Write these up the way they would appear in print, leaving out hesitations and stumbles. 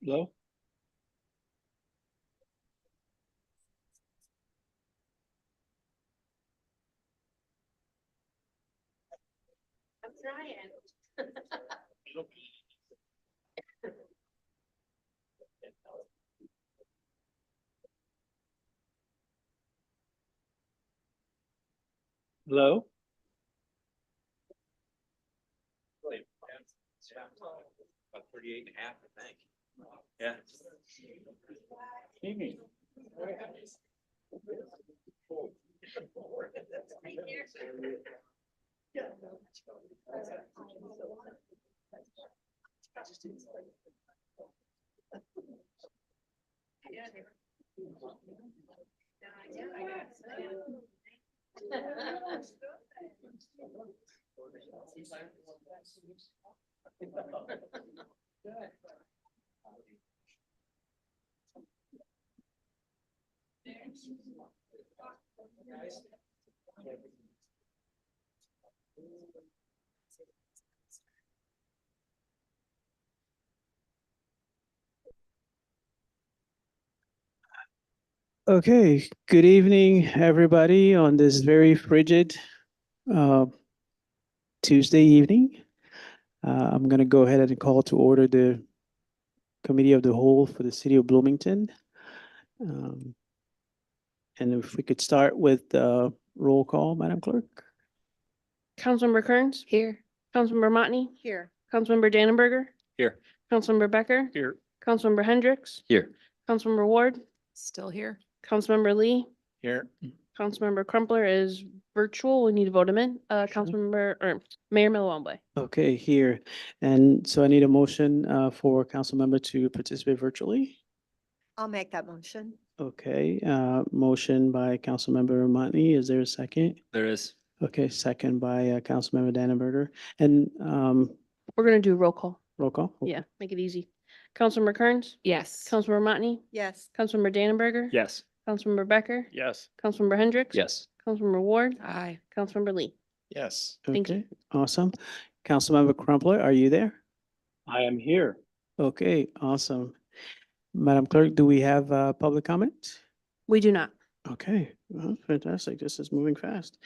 Hello? I'm trying. Hello? About 38 and a half, I think. Yeah. Amy. Okay, good evening, everybody, on this very frigid uh, Tuesday evening. I'm going to go ahead and call to order the Committee of the Whole for the City of Bloomington. Um, And if we could start with roll call, Madam Clerk? Councilmember Kearns? Here. Councilmember Motney? Here. Councilmember Dannenberger? Here. Councilmember Becker? Here. Councilmember Hendricks? Here. Councilmember Ward? Still here. Councilmember Lee? Here. Councilmember Crumpler is virtual. We need to vote him in. Councilmember or Mayor Millamboy. Okay, here. And so I need a motion for council member to participate virtually. I'll make that motion. Okay, motion by Councilmember Montney. Is there a second? There is. Okay, second by Councilmember Dannenberger. And We're gonna do roll call. roll call? Yeah, make it easy. Councilmember Kearns? Yes. Councilmember Motney? Yes. Councilmember Dannenberger? Yes. Councilmember Becker? Yes. Councilmember Hendricks? Yes. Councilmember Ward? Aye. Councilmember Lee? Yes. Thank you. Okay, awesome. Councilmember Crumpler, are you there? I am here. Okay, awesome. Madam Clerk, do we have public comment? We do not. Okay, well, fantastic. This is moving fast.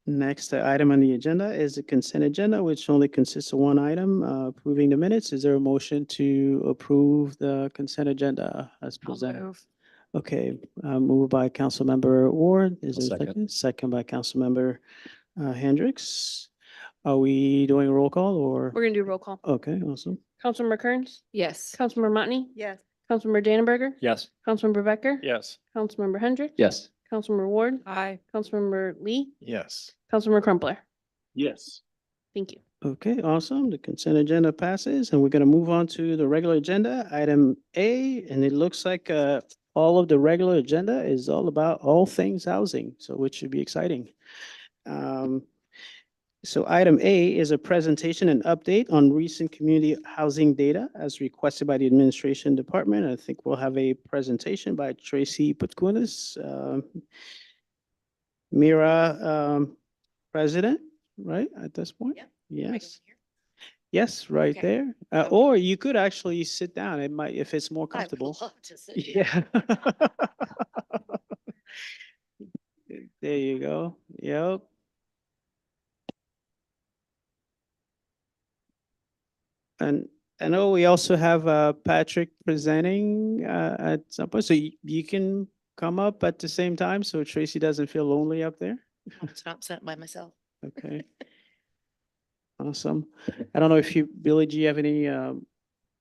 Next item on the agenda is the consent agenda, which only consists of one item, approving the minutes. Is there a motion to approve the consent agenda as I'll presented? move. Okay, moved by Councilmember Ward. Is I'll there a second. second? Second by Councilmember Hendricks. Are we doing roll call or? We're gonna do roll call. Okay, awesome. Councilmember Kearns? Yes. Councilmember Motney? Yes. Councilmember Dannenberger? Yes. Councilmember Becker? Yes. Councilmember Hendricks? Yes. Councilmember Ward? Aye. Councilmember Lee? Yes. Councilmember Crumpler? Yes. Thank you. Okay, awesome. The consent agenda passes and we're going to move on to the regular agenda, item A. And it looks like all of the regular agenda is all about all things housing, so which should be exciting. So item A is a presentation and update on recent community housing data as requested by the administration department. I think we'll have a presentation by Tracy Putkunis, Mira president, right, at this point? Yeah. Yes. Yes, right Okay. there. Okay. Or you could actually sit down. It might, if it's more I would comfortable. love to sit Yeah. There you go. Yep. And I know we also have Patrick presenting at some point, so you can come up at the same time so Tracy doesn't feel lonely up there. Stop sitting by myself. Okay. Awesome. I don't know if Billy, do you have any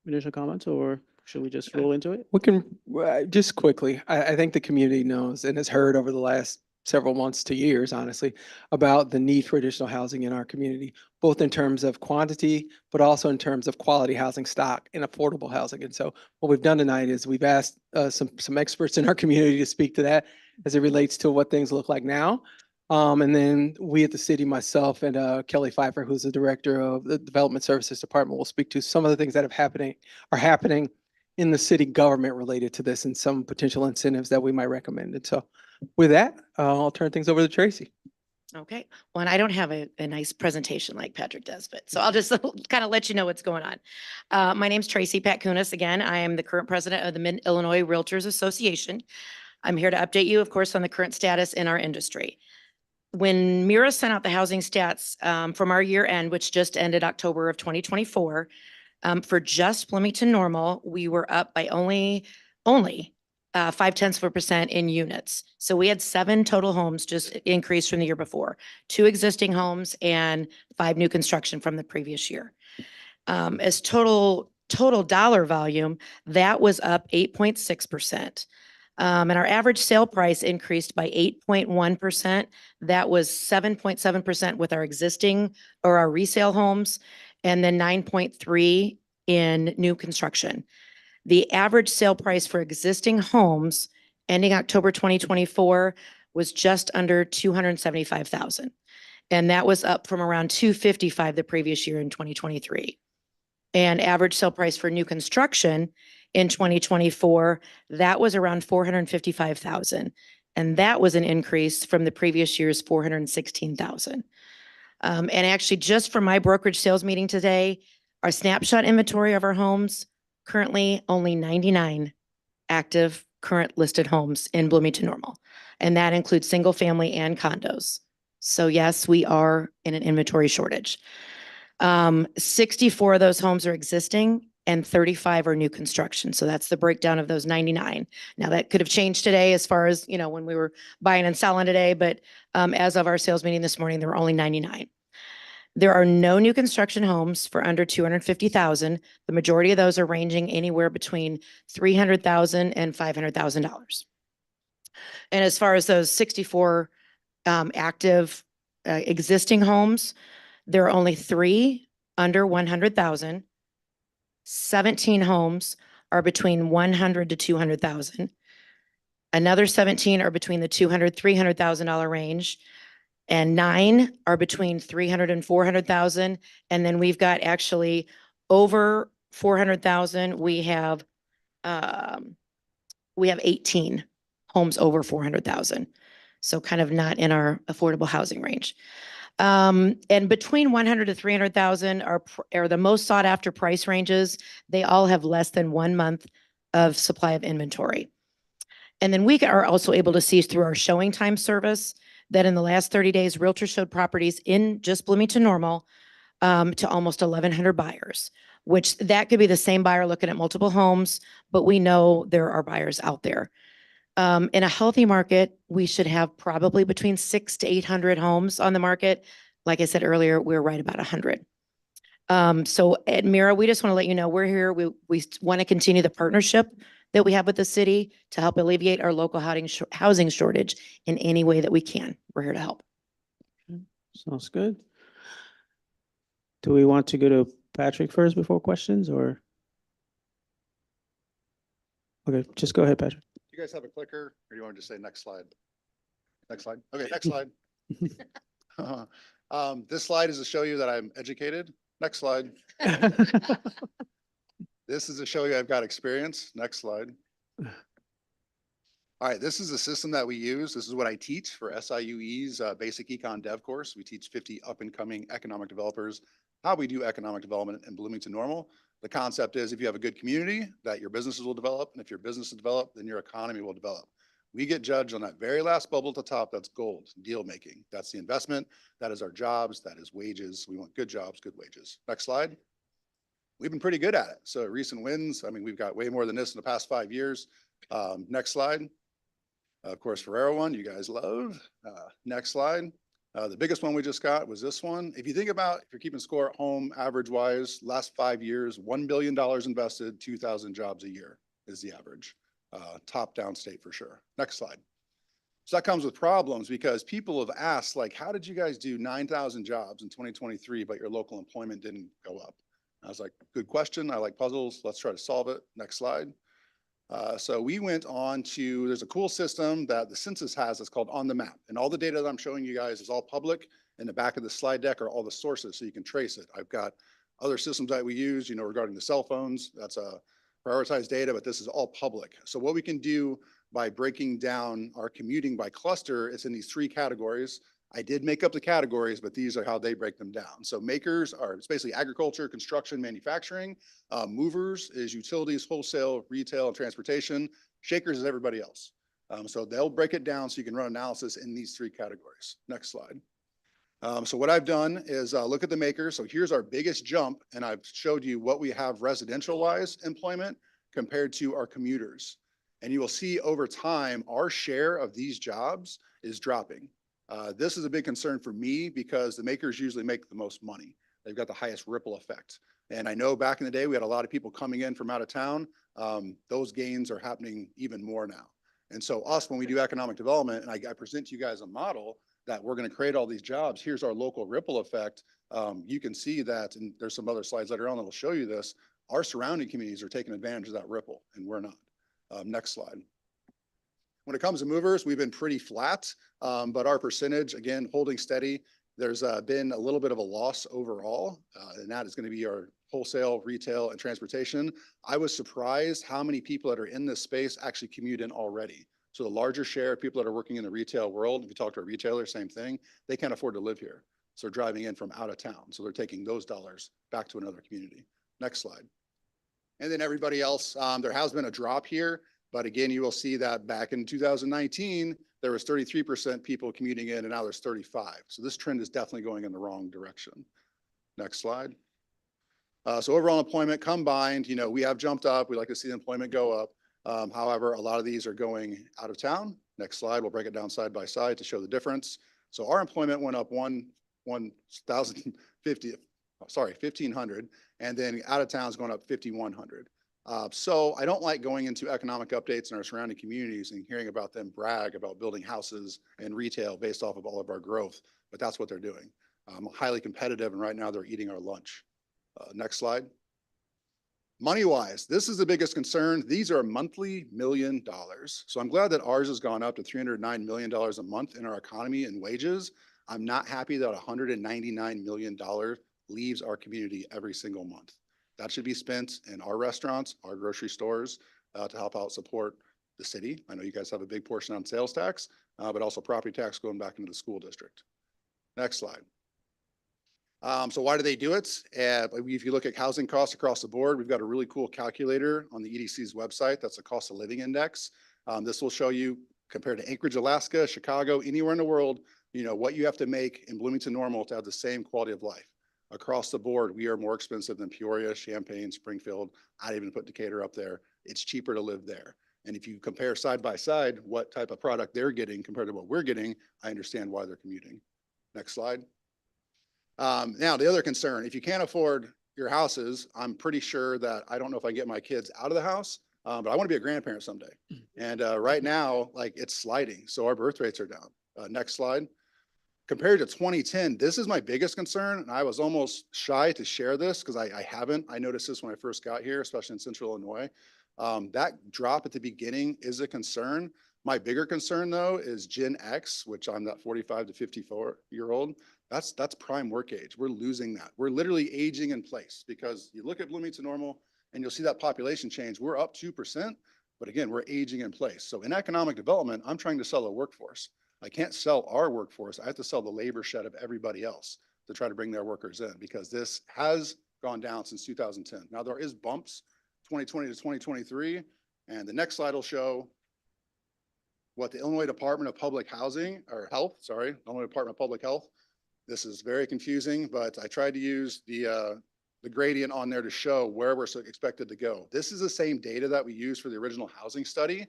initial comments or should we just roll into it? We can, just quickly, I think the community knows and has heard over the last several months to years, honestly, about the need for additional housing in our community, both in terms of quantity, but also in terms of quality housing stock and affordable housing. And so what we've done tonight is we've asked some experts in our community to speak to that as it relates to what things look like now. And then we at the city, myself and Kelly Pfeiffer, who's the director of the Development Services Department, will speak to some of the things that are happening in the city government related to this and some potential incentives that we might recommend. And so with that, I'll turn things over to Tracy. Okay, well, and I don't have a nice presentation like Patrick does, but so I'll just kind of let you know what's going on. My name's Tracy Pat Kunis. Again, I am the current president of the Mid-Illinois Realtors Association. I'm here to update you, of course, on the current status in our industry. When Mira sent out the housing stats from our year end, which just ended October of 2024, for just Bloomington Normal, we were up by only 0.5% in units. So we had 7 total homes just increased from the year before, 2 existing homes and 5 new construction from the previous year. As total dollar volume, that was up 8.6%. And our average sale price increased by 8.1%. That was 7.7% with our existing or our resale homes, and then 9.3 in new construction. The average sale price for existing homes ending October 2024 was just under 275,000. And that was up from around 255 the previous year in 2023. And average sale price for new construction in 2024, that was around 455,000. And that was an increase from the previous year's 416,000. And actually, just from my brokerage sales meeting today, our snapshot inventory of our homes, currently only 99 active current listed homes in Bloomington Normal. And that includes single family and condos. So yes, we are in an inventory shortage. 64 of those homes are existing and 35 are new construction. So that's the breakdown of those 99. Now that could have changed today as far as, when we were buying and selling today, but as of our sales meeting this morning, there were only 99. There are no new construction homes for under 250,000. The majority of those are ranging anywhere between $300,000 and $500,000. And as far as those 64 active existing homes, there are only 3 under 100,000. 17 homes are between 100 to 200,000. Another 17 are between the $200,000, $300,000 range. And 9 are between 300 and 400,000. And then we've got actually over 400,000. We have 18 homes over 400,000. So kind of not in our affordable housing range. And between 100 to 300,000 are the most sought after price ranges. They all have less than 1 month of supply of inventory. And then we are also able to see through our showing time service that in the last 30 days, realtors showed properties in just Bloomington Normal to almost 1,100 buyers, which that could be the same buyer looking at multiple homes, but we know there are buyers out there. In a healthy market, we should have probably between 600 to 800 homes on the market. Like I said earlier, we're right about 100. So at Mira, we just want to let you know we're here. We want to continue the partnership that we have with the city to help alleviate our local housing shortage in any way that we can. We're here to help. Sounds good. Do we want to go to Patrick first before questions or? Okay, just go ahead, Patrick. Do you guys have a clicker or do you want to just say next slide? Next slide. Okay, next slide. This slide is to show you that I'm educated. Next slide. This is to show you I've got experience. Next slide. All right, this is the system that we use. This is what I teach for SIUE's basic econ dev course. We teach 50 up and coming economic developers how we do economic development in Bloomington Normal. The concept is if you have a good community, that your businesses will develop. And if your business is developed, then your economy will develop. We get judged on that very last bubble at the top. That's gold, deal making. That's the investment. That is our jobs. That is wages. We want good jobs, good wages. Next slide. We've been pretty good at it. So recent wins, I mean, we've got way more than this in the past 5 years. Next slide. Of course, Ferrero one, you guys love. Next slide. The biggest one we just got was this one. If you think about, if you're keeping score at home, average wise, last 5 years, $1 billion invested, 2,000 jobs a year is the average. Top down state for sure. Next slide. So that comes with problems because people have asked, like, how did you guys do 9,000 jobs in 2023, but your local employment didn't go up? I was like, good question. I like puzzles. Let's try to solve it. Next slide. So we went on to, there's a cool system that the census has that's called On the Map. And all the data that I'm showing you guys is all public. In the back of the slide deck are all the sources so you can trace it. I've got other systems that we use, regarding the cell phones. That's prioritized data, but this is all public. So what we can do by breaking down our commuting by cluster is in these 3 categories. I did make up the categories, but these are how they break them down. So makers are, it's basically agriculture, construction, manufacturing. Movers is utilities, wholesale, retail, and transportation. Shakers is everybody else. So they'll break it down so you can run analysis in these three categories. Next slide. So what I've done is look at the makers. So here's our biggest jump, and I've showed you what we have residential-wise employment compared to our commuters. And you will see over time, our share of these jobs is dropping. This is a big concern for me because the makers usually make the most money. They've got the highest ripple effect. And I know back in the day, we had a lot of people coming in from out of town. Those gains are happening even more now. And so us, when we do economic development, and I present to you guys a model that we're going to create all these jobs, here's our local ripple effect. You can see that, and there's some other slides later on that will show you this. Our surrounding communities are taking advantage of that ripple, and we're not. Next slide. When it comes to movers, we've been pretty flat, but our percentage, again, holding steady. There's been a little bit of a loss overall, and that is going to be our wholesale, retail, and transportation. I was surprised how many people that are in this space actually commute in already. So the larger share of people that are working in the retail world, if you talk to a retailer, same thing, they can't afford to live here. So they're driving in from out of town. So they're taking those dollars back to another community. Next slide. And then everybody else, there has been a drop here. But again, you will see that back in 2019, there was 33% people commuting in, and now there's 35. So this trend is definitely going in the wrong direction. Next slide. So overall employment combined, we have jumped up. We like to see the employment go up. However, a lot of these are going out of town. Next slide, we'll break it down side by side to show the difference. So our employment went up 1,500, and then out of town is going up 5,100. So I don't like going into economic updates in our surrounding communities and hearing about them brag about building houses and retail based off of all of our growth, but that's what they're doing. Highly competitive, and right now they're eating our lunch. Next slide. Money-wise, this is the biggest concern. These are monthly $1 million. So I'm glad that ours has gone up to $309 million a month in our economy and wages. I'm not happy that $199 million leaves our community every single month. That should be spent in our restaurants, our grocery stores, to help out support the city. I know you guys have a big portion on sales tax, but also property tax going back into the school district. Next slide. So why do they do it? If you look at housing costs across the board, we've got a really cool calculator on the EDC's website. That's a cost of living index. This will show you compared to Anchorage, Alaska, Chicago, anywhere in the world, what you have to make in Bloomington Normal to have the same quality of life. Across the board, we are more expensive than Peoria, Champaign, Springfield. I'd even put Decatur up there. It's cheaper to live there. And if you compare side by side what type of product they're getting compared to what we're getting, I understand why they're commuting. Next slide. Now, the other concern, if you can't afford your houses, I'm pretty sure that I don't know if I get my kids out of the house, but I want to be a grandparent someday. And right now, it's sliding. So our birth rates are down. Next slide. Compared to 2010, this is my biggest concern. And I was almost shy to share this because I haven't. I noticed this when I first got here, especially in Central Illinois. That drop at the beginning is a concern. My bigger concern, though, is Gen X, which I'm that 45 to 54-year-old. That's prime work age. We're losing that. We're literally aging in place because you look at Bloomington Normal and you'll see that population change. We're up 2%, but again, we're aging in place. So in economic development, I'm trying to sell a workforce. I can't sell our workforce. I have to sell the labor shed of everybody else to try to bring their workers in because this has gone down since 2010. Now there is bumps 2020 to 2023, and the next slide will show what the Illinois Department of Public Housing or Health, Illinois Department of Public Health. This is very confusing, but I tried to use the gradient on there to show where we're expected to go. This is the same data that we used for the original housing study.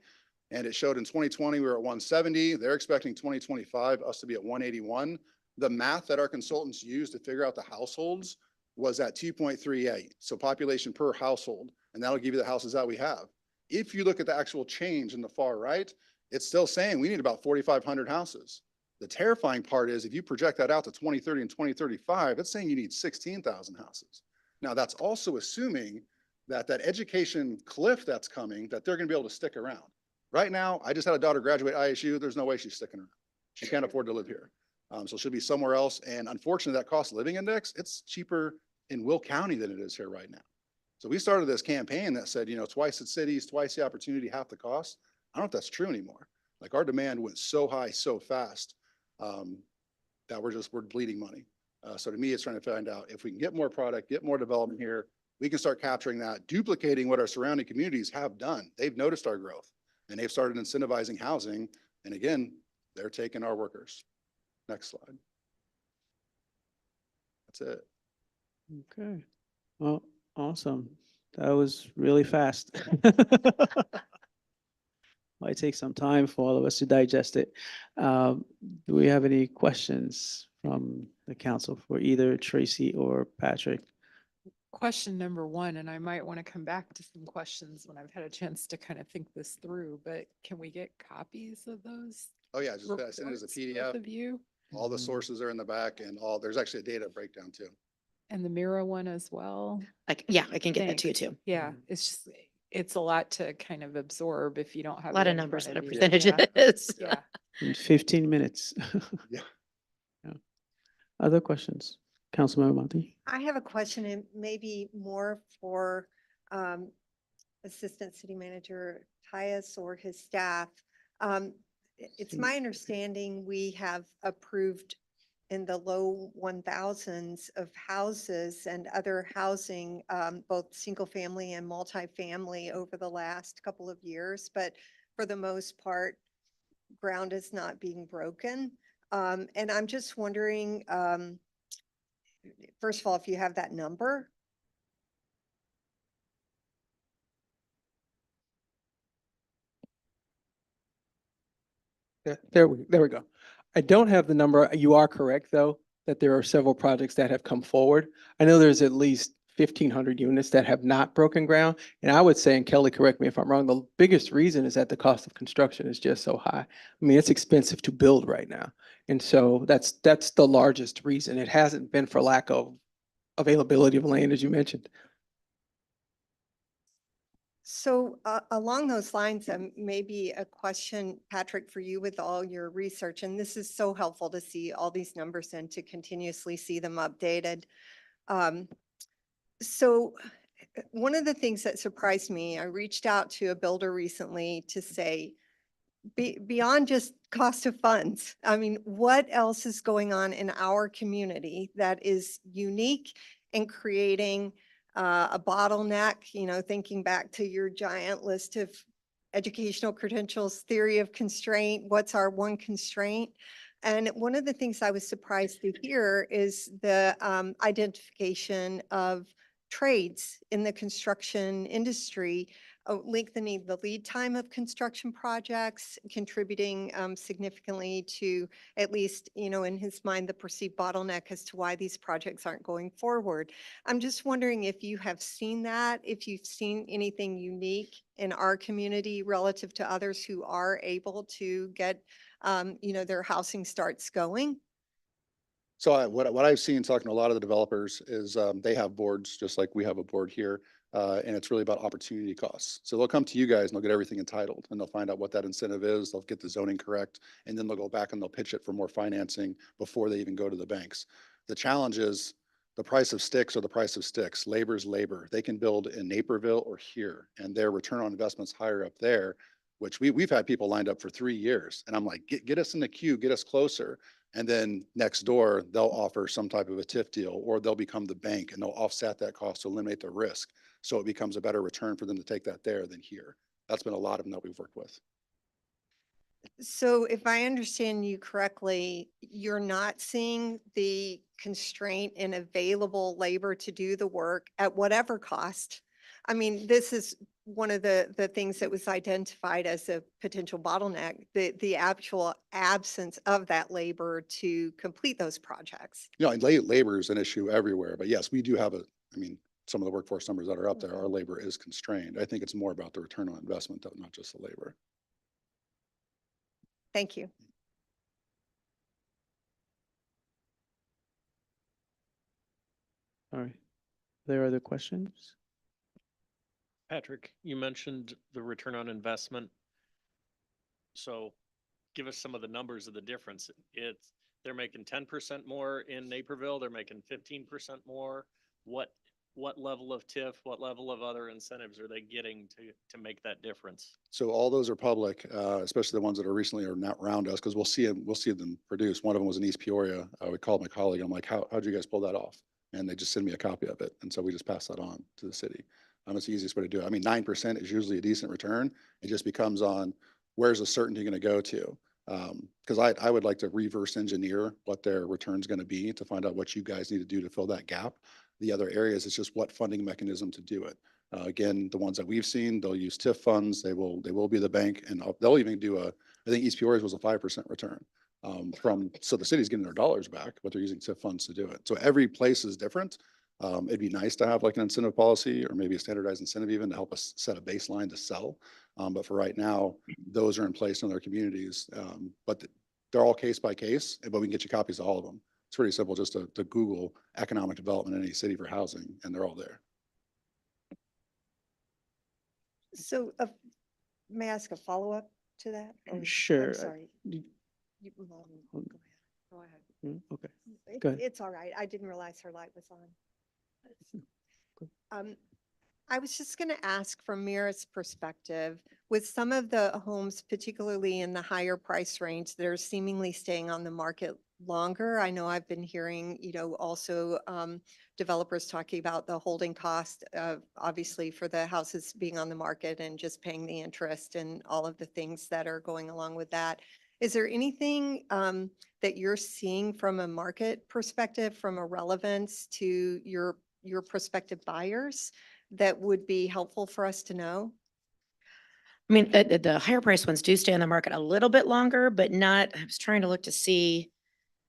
And it showed in 2020, we were at 170. They're expecting 2025, us to be at 181. The math that our consultants used to figure out the households was at 2.38. So population per household, and that'll give you the houses that we have. If you look at the actual change in the far right, it's still saying we need about 4,500 houses. The terrifying part is if you project that out to 2030 and 2035, it's saying you need 16,000 houses. Now that's also assuming that education cliff that's coming, that they're gonna be able to stick around. Right now, I just had a daughter graduate ISU. There's no way she's sticking around. She can't afford to live here. So she'll be somewhere else. And unfortunately, that cost of living index, it's cheaper in Will County than it is here right now. So we started this campaign that said, twice the cities, twice the opportunity, half the cost. I don't know if that's true anymore. Our demand went so high, so fast. that we're bleeding money. So to me, it's trying to find out if we can get more product, get more development here, we can start capturing that, duplicating what our surrounding communities have done. They've noticed our growth and they've started incentivizing housing. And again, they're taking our workers. Next slide. That's it. Okay. Well, awesome. That was really fast. Might take some time for all of us to digest it. Do we have any questions from the council for either Tracy or Patrick? Question number one, and I might want to come back to some questions when I've had a chance to kind of think this through, but can we get copies of those? Oh yeah, just I sent it as a reports, both PDF. Of you All the Mhm. sources are in the back and there's actually a data breakdown too. and the Mira one as well. Yeah, I can get that to you Thanks. too. Yeah, it's just, it's a lot to kind of absorb if you don't have. A lot it of in numbers front on a of you. percentages. Yeah. In 15 minutes. Yeah. Yeah. Other questions? Councilmember Monty? I have a question and maybe more for Assistant City Manager Tyus or his staff. It's my understanding we have approved in the low 1,000s of houses and other housing, both single family and multifamily over the last couple of years, but for the most part, ground is not being broken. And I'm just wondering, first of all, if you have that number. There we go. I don't have the number. You are correct, though, that there are several projects that have come forward. I know there's at least 1,500 units that have not broken ground. And I would say, and Kelly, correct me if I'm wrong, the biggest reason is that the cost of construction is just so high. I mean, it's expensive to build right now. And so that's the largest reason. It hasn't been for lack of availability of land, as you mentioned. So along those lines, maybe a question, Patrick, for you with all your research, and this is so helpful to see all these numbers and to continuously see them updated. So one of the things that surprised me, I reached out to a builder recently to say, beyond just cost of funds, I mean, what else is going on in our community that is unique and creating a bottleneck, thinking back to your giant list of educational credentials, theory of constraint, what's our one constraint? And one of the things I was surprised to hear is the identification of trades in the construction industry, lengthening the lead time of construction projects, contributing significantly to, at least, in his mind, the perceived bottleneck as to why these projects aren't going forward. I'm just wondering if you have seen that, if you've seen anything unique in our community relative to others who are able to get, their housing starts going. So what I've seen talking to a lot of the developers is they have boards just like we have a board here. And it's really about opportunity costs. So they'll come to you guys and they'll get everything entitled and they'll find out what that incentive is. They'll get the zoning correct. And then they'll go back and they'll pitch it for more financing before they even go to the banks. The challenge is the price of sticks or the price of sticks. Labor is labor. They can build in Naperville or here and their return on investment's higher up there, which we've had people lined up for 3 years. And I'm like, get us in the queue, get us closer. And then next door, they'll offer some type of a TIF deal, or they'll become the bank and they'll offset that cost to eliminate the risk. So it becomes a better return for them to take that there than here. That's been a lot of them that we've worked with. So if I understand you correctly, you're not seeing the constraint in available labor to do the work at whatever cost. I mean, this is one of the things that was identified as a potential bottleneck, the actual absence of that labor to complete those projects. And labor is an issue everywhere, but yes, we do have some of the workforce numbers that are up there, our labor is constrained. I think it's more about the return on investment, though, not just the labor. Thank you. All right. There are other questions? Patrick, you mentioned the return on investment. So give us some of the numbers of the difference. They're making 10% more in Naperville. They're making 15% more. What what level of TIF, what level of other incentives are they getting to make that difference? So all those are public, especially the ones that are recently are not around us, because we'll see them produce. One of them was in East Peoria. We called my colleague. I'm like, how'd you guys pull that off? And they just send me a copy of it. And so we just pass that on to the city. It's the easiest way to do it. I mean, 9% is usually a decent return. It just becomes on where's the certainty going to go to? Because I would like to reverse engineer what their return's going to be to find out what you guys need to do to fill that gap. The other areas, it's just what funding mechanism to do it. Again, the ones that we've seen, they'll use TIF funds. They will be the bank, and they'll even do I think East Peoria's was a 5% return. So the city's getting their dollars back, but they're using TIF funds to do it. So every place is different. It'd be nice to have like an incentive policy or maybe a standardized incentive even to help us set a baseline to sell. But for right now, those are in place in their communities. But they're all case by case, but we can get you copies of all of them. It's pretty simple just to Google economic development in any city for housing, and they're all there. So, may I ask a follow-up to that? Or- Sure. I'm sorry. You- You- Go Um, ahead. Go ahead. Okay. It- Go ahead. It's all right. I didn't realize her light was on. Good. I was just going to ask from Mira's perspective, with some of the homes, particularly in the higher price range, that are seemingly staying on the market longer. I know I've been hearing, also developers talking about the holding cost of, obviously, for the houses being on the market and just paying the interest and all of the things that are going along with that. Is there anything that you're seeing from a market perspective, from a relevance to your prospective buyers that would be helpful for us to know? I mean, the higher price ones do stay on the market a little bit longer, but not, I was trying to look to see.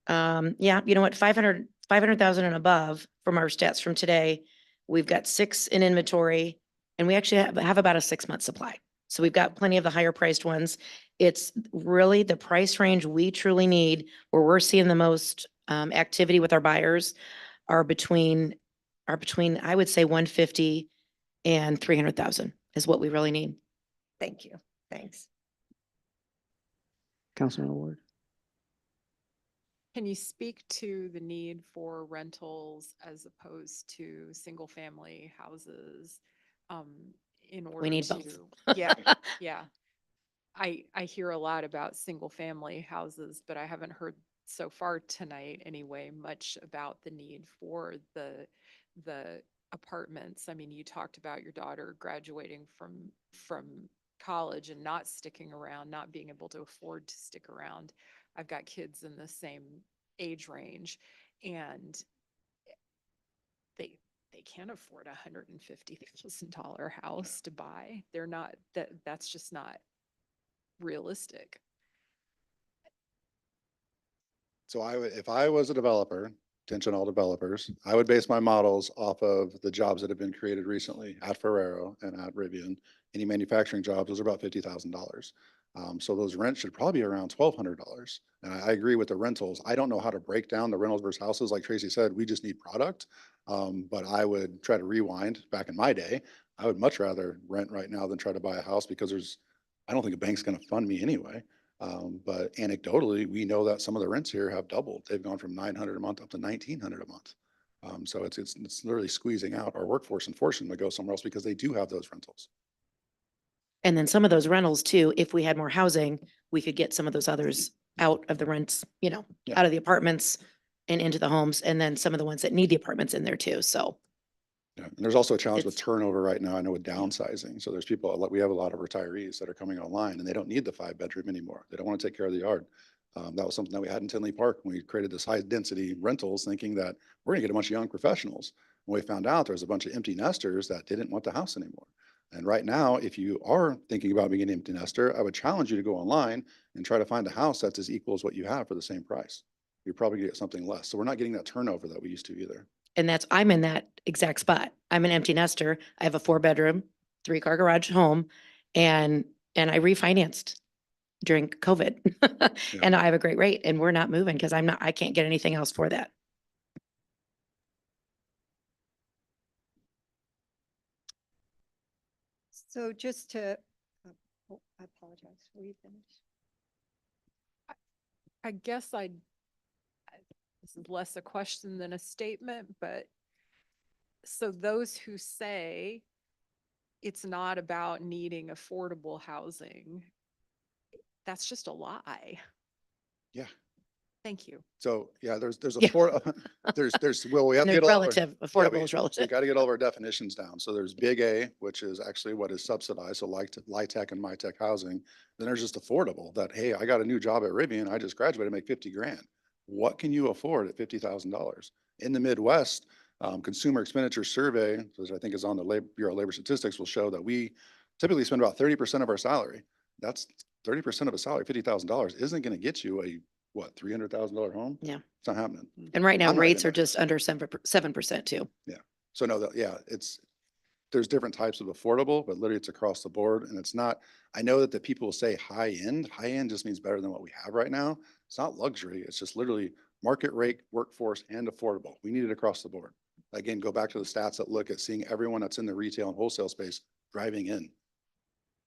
Yeah, you know what, 500,000 and above from our stats from today. We've got 6 in inventory and we actually have about a 6-month supply. So we've got plenty of the higher priced ones. It's really the price range we truly need, where we're seeing the most activity with our buyers are between, I would say 150 and 300,000 is what we really need. Thank you. Thanks. Councilman Ward. Can you speak to the need for rentals as opposed to single-family houses? In order need to, both. yeah, yeah. I hear a lot about single-family houses, but I haven't heard so far tonight anyway, much about the need for the apartments. I mean, you talked about your daughter graduating from college and not sticking around, not being able to afford to stick around. I've got kids in the same age range, and they can't afford $150,000 house to buy. They're not, that's just not realistic. So if I was a developer, attention all developers, I would base my models off of the jobs that have been created recently at Ferrero and at Rivian. Any manufacturing jobs, those are about $50,000. So those rents should probably be around $1,200. And I agree with the rentals. I don't know how to break down the rentals versus houses. Like Tracy said, we just need product. But I would try to rewind back in my day. I would much rather rent right now than try to buy a house because I don't think a bank's going to fund me anyway. But anecdotally, we know that some of the rents here have doubled. They've gone from 900 a month up to 1,900 a month. So it's literally squeezing out our workforce and forcing them to go somewhere else because they do have those rentals. And then some of those rentals too, if we had more housing, we could get some of those others out of the rents, Yeah. out of the apartments and into the homes. And then some of the ones that need the apartments in there too. So Yeah, and there's also a challenge with It's- turnover right now, I know with downsizing. So there's people, we have a lot of retirees that are coming online and they don't need the 5-bedroom anymore. They don't want to take care of the yard. That was something that we had in Tinley Park when we created this high density rentals, thinking that we're gonna get a bunch of young professionals. And we found out there was a bunch of empty nesters that didn't want the house anymore. And right now, if you are thinking about being an empty nester, I would challenge you to go online and try to find a house that's as equal as what you have for the same price. You're probably gonna get something less. So we're not getting that turnover that we used to either. and I'm in that exact spot. I'm an empty nester. I have a 4-bedroom, 3-car garage home and I refinanced during COVID. And I have a great rate and we're not moving because I can't get anything else for that. So just to, I apologize. Were you finished? I guess this is less a question than a statement, but So those who say it's not about needing affordable housing, that's just a lie. Yeah. Thank you. So, yeah, there's a Yeah. well, we have to And get all of our- relative, yeah, affordable is we relative. got to get all of our definitions down. So there's big A, which is actually what is subsidized. So like LIHTC and MyTech housing. Then there's just affordable that, hey, I got a new job at Rivian. I just graduated, make 50 grand. What can you afford at $50,000? In the Midwest, Consumer Expenditure Survey, which I think is on the Bureau of Labor Statistics, will show that we typically spend about 30% of our salary. That's 30% of a salary, $50,000 isn't going to get you a, what, $300,000 home? Yeah. It's not happening. And right now I'm not rates even- are just under 7% too. So no, yeah, there's different types of affordable, but literally it's across the board and it's not, I know that the people will say high end just means better than what we have right now. It's not luxury. It's just literally market rate, workforce and affordable. We need it across the board. Again, go back to the stats that look at seeing everyone that's in the retail and wholesale space driving in.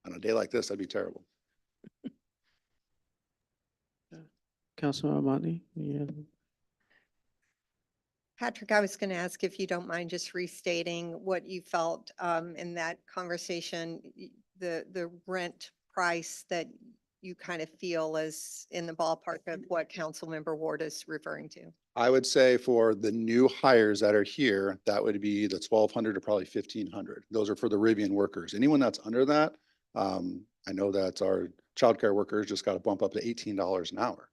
On a day like this, that'd be terrible. Councilmember Motley? Yeah. Patrick, I was going to ask if you don't mind just restating what you felt in that conversation, the rent price that you kind of feel is in the ballpark of what Councilmember Ward is referring to. I would say for the new hires that are here, that would be the 1,200 to probably 1,500. Those are for the Rivian workers. Anyone that's under that, I know that our childcare workers just got a bump up to $18 an hour.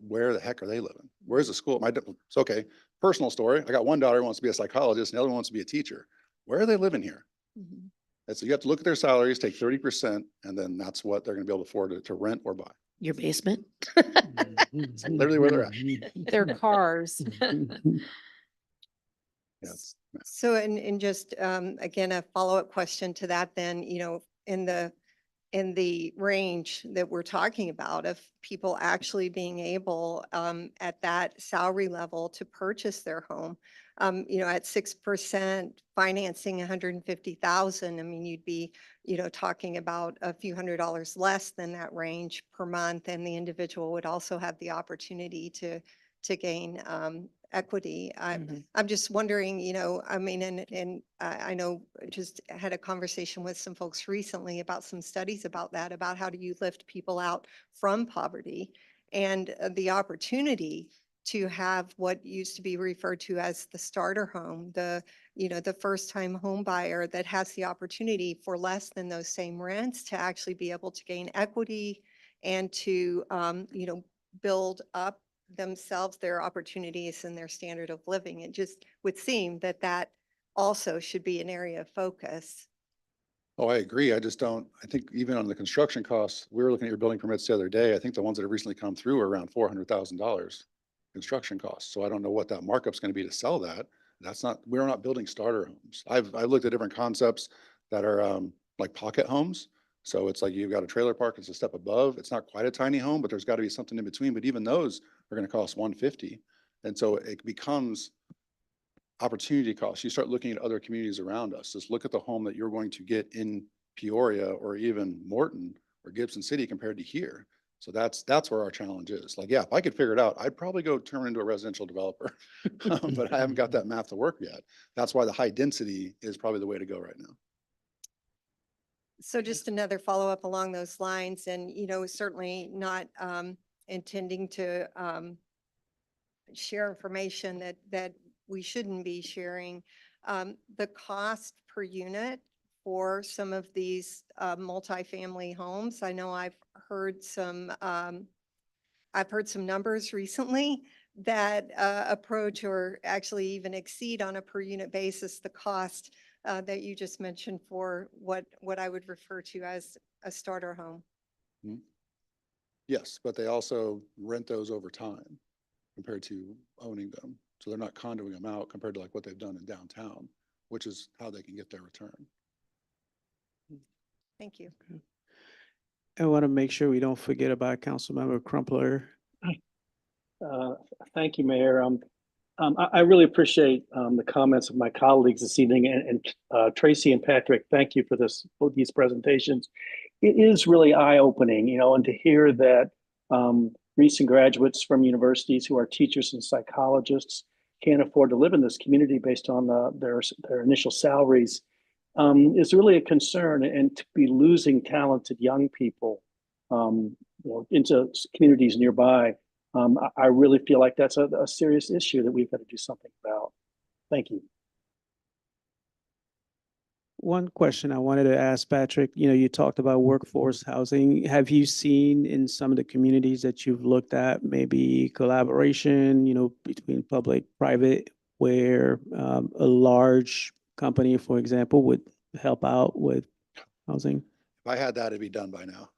Where the heck are they living? Where's the school? It's okay. Personal story. I got one daughter who wants to be a psychologist and the other one wants to be a teacher. Where are they living here? And so you have to look at their salaries, take 30%, and then that's what they're going to be able to afford to rent or buy. Your basement? Literally where they're at. Their cars. Yes. So, and just, again, a follow-up question to that then, in the range that we're talking about of people actually being able, at that salary level to purchase their home, at 6% financing 150,000, I mean, you'd be, talking about a few $100s less than that range per month. And the individual would also have the opportunity to gain, equity. I'm just wondering, I mean, and I know I just had a conversation with some folks recently about some studies about that, about how do you lift people out from poverty and the opportunity to have what used to be referred to as the starter home, the first time home buyer that has the opportunity for less than those same rents to actually be able to gain equity and to, build up themselves, their opportunities and their standard of living. It just would seem that that also should be an area of focus. Oh, I agree. I think even on the construction costs, we were looking at your building permits the other day. I think the ones that have recently come through are around $400,000 construction costs. So I don't know what that markup's going to be to sell that. We're not building starter homes. I've looked at different concepts that are like pocket homes. So it's like you've got a trailer park, it's a step above. It's not quite a tiny home, but there's got to be something in between. But even those are going to cost $150,000. And so it becomes opportunity costs. You start looking at other communities around us. Just look at the home that you're going to get in Peoria or even Morton or Gibson City compared to here. So that's where our challenge is. Like, yeah, if I could figure it out, I'd probably go turn into a residential developer, but I haven't got that math to work yet. That's why the high density is probably the way to go right now. So just another follow-up along those lines and, certainly not intending to share information that we shouldn't be sharing. The cost per unit for some of these multifamily homes, I know I've heard some numbers recently that approach or actually even exceed on a per unit basis the cost that you just mentioned for what I would refer to as a starter home. Yes, but they also rent those over time compared to owning them. So they're not condoing them out compared to like what they've done in downtown, which is how they can get their return. Thank you. I want to make sure we don't forget about Councilmember Crumpler. Thank you, Mayor. I really appreciate the comments of my colleagues this evening, and Tracy and Patrick, thank you for both these presentations. It is really eye-opening, and to hear that recent graduates from universities who are teachers and psychologists can't afford to live in this community based on their initial salaries is really a concern, and to be losing talented young people into communities nearby. I really feel like that's a serious issue that we've got to do something about. Thank you. One question I wanted to ask Patrick, you talked about workforce housing. Have you seen in some of the communities that you've looked at, maybe collaboration, between public, private, where a large company, for example, would help out with housing? If I had that, it'd be done by now.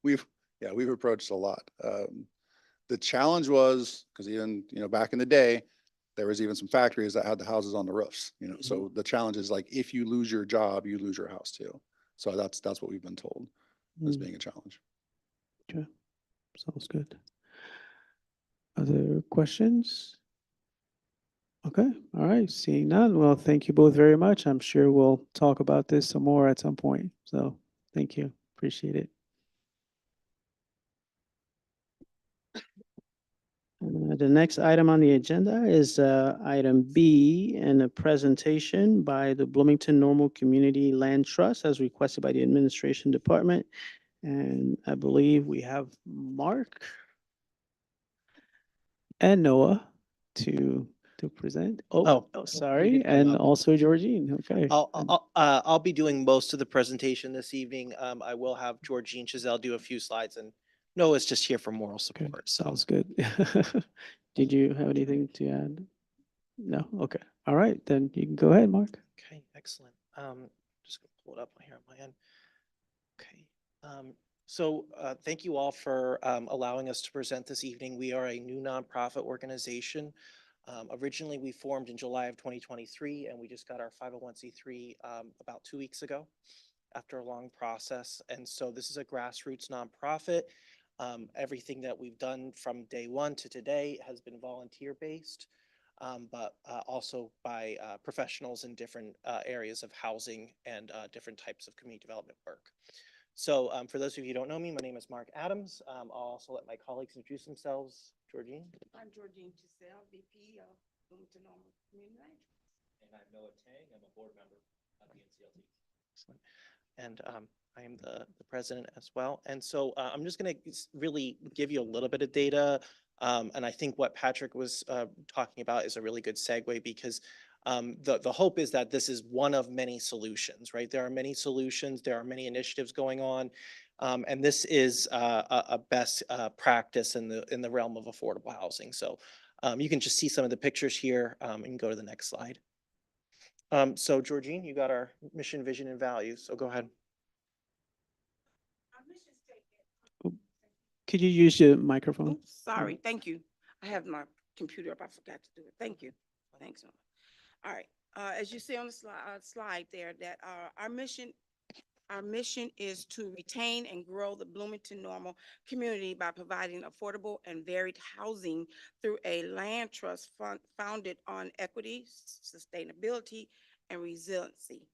We've approached a lot. The challenge was, because even, back in the day, there was even some factories that had the houses on the roofs, so the challenge is like, if you lose your job, you lose your house too. So that's what we've been told as being a challenge. Okay, sounds good. Other questions? Okay, all right, seeing none. Well, thank you both very much. I'm sure we'll talk about this some more at some point. So thank you, appreciate it. The next item on the agenda is item B, and a presentation by the Bloomington Normal Community Land Trust as requested by the Administration Department. And I believe we have Mark and Noah to present. Oh, sorry, and also Georgine. Okay. I'll be doing most of the presentation this evening. I will have Georgine Chazelle do a few slides, and Noah's just here for moral Okay, support. So sounds good. Did you have anything to add? No? Okay. All right, then you can go ahead, Mark. okay, excellent. Just gonna pull it up here on my end. Okay. Thank you all for allowing us to present this evening. We are a new nonprofit organization. Originally, we formed in July of 2023, and we just got our 501c3 about 2 weeks ago after a long process. And so this is a grassroots nonprofit. Everything that we've done from day one to today has been volunteer-based, but also by professionals in different areas of housing and different types of community development work. So for those of you who don't know me, my name is Mark Adams. I'll also let my colleagues introduce themselves. Georgine? I'm Georgine Chazelle, VP of Bloomington Normal Community Land Trust. And I'm Noah Tang. I'm a board member of the NCLT. Excellent. And I am the president as well. And so I'm just going to really give you a little bit of data. And I think what Patrick was talking about is a really good segue, because the hope is that this is one of many solutions, right? There are many solutions. There are many initiatives going on. And this is a best practice in the realm of affordable housing. So you can just see some of the pictures here. You can go to the next slide. So Georgine, you got our mission, vision, and values. So go ahead. Our mission statement. Could you use your microphone? Oops, sorry, thank you. I have my computer up. I forgot to do it. Thank you. Thanks. All right. As you see on the slide there, that our mission is to retain and grow the Bloomington Normal community by providing affordable and varied housing through a land trust founded on equity, sustainability, and resiliency.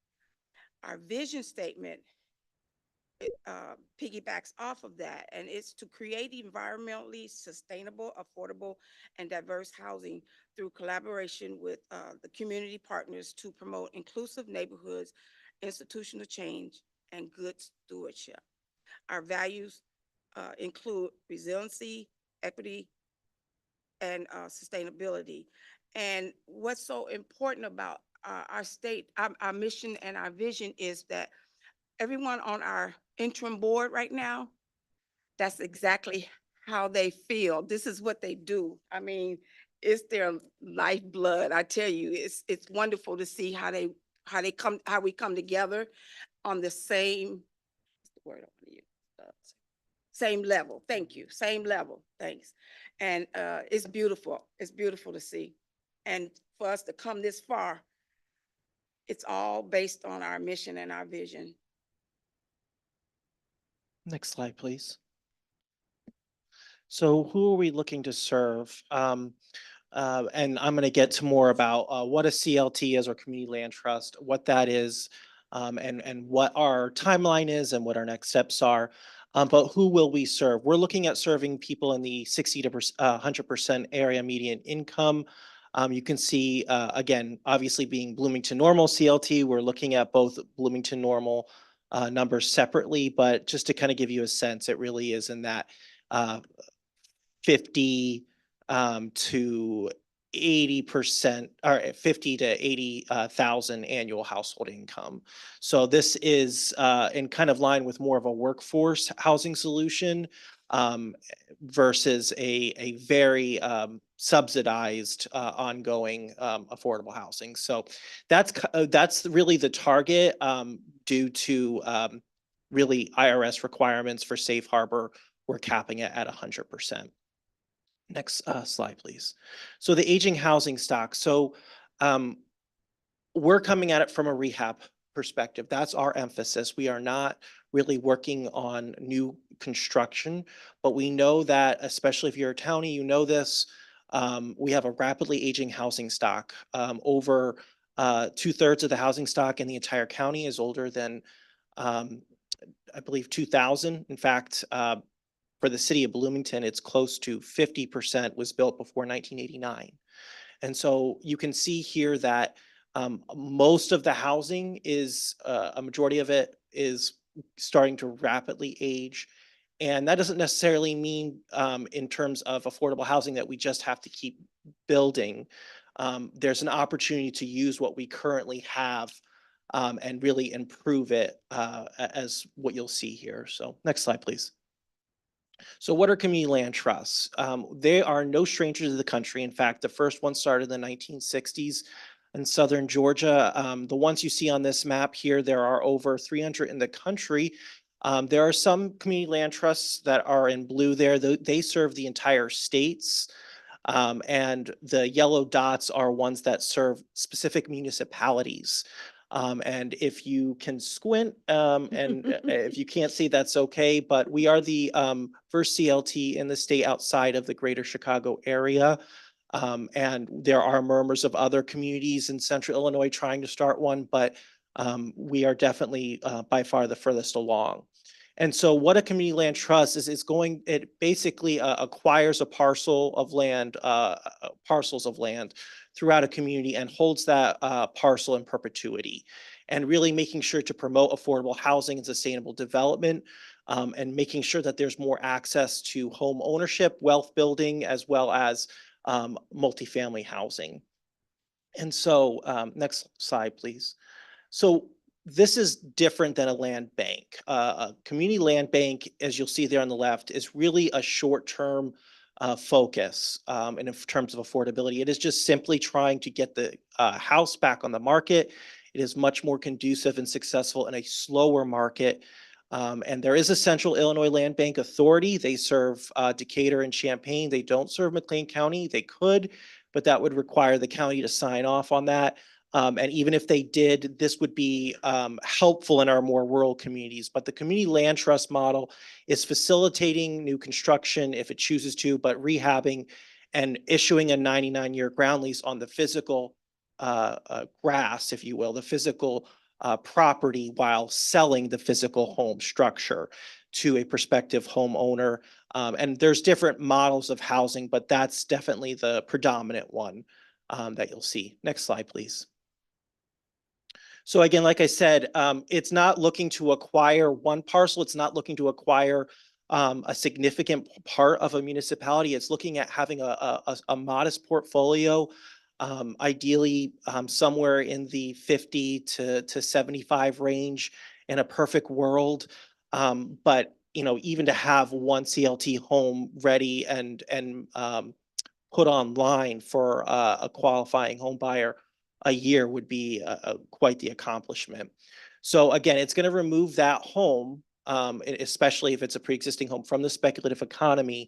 Our vision statement piggybacks off of that, and it's to create environmentally sustainable, affordable, and diverse housing through collaboration with the community partners to promote inclusive neighborhoods, institutional change, and good stewardship. Our values include resiliency, equity, and sustainability. And what's so important about our mission and our vision is that everyone on our interim board right now, that's exactly how they feel. This is what they do. I mean, it's their lifeblood. I tell you, it's wonderful to see how we come together on the same word I want to use, same level. Thank you. Same level. Thanks. And it's beautiful. It's beautiful to see. And for us to come this far, it's all based on our mission and our vision. Next slide, please. So who are we looking to serve? And I'm going to get to more about what a CLT is, or Community Land Trust, what that is, and what our timeline is and what our next steps are. But who will we serve? We're looking at serving people in the 60 to 100% area median income. You can see, again, obviously being Bloomington Normal CLT, we're looking at both Bloomington Normal numbers separately, but just to kind of give you a sense, it really is in that 50 to 80% or 50 to 80,000 annual household income. So this is in kind of line with more of a workforce housing solution versus a very subsidized ongoing affordable housing. So that's really the target due to really IRS requirements for safe harbor. We're capping it at 100%. Next slide, please. So the aging housing stock. So we're coming at it from a rehab perspective. That's our emphasis. We are not really working on new construction, but we know that, especially if you're a townie, you know this, we have a rapidly aging housing stock. Over 2/3 of the housing stock in the entire county is older than, I believe, 2000. In fact, for the city of Bloomington, it's close to 50% was built before 1989. And so you can see here that most of the housing is, a majority of it is starting to rapidly age. And that doesn't necessarily mean in terms of affordable housing that we just have to keep building. There's an opportunity to use what we currently have and really improve it as what you'll see here. So next slide, please. So what are community land trusts? They are no strangers to the country. In fact, the first one started in the 1960s in southern Georgia. The ones you see on this map here, there are over 300 in the country. There are some community land trusts that are in blue there. They serve the entire states. And the yellow dots are ones that serve specific municipalities. And if you can squint and if you can't see, that's okay. But we are the first CLT in the state outside of the greater Chicago area. And there are murmurs of other communities in central Illinois trying to start one, but we are definitely by far the furthest along. And so what a community land trust is it basically acquires a parcel of land, parcels of land throughout a community and holds that parcel in perpetuity, and really making sure to promote affordable housing and sustainable development, and making sure that there's more access to home ownership, wealth building, as well as multifamily housing. And so next slide, please. So this is different than a land bank. A community land bank, as you'll see there on the left, is really a short-term focus in terms of affordability. It is just simply trying to get the house back on the market. It is much more conducive and successful in a slower market. And there is a Central Illinois Land Bank Authority. They serve Decatur and Champaign. They don't serve McLean County. They could, but that would require the county to sign off on that. And even if they did, this would be helpful in our more rural communities. But the community land trust model is facilitating new construction if it chooses to, but rehabbing and issuing a 99-year ground lease on the physical grass, if you will, the physical property, while selling the physical home structure to a prospective homeowner. And there's different models of housing, but that's definitely the predominant one that you'll see. Next slide, please. So again, like I said, it's not looking to acquire one parcel. It's not looking to acquire a significant part of a municipality. It's looking at having a modest portfolio, ideally somewhere in the 50 to 75 range in a perfect world. But even to have one CLT home ready and put online for a qualifying home buyer a year would be quite the accomplishment. So again, it's going to remove that home, especially if it's a pre-existing home, from the speculative economy,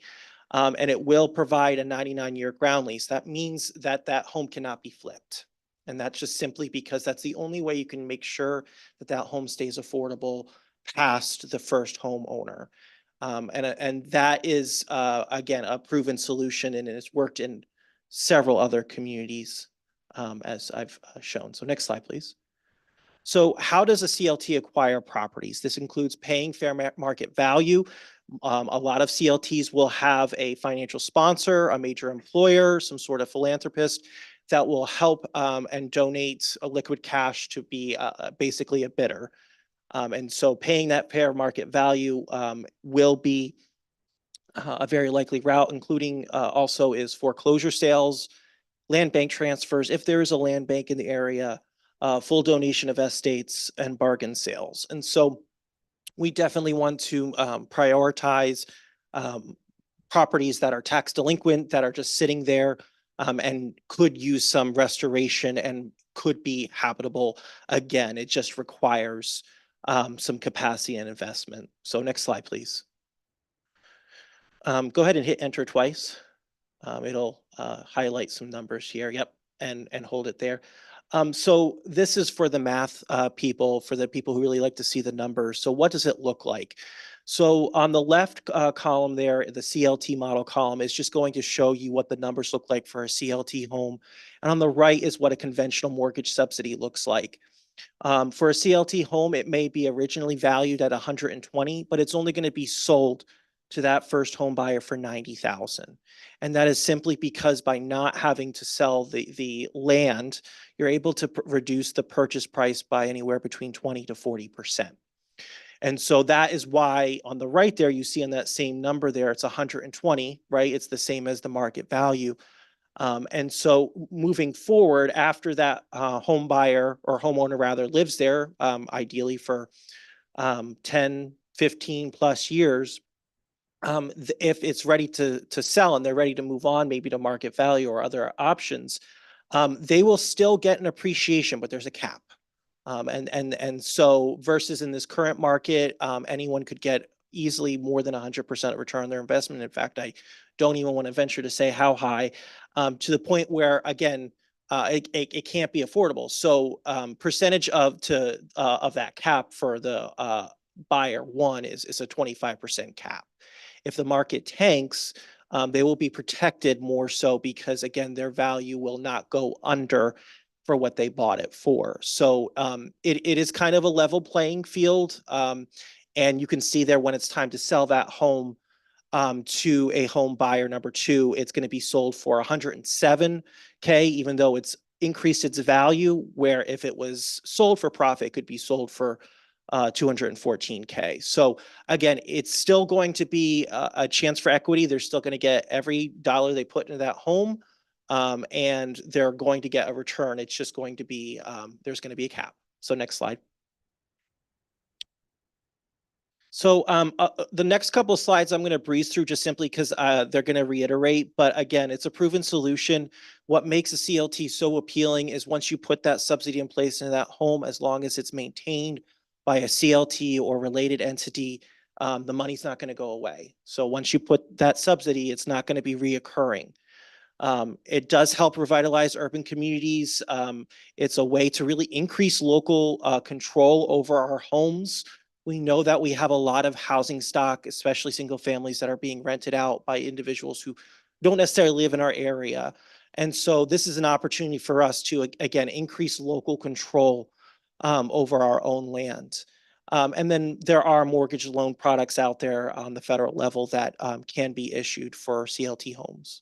and it will provide a 99-year ground lease. That means that that home cannot be flipped. And that's just simply because that's the only way you can make sure that that home stays affordable past the first homeowner. And that is, again, a proven solution, and it's worked in several other communities, as I've shown. So next slide, please. So how does a CLT acquire properties? This includes paying fair market value. A lot of CLTs will have a financial sponsor, a major employer, some sort of philanthropist that will help and donate a liquid cash to be basically a bidder. And so paying that fair market value will be a very likely route, including also is foreclosure sales, land bank transfers, if there is a land bank in the area, full donation of estates and bargain sales. And so we definitely want to prioritize properties that are tax delinquent, that are just sitting there and could use some restoration and could be habitable again. It just requires some capacity and investment. So next slide, please. Go ahead and hit enter twice. It'll highlight some numbers here. Yep, and hold it there. So this is for the math people, for the people who really like to see the numbers. So what does it look like? So on the left column there, the CLT model column is just going to show you what the numbers look like for a CLT home. And on the right is what a conventional mortgage subsidy looks like. For a CLT home, it may be originally valued at 120, but it's only going to be sold to that first home buyer for 90,000. And that is simply because by not having to sell the land, you're able to reduce the purchase price by anywhere between 20 to 40%. And so that is why on the right there, you see on that same number there, it's 120, right? It's the same as the market value. And so moving forward after that home buyer or homeowner rather lives there, ideally for 10, 15 plus years, if it's ready to sell and they're ready to move on, maybe to market value or other options, they will still get an appreciation, but there's a cap. And so versus in this current market, anyone could get easily more than 100% return on their investment. In fact, I don't even want to venture to say how high, to the point where, again, it can't be affordable. So percentage of that cap for the buyer one is a 25% cap. If the market tanks, they will be protected more so because, again, their value will not go under for what they bought it for. So it is kind of a level playing field. And you can see there when it's time to sell that home to a home buyer number two, it's going to be sold for 107K, even though it's increased its value, where if it was sold for profit, it could be sold for 214K. So again, it's still going to be a chance for equity. They're still going to get every dollar they put into that home, and they're going to get a return. It's just going to be, there's going to be a cap. So next slide. So the next couple of slides I'm going to breeze through just simply because they're going to reiterate. But again, it's a proven solution. What makes a CLT so appealing is once you put that subsidy in place in that home, as long as it's maintained by a CLT or related entity, the money's not going to go away. So once you put that subsidy, it's not going to be reoccurring. It does help revitalize urban communities. It's a way to really increase local control over our homes. We know that we have a lot of housing stock, especially single families that are being rented out by individuals who don't necessarily live in our area. And so this is an opportunity for us to, again, increase local control over our own land. And then there are mortgage loan products out there on the federal level that can be issued for CLT homes.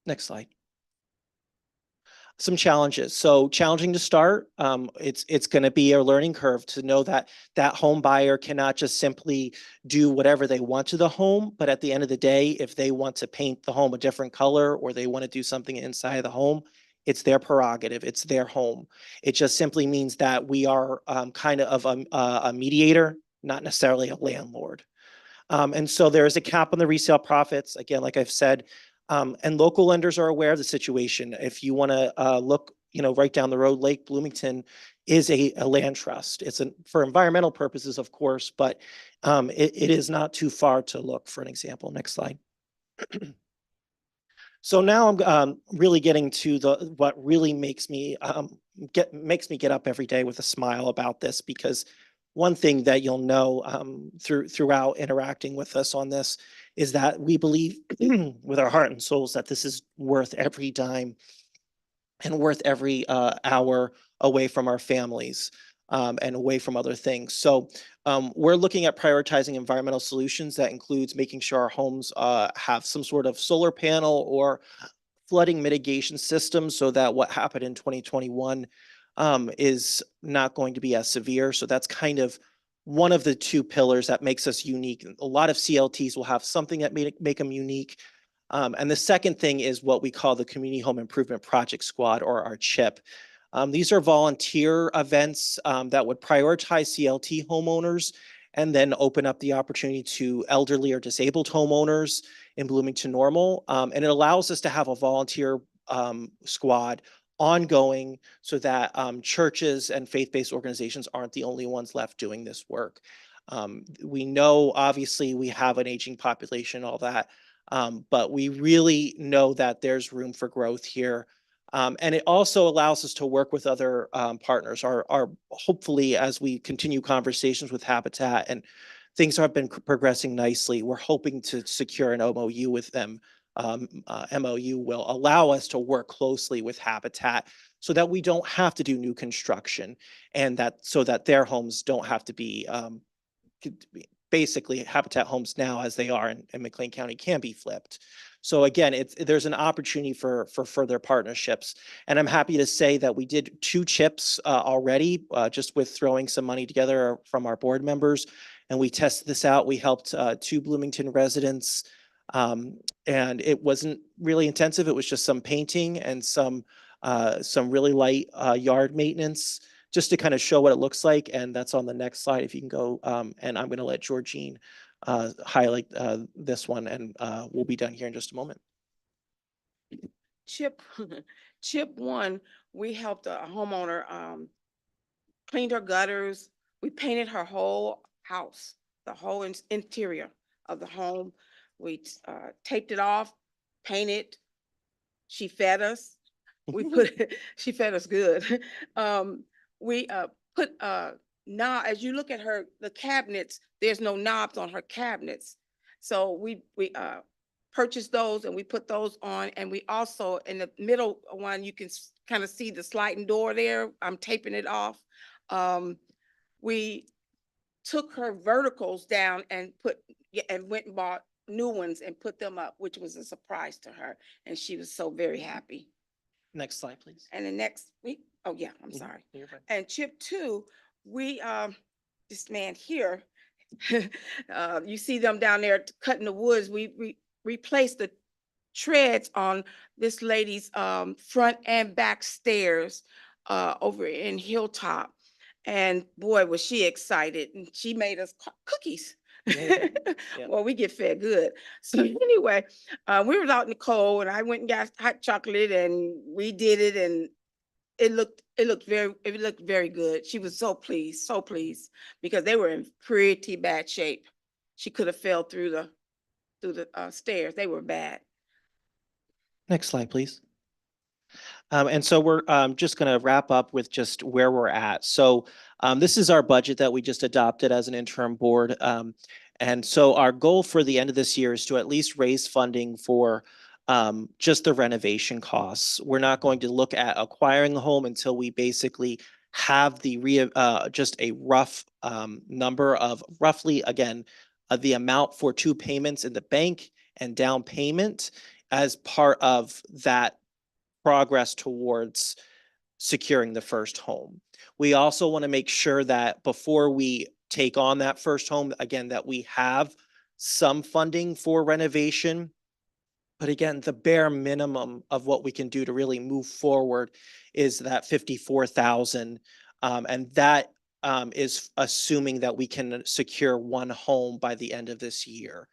Next slide. Some challenges. So challenging to start. It's going to be a learning curve to know that that home buyer cannot just simply do whatever they want to the home. But at the end of the day, if they want to paint the home a different color or they want to do something inside of the home, it's their prerogative. It's their home. It just simply means that we are kind of a mediator, not necessarily a landlord. And so there is a cap on the resale profits. Again, like I've said, and local lenders are aware of the situation. If you want to look, right down the road, Lake Bloomington is a land trust. It's for environmental purposes, of course, but it is not too far to look for an example. Next slide. So now I'm really getting to what really makes me get up every day with a smile about this, because one thing that you'll know throughout interacting with us on this is that we believe with our heart and souls that this is worth every dime and worth every hour away from our families and away from other things. So we're looking at prioritizing environmental solutions that includes making sure our homes have some sort of solar panel or flooding mitigation system so that what happened in 2021 is not going to be as severe. So that's kind of one of the two pillars that makes us unique. A lot of CLTs will have something that make them unique. And the second thing is what we call the Community Home Improvement Project Squad, or our CHIP. These are volunteer events that would prioritize CLT homeowners and then open up the opportunity to elderly or disabled homeowners in Bloomington Normal. And it allows us to have a volunteer squad ongoing so that churches and faith-based organizations aren't the only ones left doing this work. We know, obviously, we have an aging population, all that, but we really know that there's room for growth here. And it also allows us to work with other partners. Our hopefully, as we continue conversations with Habitat and things have been progressing nicely, we're hoping to secure an MOU with them. MOU will allow us to work closely with Habitat so that we don't have to do new construction, and so that their homes don't have to be basically Habitat homes now as they are in McLean County can be flipped. So again, there's an opportunity for further partnerships. And I'm happy to say that we did 2 CHIPs already, just with throwing some money together from our board members. And we tested this out. We helped 2 Bloomington residents. And it wasn't really intensive. It was just some painting and some really light yard maintenance, just to kind of show what it looks like. And that's on the next slide. If you can go, and I'm going to let Georgine highlight this one, and we'll be done here in just a moment. CHIP, CHIP 1, we helped a homeowner, cleaned her gutters. We painted her whole house, the whole interior of the home. We taped it off, painted. She fed us. She fed us good. We put now, as you look at the cabinets, there's no knobs on her cabinets. So we purchased those and we put those on. And we also, in the middle one, you can kind of see the sliding door there. I'm taping it off. We took her verticals down and went and bought new ones and put them up, which was a surprise to her. And she was so very happy. Next slide, please. And the next week, oh yeah, I'm sorry. You're fine. And CHIP 2, we, this man here, you see them down there cutting the woods. We replaced the treads on this lady's front and back stairs over in Hilltop. And boy, was she excited. And she made us cookies. Well, we get fed good. So anyway, we were out in the cold and I went and got hot chocolate and we did it, and it looked very good. She was so pleased because they were in pretty bad shape. She could have fell through the stairs. They were bad. Next slide, please. And so we're just going to wrap up with just where we're at. So this is our budget that we just adopted as an interim board. And so our goal for the end of this year is to at least raise funding for just the renovation costs. We're not going to look at acquiring a home until we basically have the just a rough number of roughly, again, the amount for 2 payments in the bank and down payment as part of that progress towards securing the first home. We also want to make sure that before we take on that first home, again, that we have some funding for renovation. But again, the bare minimum of what we can do to really move forward is that $54,000. And that is assuming that we can secure 1 home by the end of this year.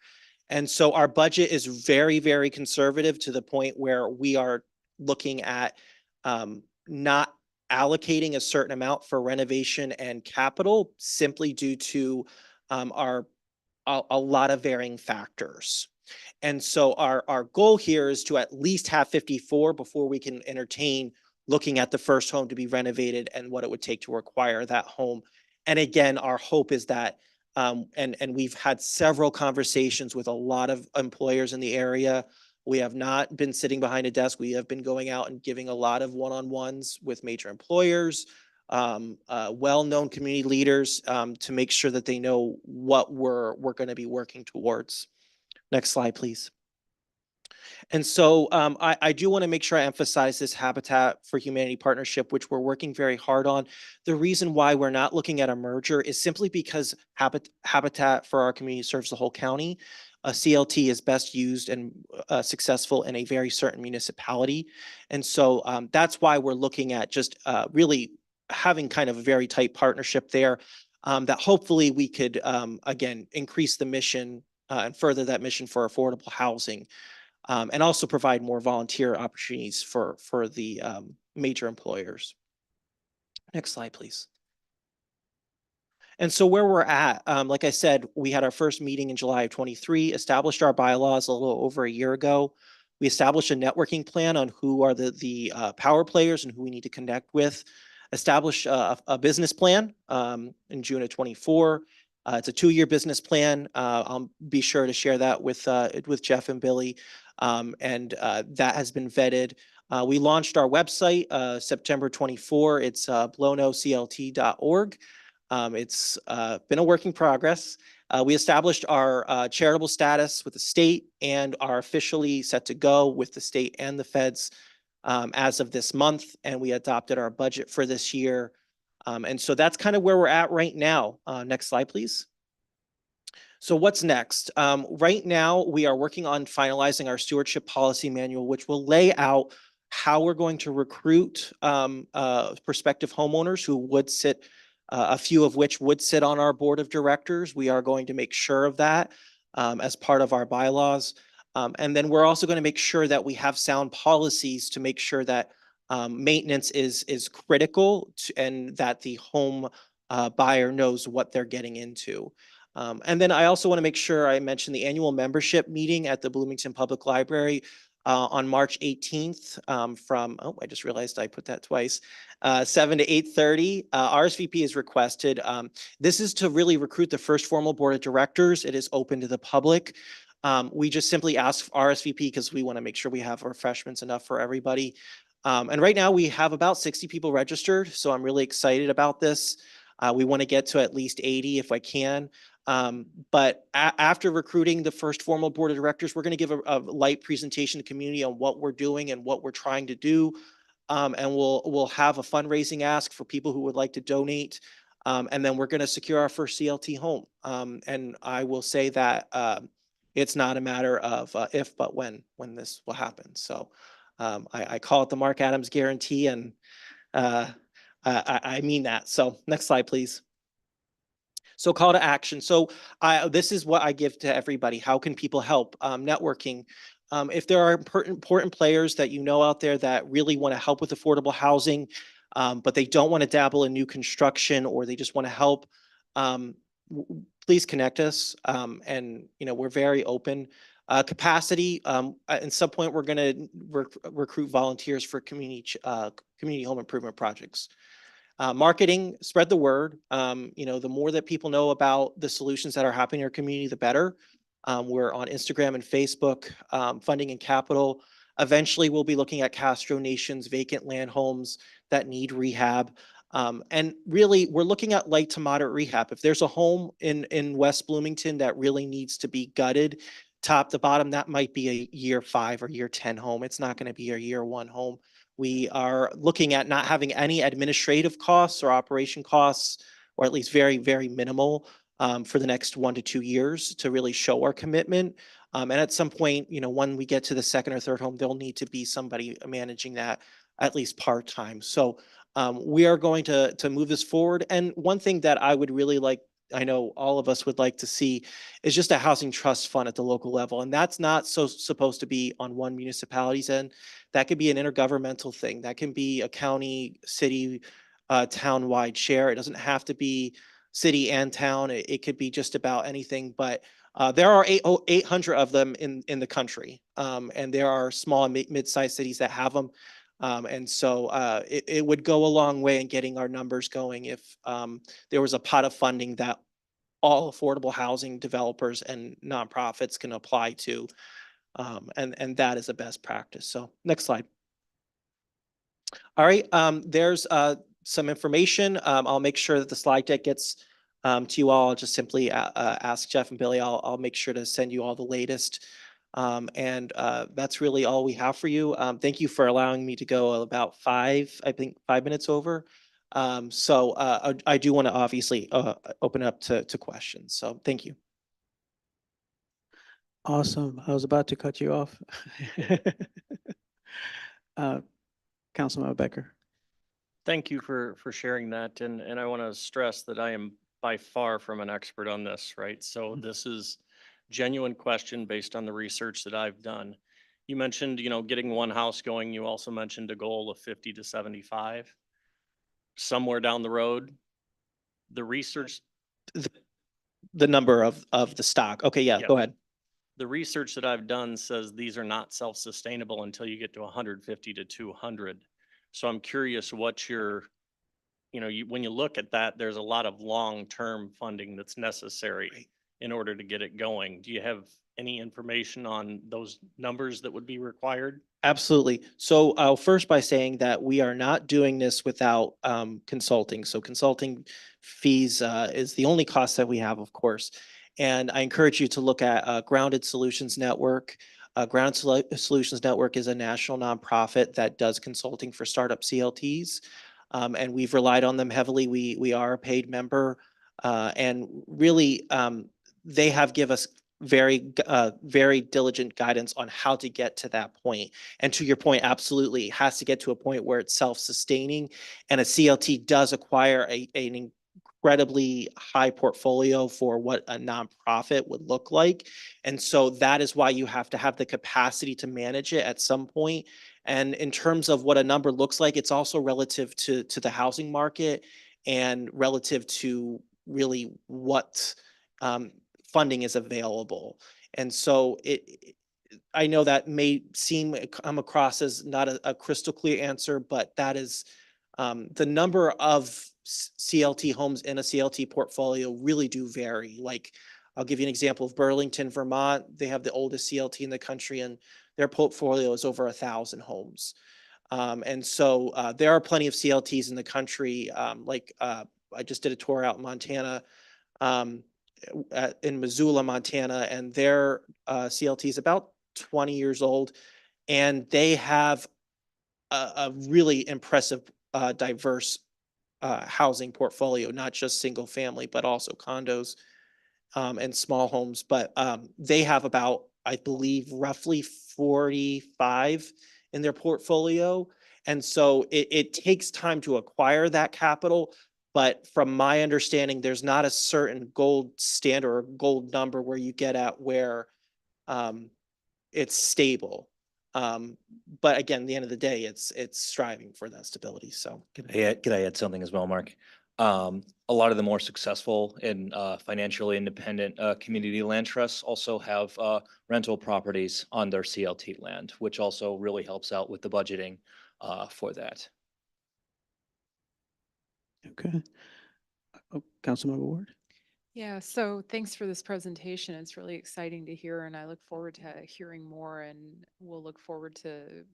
And so our budget is very, very conservative to the point where we are looking at not allocating a certain amount for renovation and capital simply due to a lot of varying factors. And so our goal here is to at least have 54 before we can entertain looking at the first home to be renovated and what it would take to acquire that home. And again, our hope is that, and we've had several conversations with a lot of employers in the area. We have not been sitting behind a desk. We have been going out and giving a lot of one-on-ones with major employers, well-known community leaders to make sure that they know what we're going to be working towards. Next slide, please. And so I do want to make sure I emphasize this Habitat for Humanity partnership, which we're working very hard on. The reason why we're not looking at a merger is simply because Habitat for our community serves the whole county. A CLT is best used and successful in a very certain municipality. And so that's why we're looking at just really having kind of a very tight partnership there that hopefully we could, again, increase the mission and further that mission for affordable housing. And also provide more volunteer opportunities for the major employers. Next slide, please. And so where we're at, like I said, we had our first meeting in July of 23, established our bylaws a little over a year ago. We established a networking plan on who are the power players and who we need to connect with. Established a business plan in June of 24. It's a 2-year business plan. I'll be sure to share that with Jeff and Billy. And that has been vetted. We launched our website September 24. It's blonoclt.org. It's been a work in progress. We established our charitable status with the state and are officially set to go with the state and the feds as of this month. And we adopted our budget for this year. And so that's kind of where we're at right now. Next slide, please. So what's next? Right now, we are working on finalizing our stewardship policy manual, which will lay out how we're going to recruit prospective homeowners who would sit, a few of which would sit on our board of directors. We are going to make sure of that as part of our bylaws. And then we're also going to make sure that we have sound policies to make sure that maintenance is critical and that the home buyer knows what they're getting into. And then I also want to make sure I mention the annual membership meeting at the Bloomington Public Library on March 18th from, oh, I just realized I put that twice, 7 to 8:30. RSVP is requested. This is to really recruit the first formal board of directors. It is open to the public. We just simply ask RSVP because we want to make sure we have refreshments enough for everybody. And right now we have about 60 people registered, so I'm really excited about this. We want to get to at least 80 if I can. But after recruiting the first formal board of directors, we're going to give a light presentation to the community on what we're doing and what we're trying to do. And we'll have a fundraising ask for people who would like to donate. And then we're going to secure our first CLT home. And I will say that it's not a matter of if, but when this will happen. So I call it the Mark Adams guarantee, and I mean that. So next slide, please. So call to action. So this is what I give to everybody. How can people help? Networking. If there are important players that you know out there that really want to help with affordable housing, but they don't want to dabble in new construction, or they just want to help, please connect us. And we're very open. Capacity. At some point, we're going to recruit volunteers for community home improvement projects. Marketing, spread the word. The more that people know about the solutions that are happening in our community, the better. We're on Instagram and Facebook, funding and capital. Eventually, we'll be looking at cash donations, vacant land homes that need rehab. And really, we're looking at light to moderate rehab. If there's a home in West Bloomington that really needs to be gutted, top to bottom, that might be a year 5 or year 10 home. It's not going to be a year 1 home. We are looking at not having any administrative costs or operation costs, or at least very, very minimal for the next 1 to 2 years to really show our commitment. And at some point, when we get to the second or third home, there'll need to be somebody managing that at least part-time. So we are going to move this forward. And one thing that I would really like, I know all of us would like to see, is just a housing trust fund at the local level. And that's not supposed to be on one municipality's end. That could be an intergovernmental thing. That can be a county, city, town-wide share. It doesn't have to be city and town. It could be just about anything. But there are 800 of them in the country. And there are small and mid-sized cities that have them. And so it would go a long way in getting our numbers going if there was a pot of funding that all affordable housing developers and nonprofits can apply to. And that is a best practice. So next slide. All right, there's some information. I'll make sure that the slide deck gets to you all. I'll just simply ask Jeff and Billy. I'll make sure to send you all the latest That's really all we have for you. Thank you for allowing me to go about 5 minutes over. I do want to obviously open up to questions. So thank you. Awesome. I was about to cut you off. Councilmember Becker. Thank you for sharing that. And I want to stress that I am by far from an expert on this, right? So this is genuine question based on the research that I've done. You mentioned, getting one house going. You also mentioned a goal of 50 to 75. Somewhere down the road, the research, The number of the stock. Okay, yeah, Yeah. go ahead. the research that I've done says these are not self-sustainable until you get to 150 to 200. So I'm curious what when you look at that, there's a lot of long-term funding that's necessary Right. in order to get it going. Do you have any information on those numbers that would be required? Absolutely. So I'll first by saying that we are not doing this without consulting. So consulting fees is the only cost that we have, of course. And I encourage you to look at Grounded Solutions Network. Solutions Network is a national nonprofit that does consulting for startup CLTs. And we've relied on them heavily. We are a paid member. And really, they have give us very diligent guidance on how to get to that point. And to your point, absolutely, it has to get to a point where it's self-sustaining, and a CLT does acquire an incredibly high portfolio for what a nonprofit would look like. And so that is why you have to have the capacity to manage it at some point. And in terms of what a number looks like, it's also relative to the housing market and relative to really what funding is available. And so I know that may come across as not a crystal clear answer, but that is the number of CLT homes in a CLT portfolio really do vary. Like, I'll give you an example of Burlington, Vermont. They have the oldest CLT in the country, and their portfolio is over 1,000 homes. And so there are plenty of CLTs in the country. I just did a tour out in Montana, in Missoula, Montana, and their CLT is about 20 years old, and they have a really impressive, diverse housing portfolio, not just single family, but also condos and small homes. But they have about, I believe, roughly 45 in their portfolio. And so it takes time to acquire that capital. But from my understanding, there's not a certain gold standard or gold number where you get at where it's stable. But again, at the end of the day, it's striving for that stability. So Could I add something as well, Mark? A lot of the more successful and financially independent community land trusts also have rental properties on their CLT land, which also really helps out with the budgeting for that. Okay. Oh, Councilmember Ward. Yeah, so thanks for this presentation. It's really exciting to hear, and I look forward to hearing more, and we'll look forward to,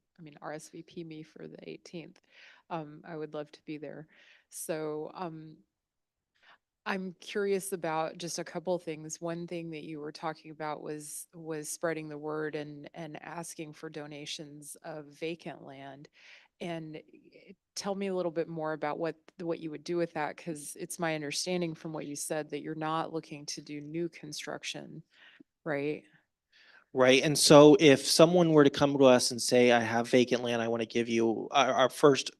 RSVP me for the 18th. I would love to be there. So I'm curious about just a couple things. One thing that you were talking about was spreading the word and asking for donations of vacant land. And tell me a little bit more about what you would do with that, because it's my understanding from what you said that you're not looking to do new construction, right? right. And so if someone were to come to us and say, I have vacant land, I want to give you our first,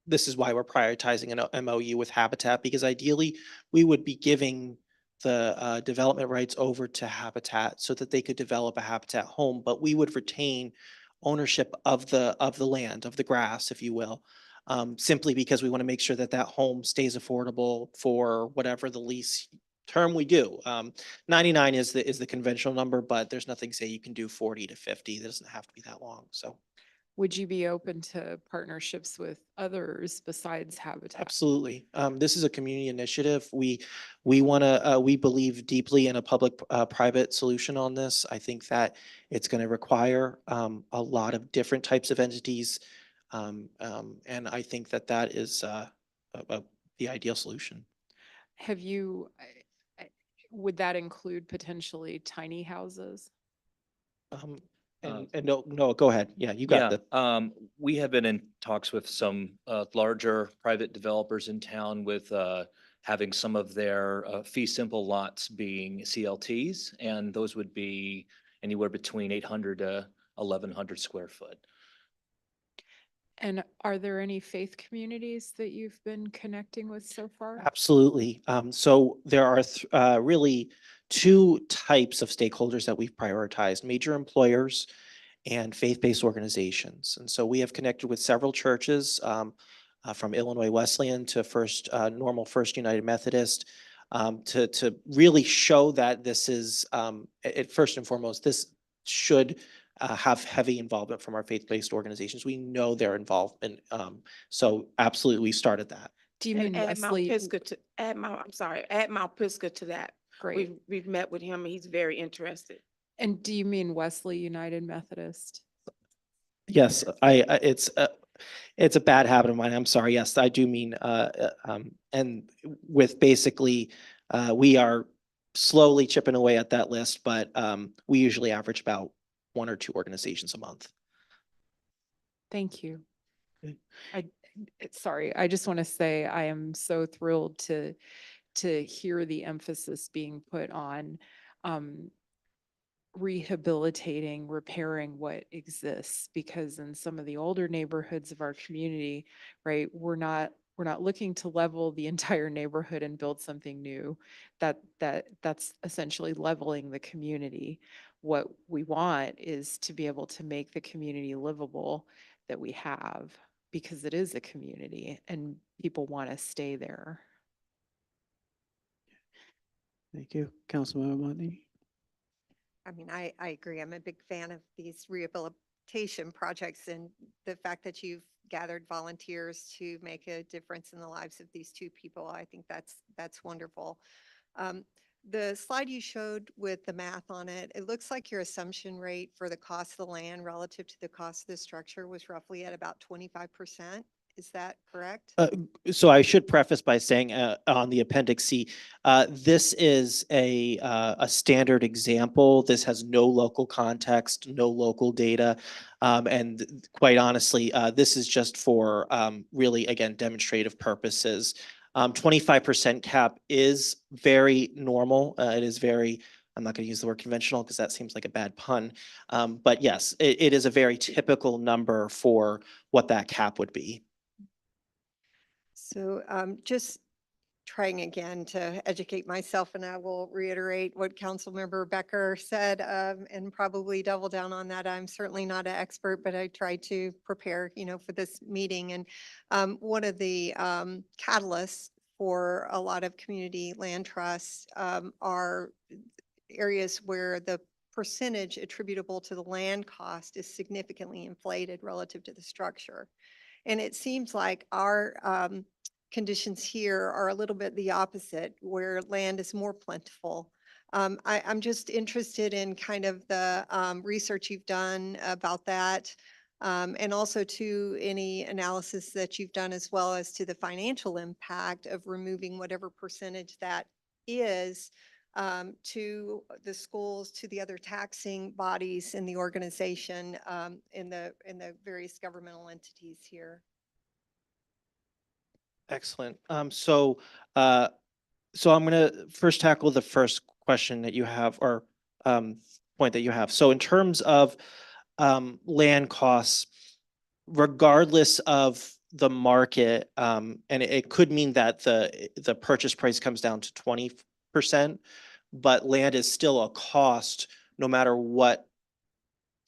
this is why we're prioritizing an MOU with Habitat, because ideally we would be giving the development rights over to Habitat so that they could develop a Habitat home, but we would retain ownership of the land, of the grass, if you will, simply because we want to make sure that that home stays affordable for whatever the lease term we do. 99 is the conventional number, but there's nothing say you can do 40 to 50. It doesn't have to be that long. So Would you be open to partnerships with others besides Habitat? absolutely. This is a community initiative. We believe deeply in a public private solution on this. I think that it's going to require a lot of different types of entities. And I think that is the ideal solution. Have you, would that include potentially tiny houses? And, Uh, and no, go ahead. Yeah, you got Yeah, the. we have been in talks with some larger private developers in town with having some of their fee simple lots being CLTs, and those would be anywhere between 800 to 1,100 square foot. And are there any faith communities that you've been connecting with so far? Absolutely. So there are really two types of stakeholders that we've prioritized: major employers and faith-based organizations. And so we have connected with several churches, from Illinois Wesleyan to Normal First United Methodist, to really show that this is, first and foremost, this should have heavy involvement from our faith-based organizations. We know their involvement. So absolutely, we started that. Do you And mean add Mount Wesley? Pisgah to, add Mount Pisgah to that. Great. We've met with him and he's very interested. And do you mean Wesley United Methodist? Yes, it's a bad habit of mine. I'm sorry. Yes, I do mean, and with basically, we are slowly chipping away at that list, but we usually average about 1 or 2 organizations a month. Thank you. Okay. Sorry, I just want to say I am so thrilled to hear the emphasis being put on rehabilitating, repairing what exists, because in some of the older neighborhoods of our community, right, we're not looking to level the entire neighborhood and build something new. That's essentially leveling the community. What we want is to be able to make the community livable that we have, because it is a community and people want to stay there. Thank you, Councilmember Monty. I mean, I agree. I'm a big fan of these rehabilitation projects and the fact that you've gathered volunteers to make a difference in the lives of these two people. I think that's wonderful. The slide you showed with the math on it, it looks like your assumption rate for the cost of the land relative to the cost of the structure was roughly at about 25%. Is that correct? So I should preface by saying, on the Appendix C, this is a standard example. This has no local context, no local data. And quite honestly, this is just for really, again, demonstrative purposes. 25% cap is very normal. It is very, I'm not going to use the word conventional because that seems like a bad pun. But yes, it is a very typical number for what that cap would be. So just trying again to educate myself, and I will reiterate what Councilmember Becker said and probably double down on that. I'm certainly not an expert, but I tried to prepare, for this meeting. And one of the catalysts for a lot of community land trusts are areas where the percentage attributable to the land cost is significantly inflated relative to the structure. And it seems like our conditions here are a little bit the opposite, where land is more plentiful. I'm just interested in kind of the research you've done about that, and also to any analysis that you've done as well as to the financial impact of removing whatever percentage that is to the schools, to the other taxing bodies in the organization, in the various governmental entities here. Excellent. So I'm going to first tackle the first question that you have, or point that you have. So in terms of land costs, regardless of the market, and it could mean that the purchase price comes down to 20%, but land is still a cost no matter what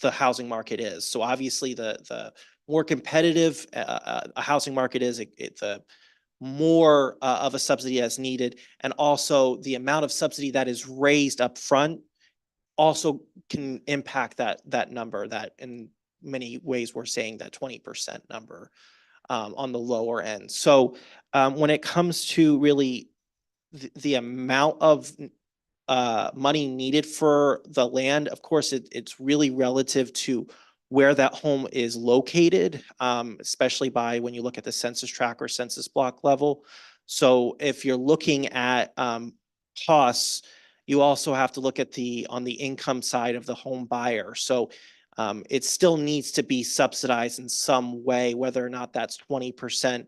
the housing market is. So obviously the more competitive a housing market is, the more of a subsidy as needed. And also the amount of subsidy that is raised up front also can impact that number, that in many ways we're saying that 20% number on the lower end. So when it comes to really the amount of money needed for the land, of course, it's really relative to where that home is located, especially by when you look at the census tract or census block level. So if you're looking at costs, you also have to look at on the income side of the home buyer. So it still needs to be subsidized in some way, whether or not that's 20%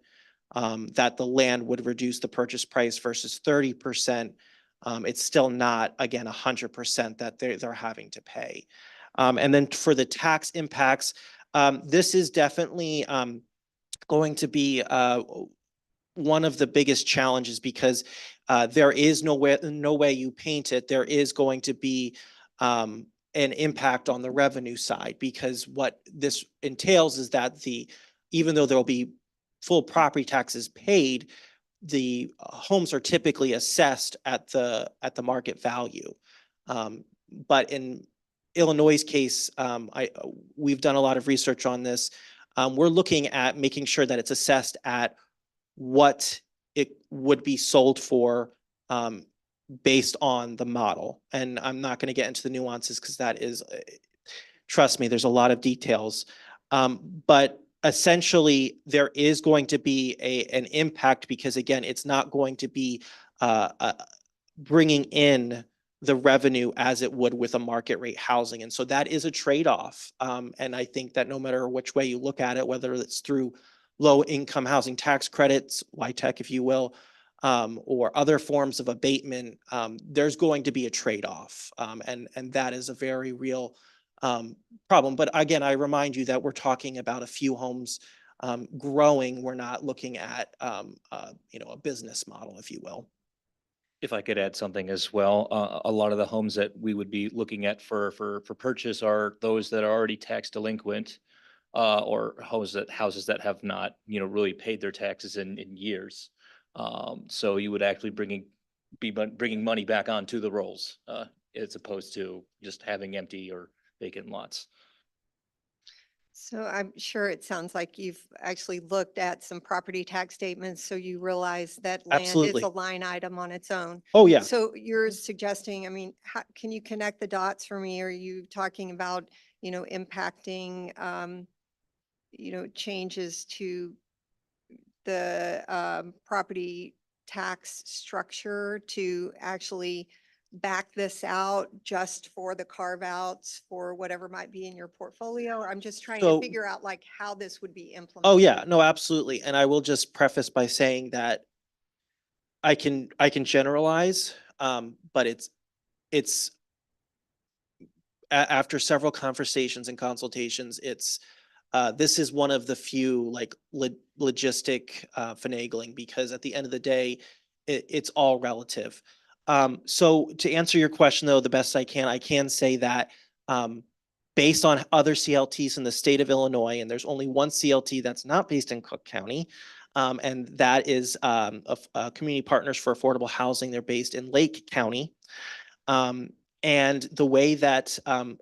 that the land would reduce the purchase price versus 30%. It's still not, again, 100% that they're having to pay. And then for the tax impacts, this is definitely going to be one of the biggest challenges because there is no way you paint it. There is going to be an impact on the revenue side because what this entails is that even though there'll be full property taxes paid, the homes are typically assessed at the market value. But in Illinois' case, we've done a lot of research on this. We're looking at making sure that it's assessed at what it would be sold for based on the model. And I'm not going to get into the nuances because that is, trust me, there's a lot of details. But essentially, there is going to be an impact because, again, it's not going to be bringing in the revenue as it would with a market rate housing. And so that is a trade-off. And I think that no matter which way you look at it, whether it's through low income housing tax credits, LIHTC, if you will, or other forms of abatement, there's going to be a trade-off. And that is a very real problem. But again, I remind you that we're talking about a few homes growing. We're not looking at, a business model, if you will. If I could add something as well, a lot of the homes that we would be looking at for purchase are those that are already tax delinquent, or houses that have not, really paid their taxes in years. So you would actually be bringing money back onto the rolls, as opposed to just having empty or vacant lots. So I'm sure it sounds like you've actually looked at some property tax statements, so you realize that land is Absolutely. a line item on its own. Oh, yeah. So you're suggesting, I mean, can you connect the dots for me? Are you talking about, impacting, changes to the property tax structure to actually back this out just for the carve outs for whatever might be in your portfolio? I'm just trying to So- figure out like how this would be implemented. Oh, yeah, no, absolutely. And I will just preface by saying that I can generalize, but it's after several conversations and consultations, this is one of the few like logistic finagling because at the end of the day, it's all relative. So to answer your question though, the best I can say that based on other CLTs in the state of Illinois, and there's only one CLT that's not based in Cook County, and that is Community Partners for Affordable Housing. They're based in Lake County. And the way that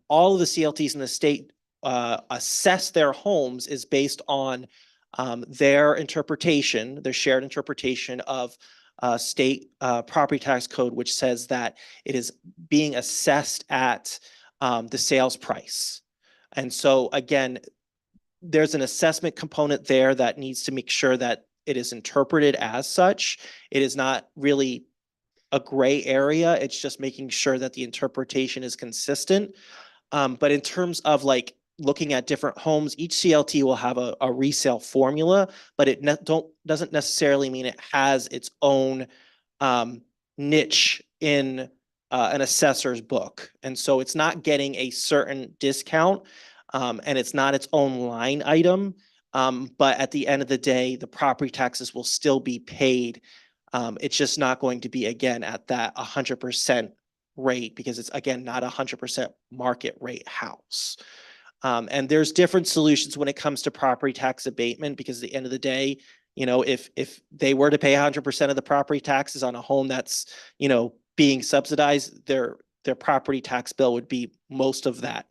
all of the CLTs in the state assess their homes is based on their interpretation, their shared interpretation of state property tax code, which says that it is being assessed at the sales price. And so again, there's an assessment component there that needs to make sure that it is interpreted as such. It is not really a gray area. It's just making sure that the interpretation is consistent. But in terms of like looking at different homes, each CLT will have a resale formula, but it doesn't necessarily mean it has its own niche in an assessor's book. And so it's not getting a certain discount and it's not its own line item. But at the end of the day, the property taxes will still be paid. It's just not going to be, again, at that 100% rate because it's, again, not 100% market rate house. And there's different solutions when it comes to property tax abatement because at the end of the day, if they were to pay 100% of the property taxes on a home that's, being subsidized, their property tax bill would be most of that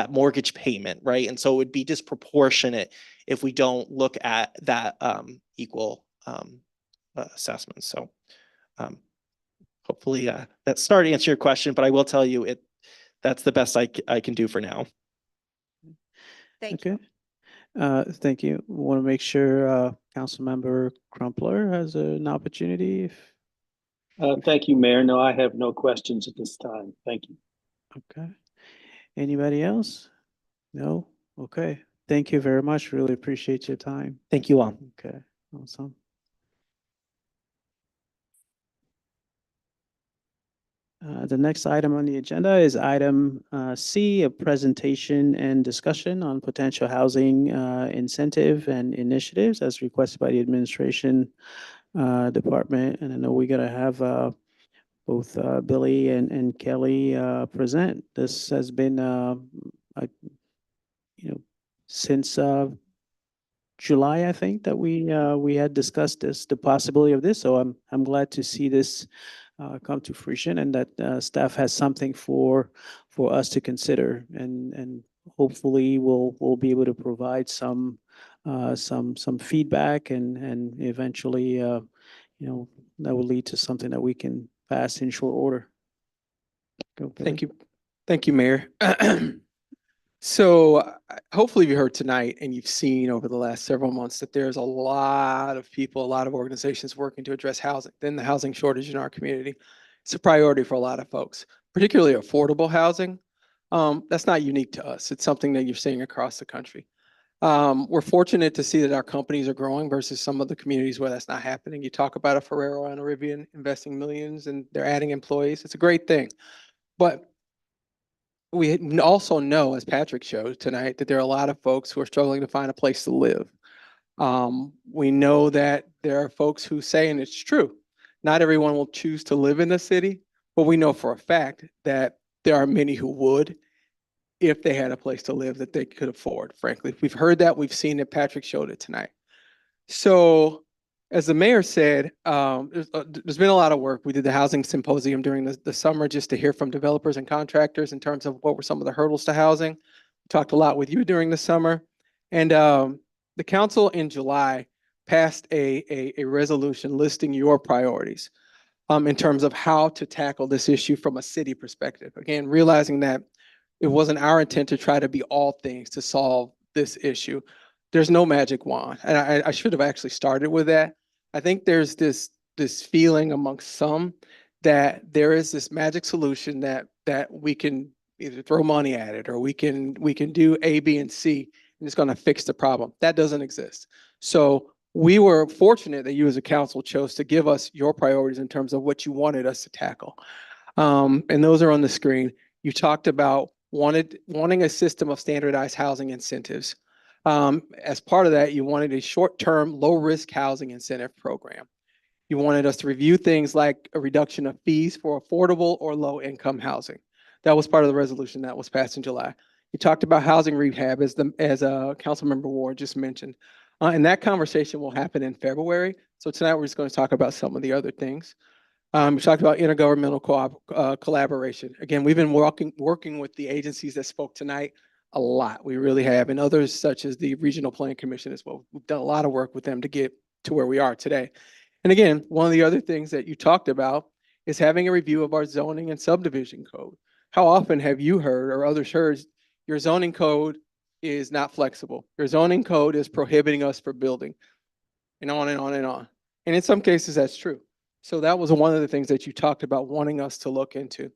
mortgage payment, right? And so it would be disproportionate if we don't look at that equal assessment. So hopefully that started to answer your question, but I will tell you that's the best I can do for now. Thank you. Thank you. Want to make sure Councilmember Crumpler has an opportunity. Thank you, Mayor. No, I have no questions at this time. Thank you. Okay. Anybody else? No? Okay. Thank you very much. Really appreciate your time. Thank you all. Okay, awesome. The next item on the agenda is item C, a presentation and discussion on potential housing incentive and initiatives as requested by the administration department. And I know we're gonna have both Billy and Kelly present. This has been, since July, I think, that we had discussed this, the possibility of this. So I'm glad to see this come to fruition and that staff has something for us to consider, and hopefully we'll be able to provide some feedback and eventually that will lead to something that we can pass in short order. Go, Billy. Thank you. Thank you, Mayor. So hopefully you heard tonight and you've seen over the last several months that there's a lot of people, a lot of organizations working to address housing, then the housing shortage in our community. It's a priority for a lot of folks, particularly affordable housing. That's not unique to us. It's something that you're seeing across the country. We're fortunate to see that our companies are growing versus some of the communities where that's not happening. You talk about a Ferrero and a Rivian investing millions and they're adding employees. It's a great thing. But we also know, as Patrick showed tonight, that there are a lot of folks who are struggling to find a place to live. We know that there are folks who say, and it's true, not everyone will choose to live in the city, but we know for a fact that there are many who would if they had a place to live that they could afford, frankly. We've heard that, we've seen it, Patrick showed it tonight. So as the mayor said, there's been a lot of work. We did the housing symposium during the summer just to hear from developers and contractors in terms of what were some of the hurdles to housing. We talked a lot with you during the summer. And the council in July passed a resolution listing your priorities in terms of how to tackle this issue from a city perspective. Again, realizing that it wasn't our intent to try to be all things to solve this issue. There's no magic wand. And I should have actually started with that. I think there's this feeling amongst some that there is this magic solution that we can either throw money at it or we can do A, B, and C, and it's going to fix the problem. That doesn't exist. So we were fortunate that you as a council chose to give us your priorities in terms of what you wanted us to tackle. And those are on the screen. You talked about wanting a system of standardized housing incentives. As part of that, you wanted a short-term, low-risk housing incentive program. You wanted us to review things like a reduction of fees for affordable or low-income housing. That was part of the resolution that was passed in July. You talked about housing rehab as Councilmember Ward just mentioned. And that conversation will happen in February. So tonight we're just going to talk about some of the other things. We talked about intergovernmental collaboration. Again, we've been working with the agencies that spoke tonight a lot. We really have, and others such as the Regional Planning Commission as well. We've done a lot of work with them to get to where we are today. And again, one of the other things that you talked about is having a review of our zoning and subdivision code. How often have you heard or others heard your zoning code is not flexible? Your zoning code is prohibiting us from building, and on and on and on. And in some cases, that's true. So that was one of the things that you talked about wanting us to look into.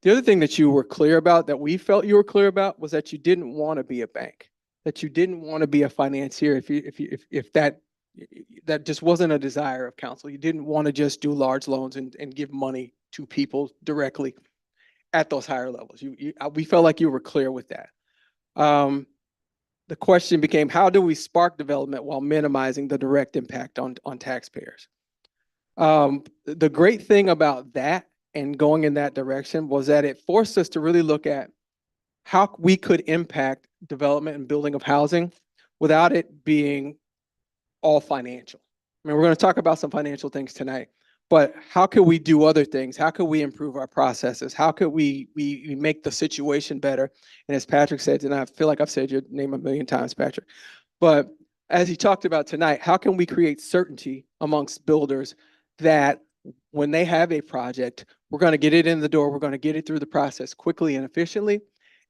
The other thing that you were clear about, that we felt you were clear about, was that you didn't want to be a bank, that you didn't want to be a financier. If that just wasn't a desire of council. You didn't want to just do large loans and give money to people directly at those higher levels. We felt like you were clear with that. The question became, how do we spark development while minimizing the direct impact on taxpayers? The great thing about that and going in that direction was that it forced us to really look at how we could impact development and building of housing without it being all financial. I mean, we're going to talk about some financial things tonight, but how could we do other things? How could we improve our processes? How could we make the situation better? And as Patrick said, and I feel like I've said your name a million times, Patrick, but as he talked about tonight, how can we create certainty amongst builders that when they have a project, we're going to get it in the door, we're going to get it through the process quickly and efficiently,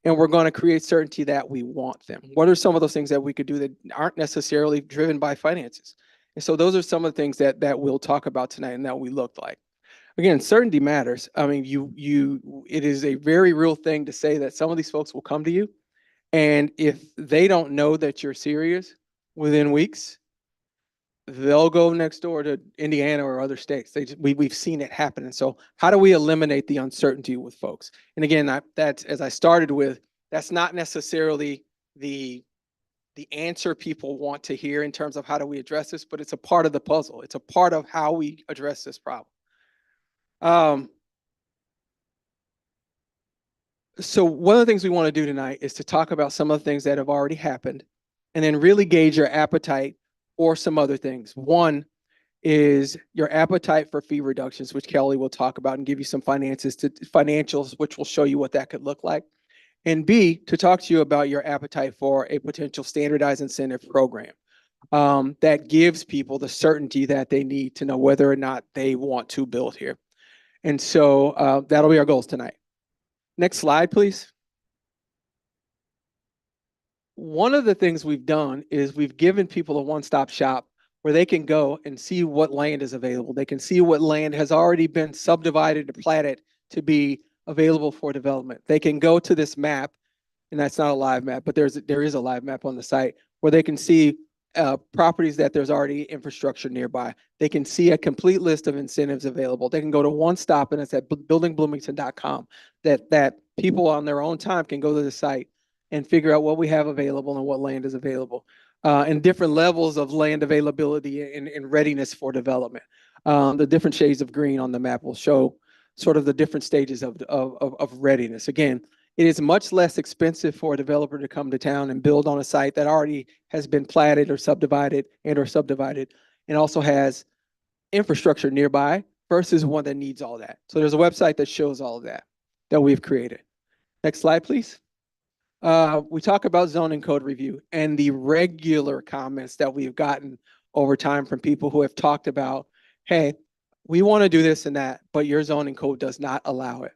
and we're going to create certainty that we want them? What are some of those things that we could do that aren't necessarily driven by finances? And so those are some of the things that we'll talk about tonight and that we looked like. again, certainty matters. I mean, it is a very real thing to say that some of these folks will come to you. And if they don't know that you're serious within weeks, they'll go next door to Indiana or other states. We've seen it happen. And so how do we eliminate the uncertainty with folks? And again, that's, as I started with, that's not necessarily the answer people want to hear in terms of how do we address this, but it's a part of the puzzle. It's a part of how we address this problem. So one of the things we want to do tonight is to talk about some of the things that have already happened and then really gauge your appetite for some other things. One is your appetite for fee reductions, which Kelly will talk about and give you some financials, which will show you what that could look like. And B, to talk to you about your appetite for a potential standardized incentive program that gives people the certainty that they need to know whether or not they want to build here. And so that'll be our goals tonight. Next slide, please. One of the things we've done is we've given people a one-stop shop where they can go and see what land is available. They can see what land has already been subdivided and platted to be available for development. They can go to this map, and that's not a live map, but there is a live map on the site where they can see properties that there's already infrastructure nearby. They can see a complete list of incentives available. They can go to one stop, and it's at buildingbloomington.com that people on their own time can go to the site and figure out what we have available and what land is available, and different levels of land availability and readiness for development. The different shades of green on the map will show sort of the different stages of readiness. Again, it is much less expensive for a developer to come to town and build on a site that already has been platted or subdivided and also has infrastructure nearby versus one that needs all that. So there's a website that shows all of that we've created. Next slide, please. We talk about zoning code review and the regular comments that we've gotten over time from people who have talked about, hey, we want to do this and that, but your zoning code does not allow it.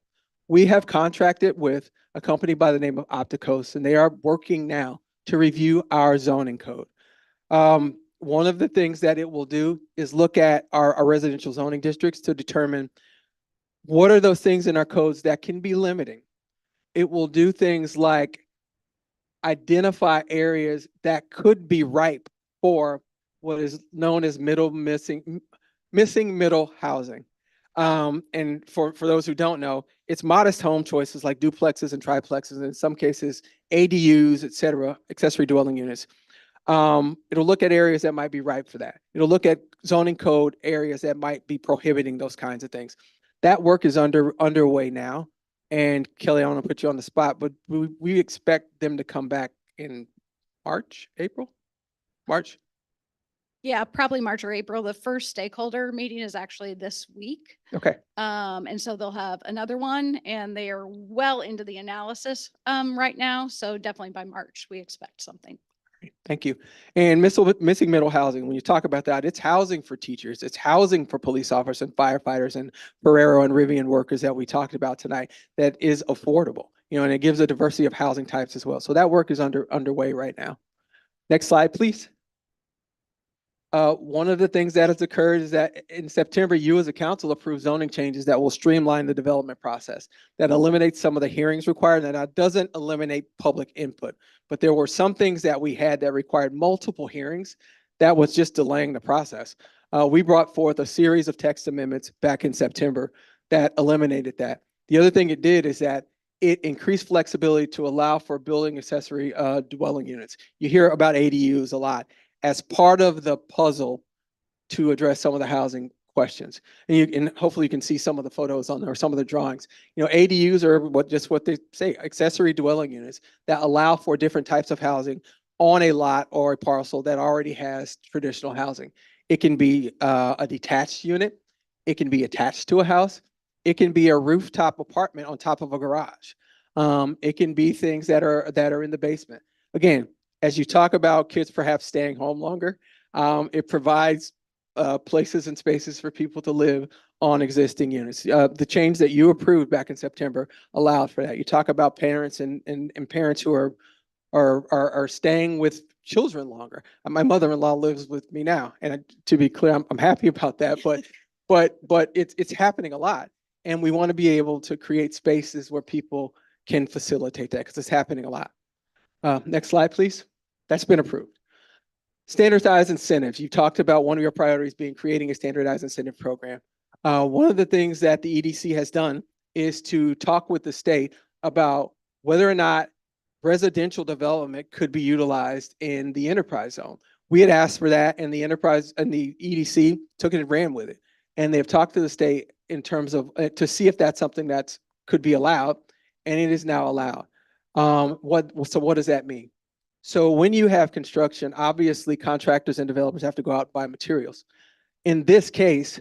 We have contracted with a company by the name of Opticos, and they are working now to review our zoning code. One of the things that it will do is look at our residential zoning districts to determine what are those things in our codes that can be limiting. It will do things like identify areas that could be ripe for what is known as missing middle housing. And for those who don't know, it's modest home choices like duplexes and triplexes, and in some cases, ADUs, et cetera, accessory dwelling units. It'll look at areas that might be ripe for that. It'll look at zoning code areas that might be prohibiting those kinds of things. That work is underway now. And Kelly, I want to put you on the spot, but we expect them to come back in March. Yeah, probably March or April. The first stakeholder meeting is actually this week. Okay. And so they'll have another one, and they are well into the analysis right now. So definitely by March, we expect something. Thank you. And missing middle housing, when you talk about that, it's housing for teachers, it's housing for police officers and firefighters and Ferrero and Rivian workers that we talked about tonight that is affordable, and it gives a diversity of housing types as well. So that work is underway right now. Next slide, please. One of the things that has occurred is that in September, you as a council approved zoning changes that will streamline the development process, that eliminates some of the hearings required, and that doesn't eliminate public input. But there were some things that we had that required multiple hearings that was just delaying the process. We brought forth a series of text amendments back in September that eliminated that. The other thing it did is that it increased flexibility to allow for building accessory dwelling units. You hear about ADUs a lot as part of the puzzle to address some of the housing questions. And hopefully you can see some of the photos on there, or some of the drawings. ADUs are what they say, accessory dwelling units that allow for different types of housing on a lot or a parcel that already has traditional housing. It can be a detached unit. It can be attached to a house. It can be a rooftop apartment on top of a garage. It can be things that are in the basement. Again, as you talk about kids perhaps staying home longer, it provides places and spaces for people to live on existing units. The change that you approved back in September allowed for that. You talk about parents and parents who are staying with children longer. My mother-in-law lives with me now, and to be clear, I'm happy about that. But but it's happening a lot. And we want to be able to create spaces where people can facilitate that because it's happening a lot. Next slide, please. That's been approved. Standardized incentives. You talked about one of your priorities being creating a standardized incentive program. One of the things that the EDC has done is to talk with the state about whether or not residential development could be utilized in the enterprise zone. We had asked for that, and the enterprise and the EDC took it and ran with it. And they've talked to the state in terms of to see if that's something that could be allowed, and it is now allowed. So what does that mean? So when you have construction, obviously contractors and developers have to go out and buy materials. In this case,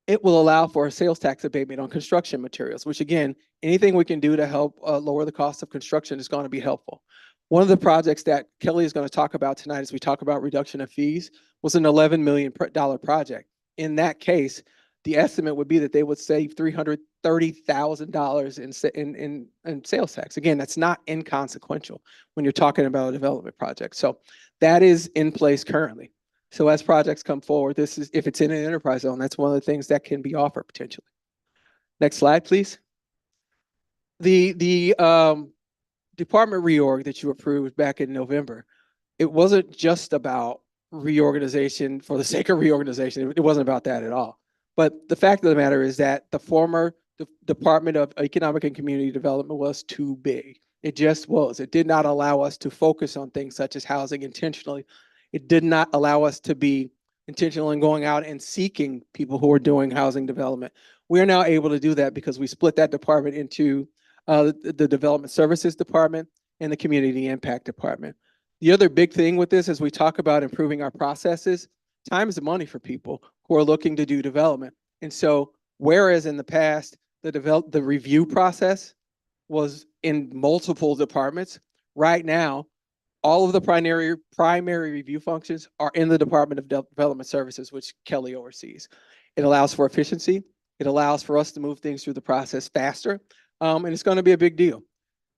it will allow for a sales tax abatement on construction materials, which again, anything we can do to help lower the cost of construction is going to be helpful. One of the projects that Kelly is going to talk about tonight as we talk about reduction of fees was an $11 million project. In that case, the estimate would be that they would save $330,000 in sales tax. Again, that's not inconsequential when you're talking about a development project. So that is in place currently. So as projects come forward, this is, if it's in an enterprise zone, that's one of the things that can be offered potentially. Next slide, please. The department reorg that you approved back in November, it wasn't just about reorganization for the sake of reorganization. It wasn't about that at all. But the fact of the matter is that the former Department of Economic and Community Development was too big. It just was. It did not allow us to focus on things such as housing intentionally. It did not allow us to be intentional in going out and seeking people who are doing housing development. We are now able to do that because we split that department into the Development Services Department and the Community Impact Department. The other big thing with this, as we talk about improving our processes, time is money for people who are looking to do development. And so, whereas in the past, the review process was in multiple departments, right now, all of the primary review functions are in the Department of Development Services, which Kelly oversees. It allows for efficiency. It allows for us to move things through the process faster, and it's going to be a big deal.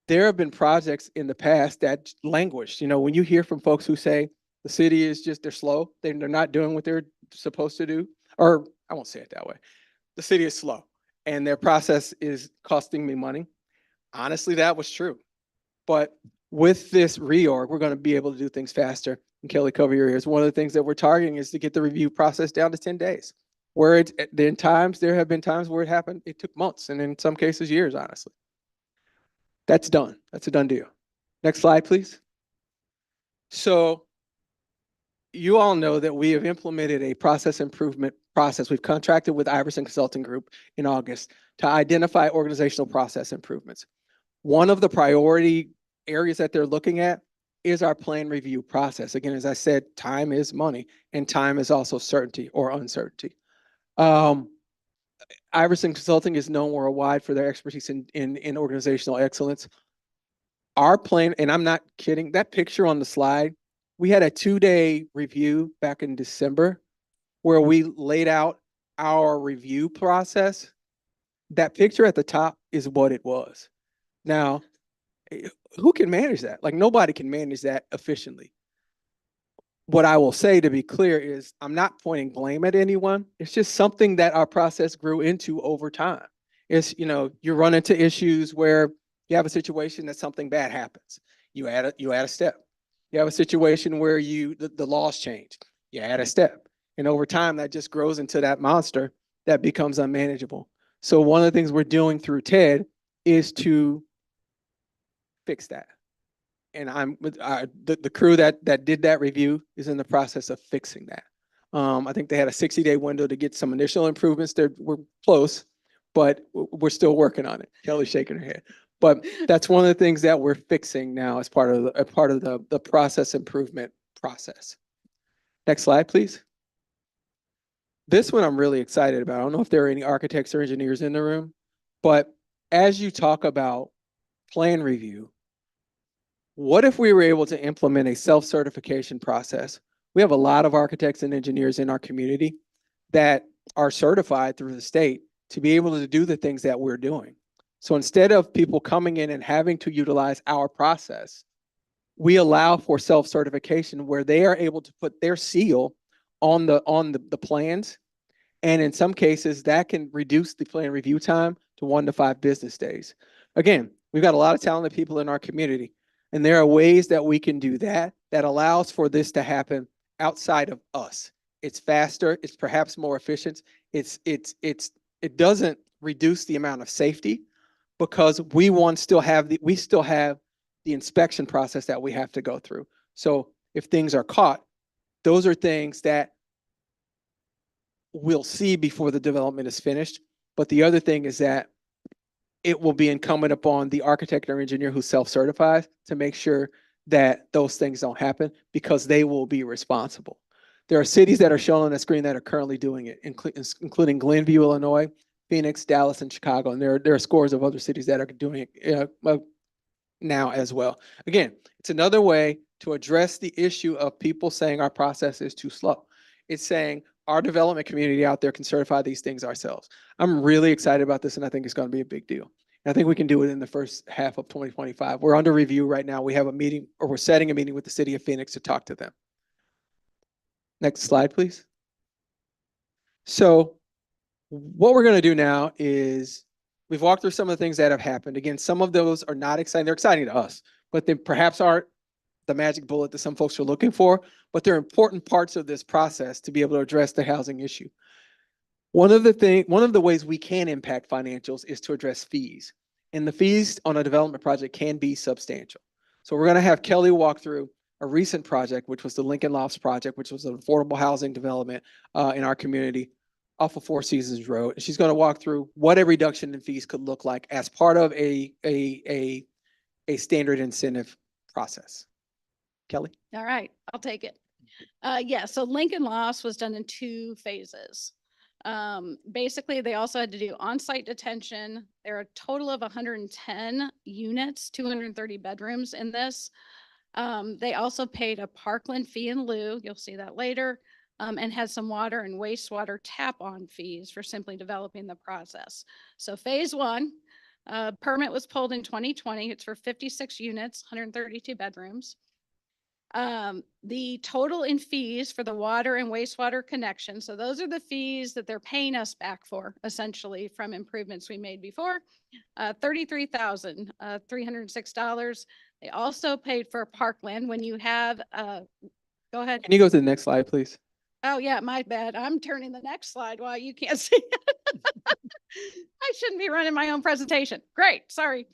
There have been projects in the past that languished. You know, when you hear from folks who say the city is just, they're slow, they're not doing what they're supposed to do, or I won't say it that way. The city is slow and their process is costing me money. Honestly, that was true. But with this reorg, we're going to be able to do things faster. And Kelly, cover your ears. One of the things that we're targeting is to get the review process down to 10 days. Where there have been times where it took months, and in some cases years, honestly. That's done. That's a done deal. Next slide, please. So you all know that we have implemented a process improvement process. We've contracted with Iverson Consulting Group in August to identify organizational process improvements. One of the priority areas that they're looking at is our plan review process. Again, as I said, time is money, and time is also certainty or uncertainty. Iverson Consulting is known worldwide for their expertise in organizational excellence. Our plan, and I'm not kidding, that picture on the slide, we had a 2-day review back in December where we laid out our review process. That picture at the top is what it was. Now, who can manage that? Like, nobody can manage that efficiently. What I will say, to be clear, is I'm not pointing blame at anyone. It's just something that our process grew into over time. It's, you know, you run into issues where you have a situation that something bad happens. You add a step. You have a situation where the laws change. You add a step. And over time, that just grows into that monster that becomes unmanageable. So one of the things we're doing through TED is to fix that. And I'm with the crew that did that review is in the process of fixing that. I think they had a 60-day window to get some initial improvements. We're close, but we're still working on it. Kelly's shaking her head. But that's one of the things that we're fixing now as part of the process improvement process. Next slide, please. This one I'm really excited about. I don't know if there are any architects or engineers in the room, but as you talk about plan review, what if we were able to implement a self-certification process? We have a lot of architects and engineers in our community that are certified through the state to be able to do the things that we're doing. So instead of people coming in and having to utilize our process, we allow for self-certification where they are able to put their seal on the plans, And in some cases, that can reduce the plan review time to 1 to 5 business days. Again, we've got a lot of talented people in our community, and there are ways that we can do that that allows for this to happen outside of us. It's faster, it's perhaps more efficient. It doesn't reduce the amount of safety because we still have the inspection process that we have to go through. So if things are caught, those are things that we'll see before the development is finished. But the other thing is that it will be incumbent upon the architect or engineer who self-certifies to make sure that those things don't happen because they will be responsible. There are cities that are shown on the screen that are currently doing it, including Glenview, Illinois, Phoenix, Dallas, and Chicago. And there are scores of other cities that are doing it now as well. Again, it's another way to address the issue of people saying our process is too slow. It's saying our development community out there can certify these things ourselves. I'm really excited about this, and I think it's going to be a big deal. And I think we can do it in the first half of 2025. We're under review right now. We have a meeting, or we're setting a meeting with the city of Phoenix to talk to them. Next slide, please. So what we're going to do now is we've walked through some of the things that have happened. Again, some of those are not exciting. They're exciting to us, but they perhaps aren't the magic bullet that some folks are looking for, but they're important parts of this process to be able to address the housing issue. One of the ways we can impact financials is to address fees. And the fees on a development project can be substantial. So we're going to have Kelly walk through a recent project, which was the Lincoln Lofts project, which was an affordable housing development in our community off of Four Seasons Road. And she's going to walk through what a reduction in fees could look like as part of a standard incentive process. Kelly? All right, I'll take it. Yeah, so Lincoln Lofts was done in 2 phases. Basically, they also had to do on-site detention. There are a total of 110 units, 230 bedrooms in this. They also paid a Parkland fee in lieu, you'll see that later, and had some water and wastewater tap-on fees for simply developing the process. So phase 1, permit was pulled in 2020. It's for 56 units, 132 bedrooms. The total in fees for the water and wastewater connection. So those are the fees that they're paying us back for, essentially, from improvements we made before. $33,306. They also paid for Parkland when you have, go ahead. Can you go to the next slide, please? Oh yeah, my bad. I'm turning the next slide while you can't see it. I shouldn't be running my own presentation. Great, sorry.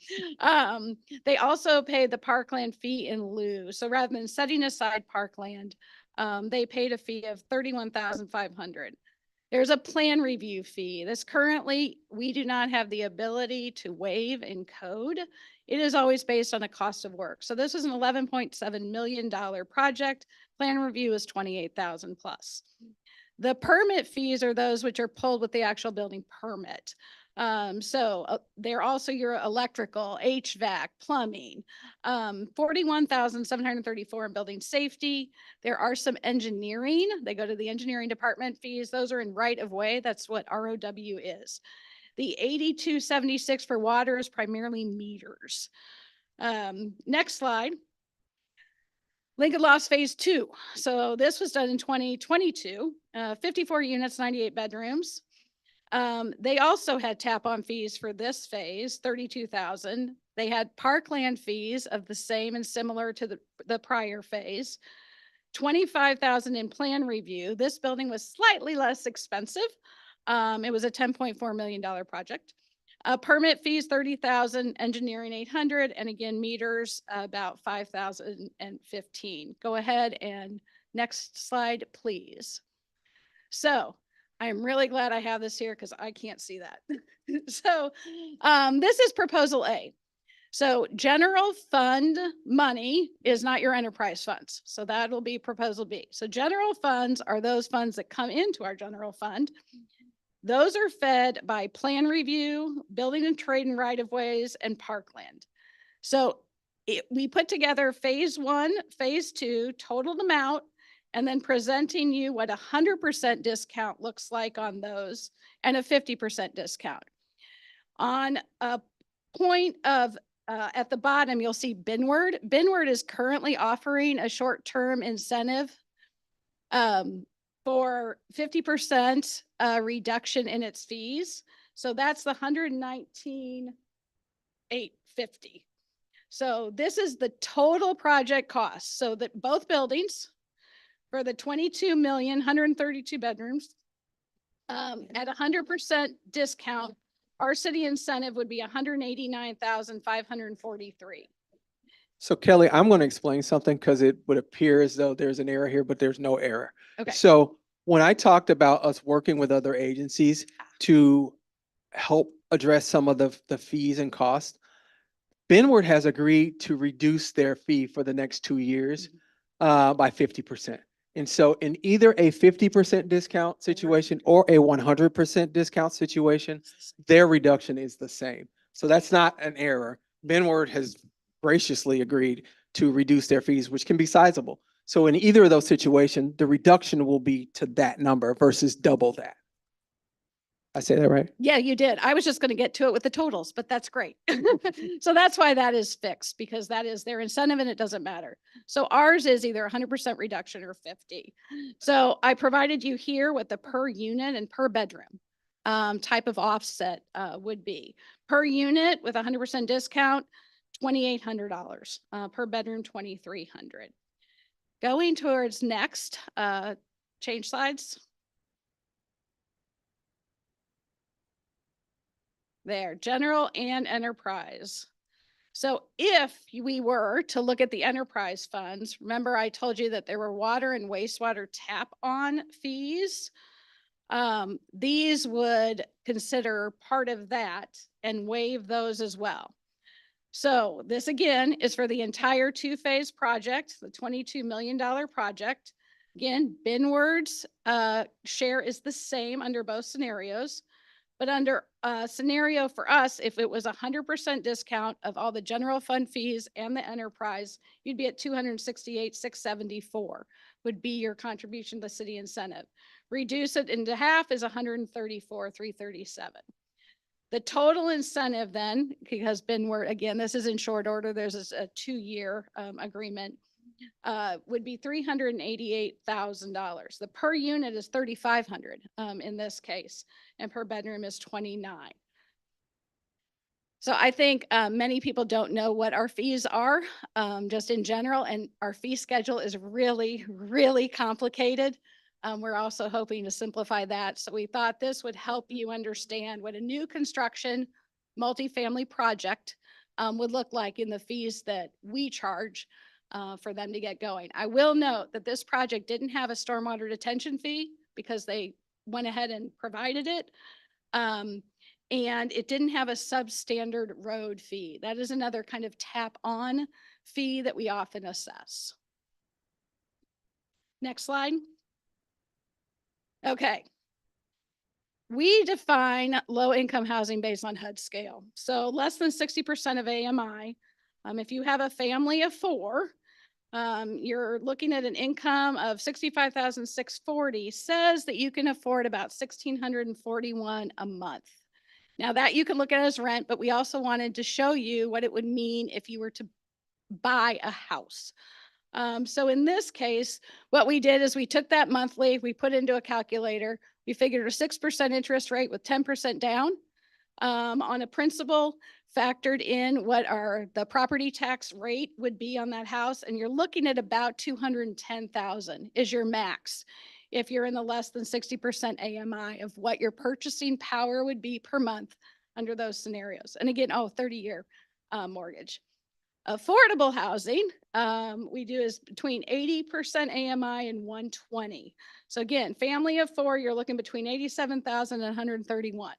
They also paid the Parkland fee in lieu. So rather than setting aside Parkland, they paid a fee of $31,500. There's a plan review fee. This currently, we do not have the ability to waive in code. It is always based on the cost of work. So this is an $11.7 million project. Plan review is $28,000 plus. The permit fees are those which are pulled with the actual building permit. They're also your electrical, HVAC, plumbing, $41,734 in building safety. There are some engineering. They go to the engineering department fees. Those are in right of way. That's what ROW is. The $82.76 for water is primarily meters. Next slide. Lincoln Lofts phase 2. So this was done in 2022, 54 units, 98 bedrooms. They also had tap-on fees for this phase, $32,000. They had Parkland fees of the same and similar to the prior phase. $25,000 in plan review. This building was slightly less expensive. It was a $10.4 million project. Permit fees, $30,000, engineering, $800, and again, meters, about $5,015. Go ahead and next slide, please. So I'm really glad I have this here because I can't see that. So this is proposal A. So general fund money is not your enterprise funds. So that'll be proposal B. So general funds are those funds that come into our general fund. Those are fed by plan review, building and trade and right of ways, and Parkland. So we put together phase 1, phase 2, totaled them out, and then presenting you what 100% discount looks like on those and a 50% discount. On a point of, at the bottom, you'll see Benward. Benward is currently offering a short-term incentive for 50% reduction in its fees. So that's the 119,850. So this is the total project cost. So that both buildings for the 22,132 bedrooms at 100% discount, our city incentive would be 189,543. So Kelly, I'm going to explain something because it would appear as though there's an error here, but there's no error. Okay. So when I talked about us working with other agencies to help address some of the fees and costs, Benward has agreed to reduce their fee for the next 2 years by 50%. And so in either a 50% discount situation or a 100% discount situation, their reduction is the same. So that's not an error. Benward has graciously agreed to reduce their fees, which can be sizable. So in either of those situations, the reduction will be to that number versus double that. I say that right? Yeah, you did. I was just going to get to it with the totals, but that's great. So that's why that is fixed, because that is their incentive and it doesn't matter. So ours is either 100% reduction or 50. So I provided you here what the per unit and per bedroom type of offset would be. Per unit with 100% discount, $2,800. Per bedroom, $2,300. Going towards next, change slides. There, general and enterprise. So if we were to look at the enterprise funds, remember I told you that there were water and wastewater tap on fees. These would consider part of that and waive those as well. So this again is for the entire two-phase project, the $22 million project. Again, Benward's share is the same under both scenarios. But under a scenario for us, if it was 100% discount of all the general fund fees and the enterprise, you'd be at 268,674 would be your contribution to the city incentive. Reduce it into half is 134,337. The total incentive then, because Benward, again, this is in short order, there's a 2-year agreement, would be $388,000. The per unit is $3,500 in this case, and per bedroom is $29. So I think many people don't know what our fees are just in general, and our fee schedule is really, really complicated. We're also hoping to simplify that. So we thought this would help you understand what a new construction multifamily project would look like in the fees that we charge for them to get going. I will note that this project didn't have a stormwater detention fee because they went ahead and provided it. And it didn't have a substandard road fee. That is another kind of tap on fee that we often assess. Next slide. Okay. We define low income housing based on HUD scale. So less than 60% of AMI. If you have a family of 4, you're looking at an income of $65,640, says that you can afford about $1,641 a month. Now that you can look at as rent, but we also wanted to show you what it would mean if you were to buy a house. So in this case, what we did is we took that monthly, we put into a calculator, we figured a 6% interest rate with 10% down on a principal, factored in what the property tax rate would be on that house. And you're looking at about $210,000 is your max. If you're in the less than 60% AMI of what your purchasing power would be per month under those scenarios. And again, 30-year mortgage. Affordable housing, we do is between 80% AMI and 120. So again, family of 4, you're looking between 87,000 and 131.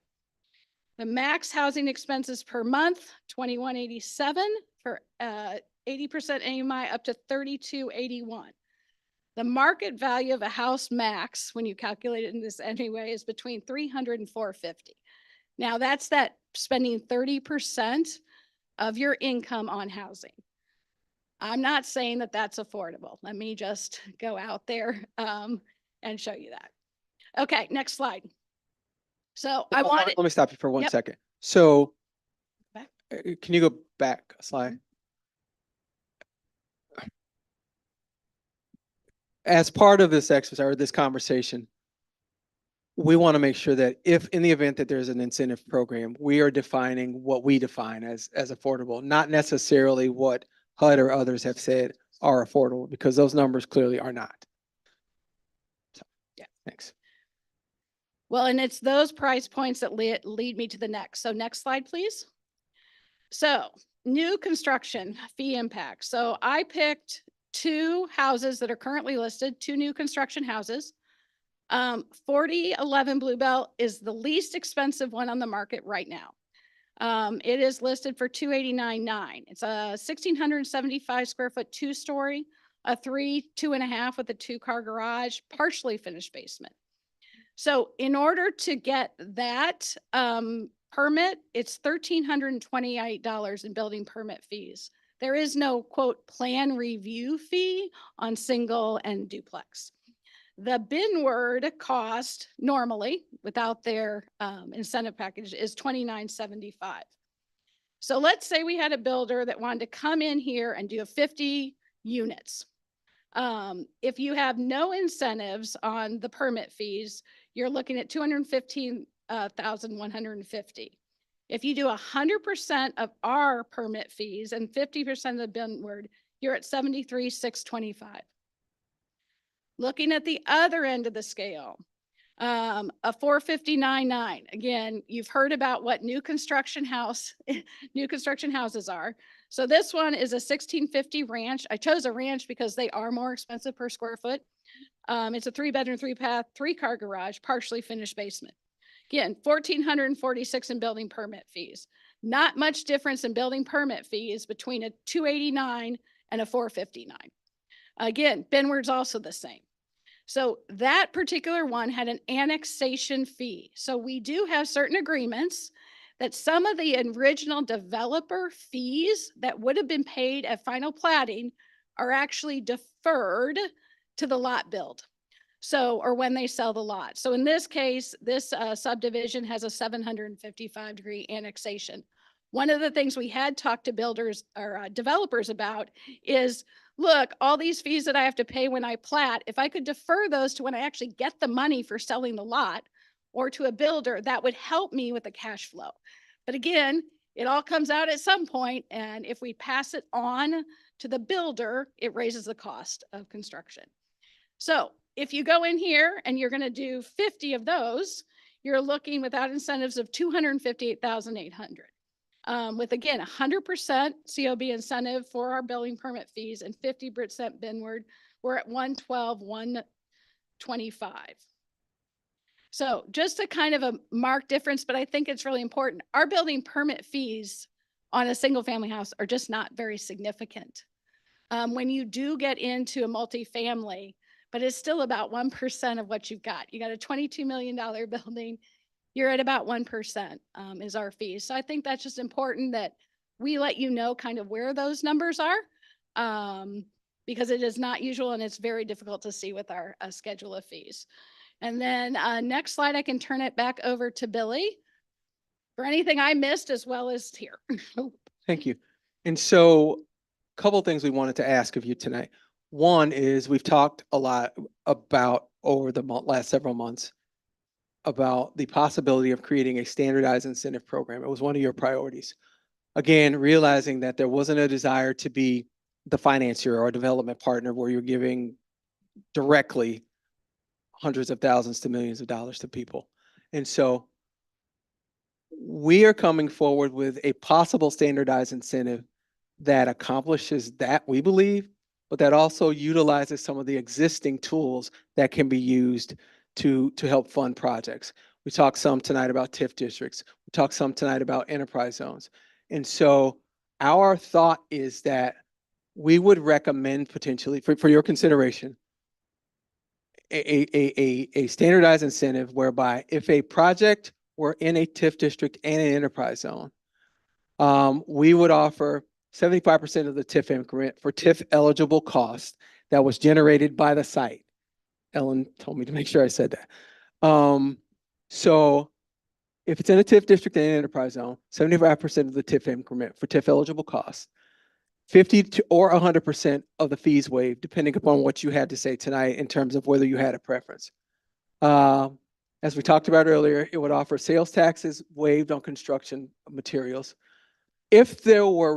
The max housing expenses per month, $2,187 for 80% AMI up to $3,281. The market value of a house max, when you calculate it in this anyway, is between $300 and $450. Now that's that spending 30% of your income on housing. I'm not saying that that's affordable. Let me just go out there and show you that. Okay, next slide. So I wanted. Let me stop you for 1 Yep. second. So Back. can you go back a slide? as part of this exercise or this conversation, we want to make sure that if in the event that there's an incentive program, we are defining what we define as affordable, not necessarily what HUD or others have said are affordable, because those numbers clearly are not. So, yeah, thanks. Well, and it's those price points that lead me to the next. So next slide, please. So new construction fee impact. So I picked 2 houses that are currently listed, 2 new construction houses. 4011 Bluebell is the least expensive one on the market right now. It is listed for $289,900. It's a 1,675 square foot 2-story, a 2.5 with a 2-car garage, partially finished basement. So in order to get that permit, it's $1,328 in building permit fees. There is no quote plan review fee on single and duplex. The BINWARD cost normally, without their incentive package, is $2,975. So let's say we had a builder that wanted to come in here and do 50 units. If you have no incentives on the permit fees, you're looking at $215,150. If you do 100% of our permit fees and 50% of the BINWARD, you're at $73,625. Looking at the other end of the scale, a 459.9. Again, you've heard about what new construction houses are. So this one is a 1650 ranch. I chose a ranch because they are more expensive per square foot. It's a 3-bedroom, 3-bath, 3-car garage, partially finished basement. Again, $1,446 in building permit fees. Not much difference in building permit fees between a 289 and a 459. Again, BINWARD's also the same. So that particular one had an annexation fee. So we do have certain agreements that some of the original developer fees that would have been paid at final platting are actually deferred to the lot build. So, or when they sell the lot. So in this case, this subdivision has a 755-degree annexation. One of the things we had talked to builders or developers about is, look, all these fees that I have to pay when I plat, if I could defer those to when I actually get the money for selling the lot or to a builder, that would help me with the cash flow. But again, it all comes out at some point, and if we pass it on to the builder, it raises the cost of construction. So if you go in here and you're going to do 50 of those, you're looking without incentives of $258,800. With again, 100% COB incentive for our building permit fees and 50% BINWARD, we're at $112,125. So just a kind of a marked difference, but I think it's really important. Our building permit fees on a single family house are just not very significant. When you do get into a multifamily, but it's still about 1% of what you've got. You got a $22 million building, you're at about 1% is our fees. So I think that's just important that we let you know kind of where those numbers are because it is not usual and it's very difficult to see with our schedule of fees. And then next slide, I can turn it back over to Billy for anything I missed as well as here. Thank you. And so a couple of things we wanted to ask of you tonight. One is we've talked a lot about over the last several months about the possibility of creating a standardized incentive program. It was one of your priorities. Again, realizing that there wasn't a desire to be the financier or development partner where you're giving directly hundreds of thousands to millions of dollars to people. And so we are coming forward with a possible standardized incentive that accomplishes that, we believe, but that also utilizes some of the existing tools that can be used to help fund projects. We talked some tonight about TIF districts. We talked some tonight about enterprise zones. And so our thought is that we would recommend potentially for your consideration a standardized incentive whereby if a project were in a TIF district and an enterprise zone, we would offer 75% of the TIF increment for TIF eligible cost that was generated by the site. Ellen told me to make sure I said that. So if it's in a TIF district and an enterprise zone, 75% of the TIF increment for TIF eligible costs. 50 to or 100% of the fees waived, depending upon what you had to say tonight in terms of whether you had a preference. As we talked about earlier, it would offer sales taxes waived on construction materials. If there were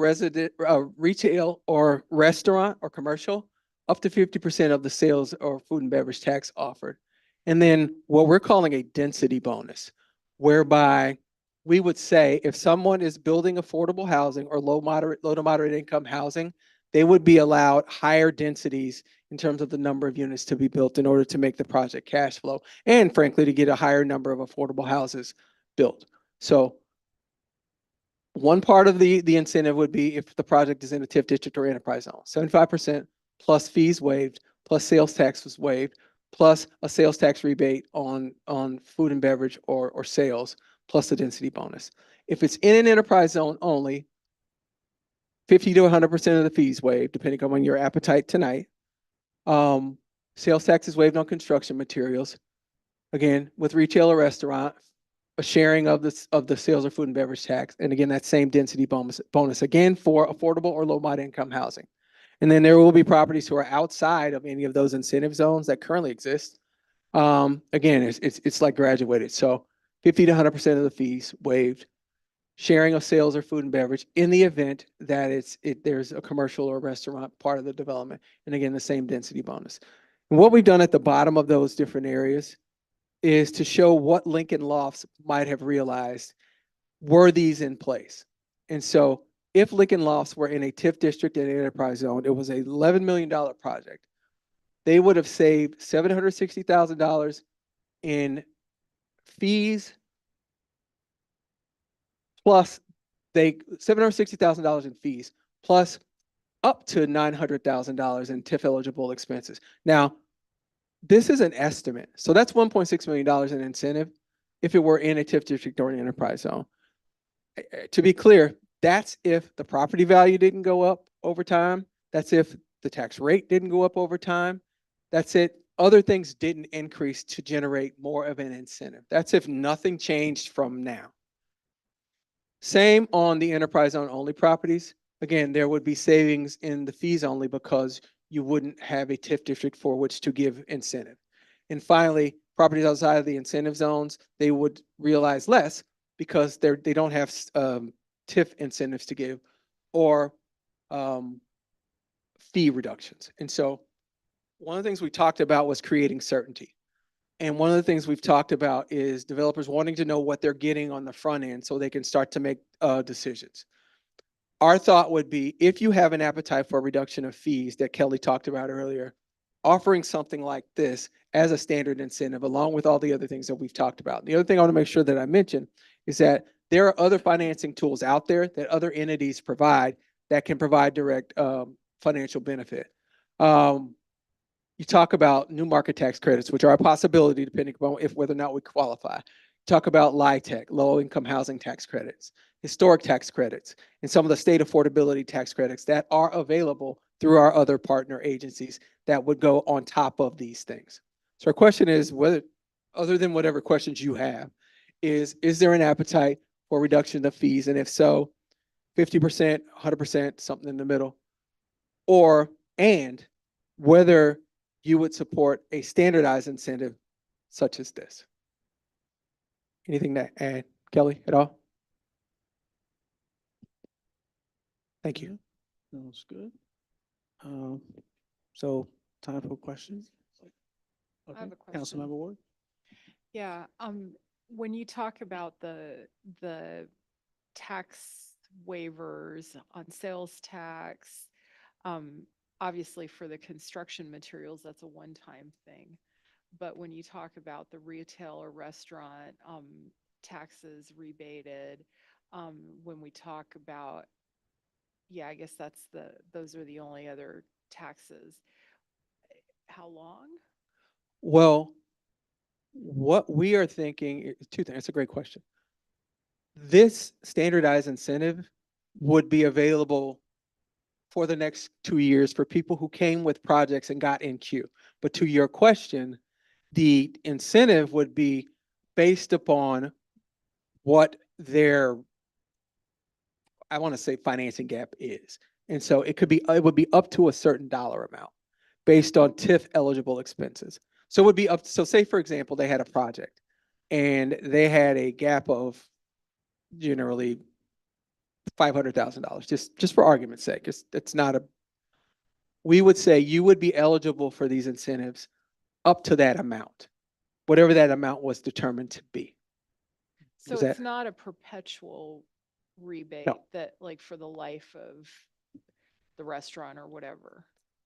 retail or restaurant or commercial, up to 50% of the sales or food and beverage tax offered. And then what we're calling a density bonus, whereby we would say if someone is building affordable housing or low to moderate income housing, they would be allowed higher densities in terms of the number of units to be built in order to make the project cash flow, and frankly, to get a higher number of affordable houses built. So one part of the incentive would be if the project is in a TIF district or enterprise zone, 75% plus fees waived, plus sales tax was waived, plus a sales tax rebate on food and beverage or sales, plus the density bonus. If it's in an enterprise zone only, 50 to 100% of the fees waived, depending on your appetite tonight. Sales tax is waived on construction materials. Again, with retail or restaurant, a sharing of the sales or food and beverage tax. And again, that same density bonus again for affordable or low moderate income housing. And then there will be properties who are outside of any of those incentive zones that currently exist. Again, it's like graduated. So 50 to 100% of the fees waived. Sharing of sales or food and beverage in the event that there's a commercial or restaurant part of the development. And again, the same density bonus. And what we've done at the bottom of those different areas is to show what Lincoln Lofts might have realized were these in place. And so if Lincoln Lofts were in a TIF district and enterprise zone, it was an $11 million project. They would have saved $760,000 in fees, plus $760,000 in fees, plus up to $900,000 in TIF eligible expenses. Now, this is an estimate. So that's $1.6 million in incentive if it were in a TIF district or an enterprise zone. To be clear, that's if the property value didn't go up over time. That's if the tax rate didn't go up over time. That's it. Other things didn't increase to generate more of an incentive. That's if nothing changed from now. Same on the enterprise zone only properties. Again, there would be savings in the fees only because you wouldn't have a TIF district for which to give incentive. And finally, properties outside of the incentive zones, they would realize less because they don't have TIF incentives to give or fee reductions. And so one of the things we talked about was creating certainty. And one of the things we've talked about is developers wanting to know what they're getting on the front end so they can start to make decisions. Our thought would be if you have an appetite for a reduction of fees that Kelly talked about earlier, offering something like this as a standard incentive along with all the other things that we've talked about. The other thing I want to make sure that I mention is that there are other financing tools out there that other entities provide that can provide direct financial benefit. You talk about new market tax credits, which are a possibility depending upon whether or not we qualify. Talk about LIHTC, low income housing tax credits, historic tax credits, and some of the state affordability tax credits that are available through our other partner agencies that would go on top of these things. So our question is whether, other than whatever questions you have, is there an appetite for reduction of fees? And if so, 50%, 100%, something in the middle, and whether you would support a standardized incentive such as this. Anything to add, Kelly, at all? Thank you. Sounds good. So time for questions. I have a question. Councilmember Ward. Yeah, when you talk about the tax waivers on sales tax, obviously for the construction materials, that's a one-time thing. But when you talk about the retail or restaurant taxes rebated, when we talk about, yeah, I guess those are the only other taxes. How long? Well, what we are thinking is two things. That's a great question. This standardized incentive would be available for the next 2 years for people who came with projects and got in queue. But to your question, the incentive would be based upon what their, I want to say, financing gap is. And so it could be, it would be up to a certain dollar amount based on TIF eligible expenses. So it would be up, so say for example, they had a project and they had a gap of generally $500,000, just for argument's sake. It's not a, we would say you would be eligible for these incentives up to that amount, whatever that amount was determined to be. So Was it's that- not a perpetual rebate that like for the life of the restaurant or whatever.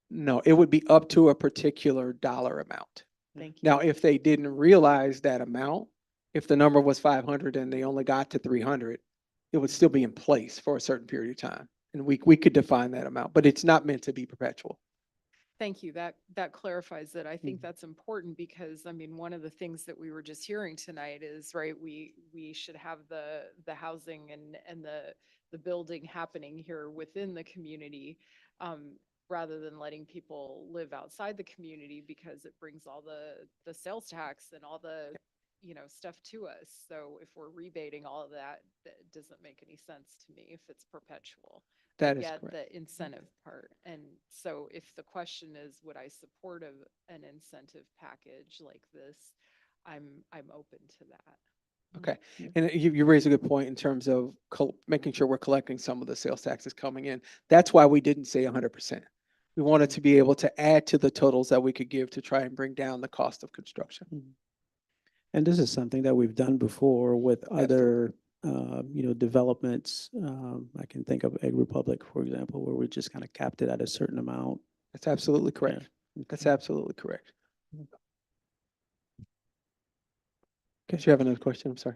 No, it would be up to a particular dollar amount. Thank you. Now, if they didn't realize that amount, if the number was 500 and they only got to 300, it would still be in place for a certain period of time. And we could define that amount, but it's not meant to be perpetual. Thank you. That clarifies it. I Mm-hmm. think that's important because, I mean, one of the things that we were just hearing tonight is, right, we should have the housing and the building happening here within the community, rather than letting people live outside the community because it brings all the sales tax and all the, you know, stuff to us. So if we're rebating all of that, that doesn't make any sense to me if it's perpetual. That is Get correct. the incentive part. And so if the question is, would I support an incentive package like this? I'm open to that. Okay. And you raise a good point in terms of making sure we're collecting some of the sales taxes coming in. That's why we didn't say 100%. We wanted to be able to add to the totals that we could give to try and bring down the cost of construction. And this is something that we've done before with other, developments. I can think of Egg Republic, for example, where we just kind of capped it at a certain amount. That's absolutely correct. That's absolutely correct. Okay, you have another question? I'm sorry.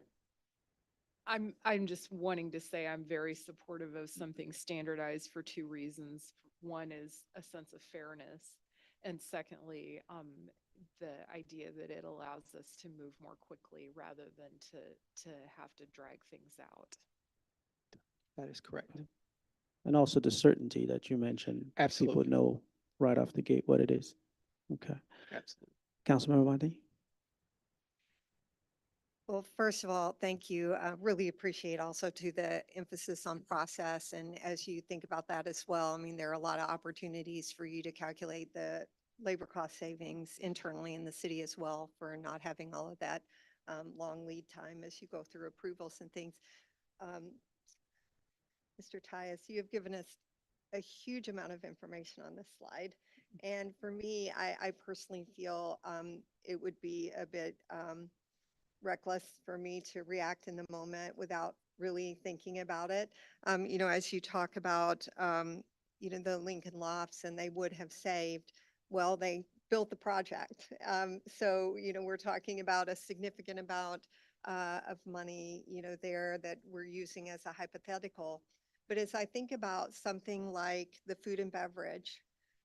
I'm just wanting to say I'm very supportive of something standardized for two reasons. One is a sense of fairness. And secondly, the idea that it allows us to move more quickly rather than to have to drag things out. That is correct. And also the certainty that you mentioned. Absolutely. People know right off the gate what it is. Okay. Absolutely. Councilmember Monty? Well, first of all, thank you. Really appreciate also to the emphasis on process. And as you think about that as well, I mean, there are a lot of opportunities for you to calculate the labor cost savings internally in the city as well for not having all of that long lead time as you go through approvals and things. Mr. Tyus, you have given us a huge amount of information on this slide. And for me, I personally feel it would be a bit reckless for me to react in the moment without really thinking about it. As you talk about, the Lincoln Lofts and they would have saved, well, they built the project. So, we're talking about a significant amount of money, there that we're using as a hypothetical. But as I think about something like the food and beverage,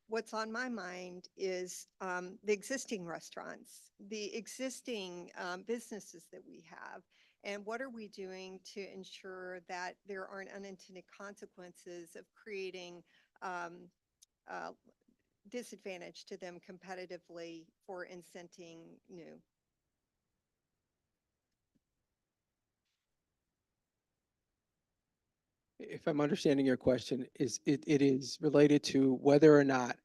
what's on my mind is the existing restaurants, the existing businesses that we have, and what are we doing to ensure that there aren't unintended consequences of creating disadvantage to them competitively for incenting new. If I'm understanding your question, it is related to whether or not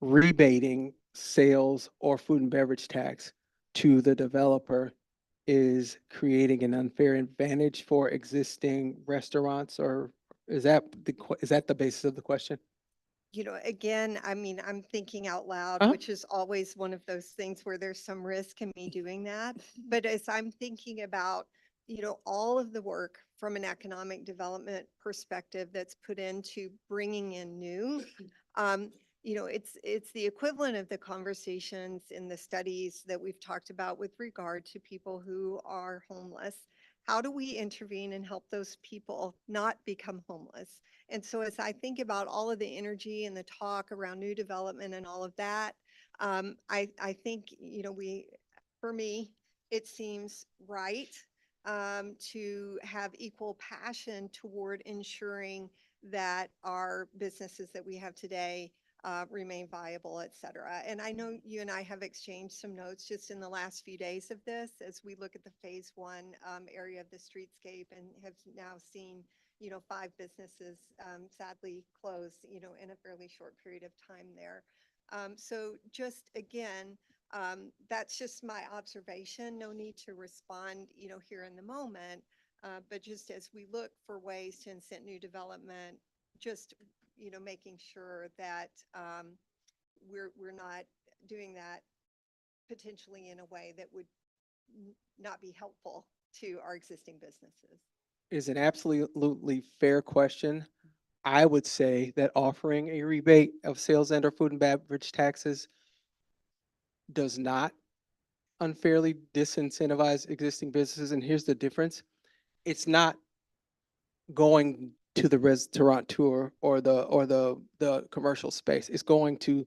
rebating sales or food and beverage tax to the developer is creating an unfair advantage for existing restaurants, or is that the basis of the question? Again, I mean, I'm thinking out loud, Uh-huh. which is always one of those things where there's some risk in me doing that. But as I'm thinking about, all of the work from an economic development perspective that's put into bringing in new, it's the equivalent of the conversations in the studies that we've talked about with regard to people who are homeless. How do we intervene and help those people not become homeless? And so as I think about all of the energy and the talk around new development and all of that, I think, for me, it seems right to have equal passion toward ensuring that our businesses that we have today remain viable, et cetera. And I know you and I have exchanged some notes just in the last few days of this as we look at the phase one area of the streetscape and have now seen, 5 businesses sadly closed, in a fairly short period of time there. So just again, that's just my observation. No need to respond, here in the moment. But just as we look for ways to incent new development, just, making sure that we're not doing that potentially in a way that would not be helpful to our existing businesses. Is an absolutely fair question. I would say that offering a rebate of sales and or food and beverage taxes does not unfairly disincentivize existing businesses. And here's the difference. It's not going to the restaurateur or the commercial space. It's going to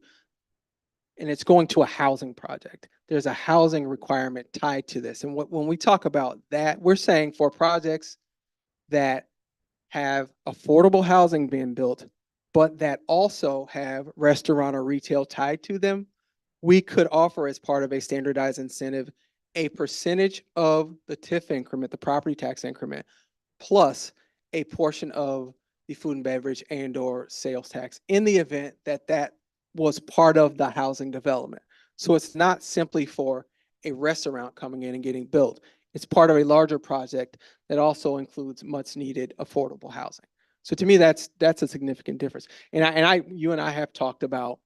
a housing project. There's a housing requirement tied to this. And when we talk about that, we're saying for projects that have affordable housing being built, but that also have restaurant or retail tied to them, we could offer as part of a standardized incentive a percentage of the TIF increment, the property tax increment, plus a portion of the food and beverage and or sales tax in the event that that was part of the housing development. So it's not simply for a restaurant coming in and getting built. It's part of a larger project that also includes much needed affordable housing. So to me, that's a significant difference. You and I have talked about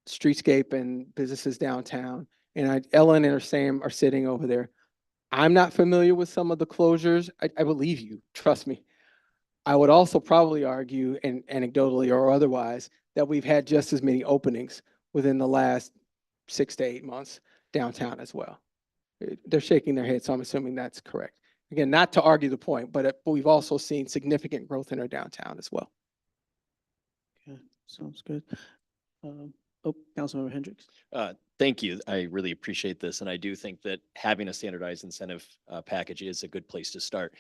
streetscape and businesses downtown, and Ellen and Sam are sitting over there. I'm not familiar with some of the closures. I believe you, trust me. I would also probably argue, and anecdotally or otherwise, that we've had just as many openings within the last 6 to 8 months downtown as well. They're shaking their heads, so I'm assuming that's correct. Again, not to argue the point, but we've also seen significant growth in our downtown as well. Okay, sounds good. Councilmember Hendricks. Thank you. I really appreciate this. And I do think that having a standardized incentive package is a good place to start.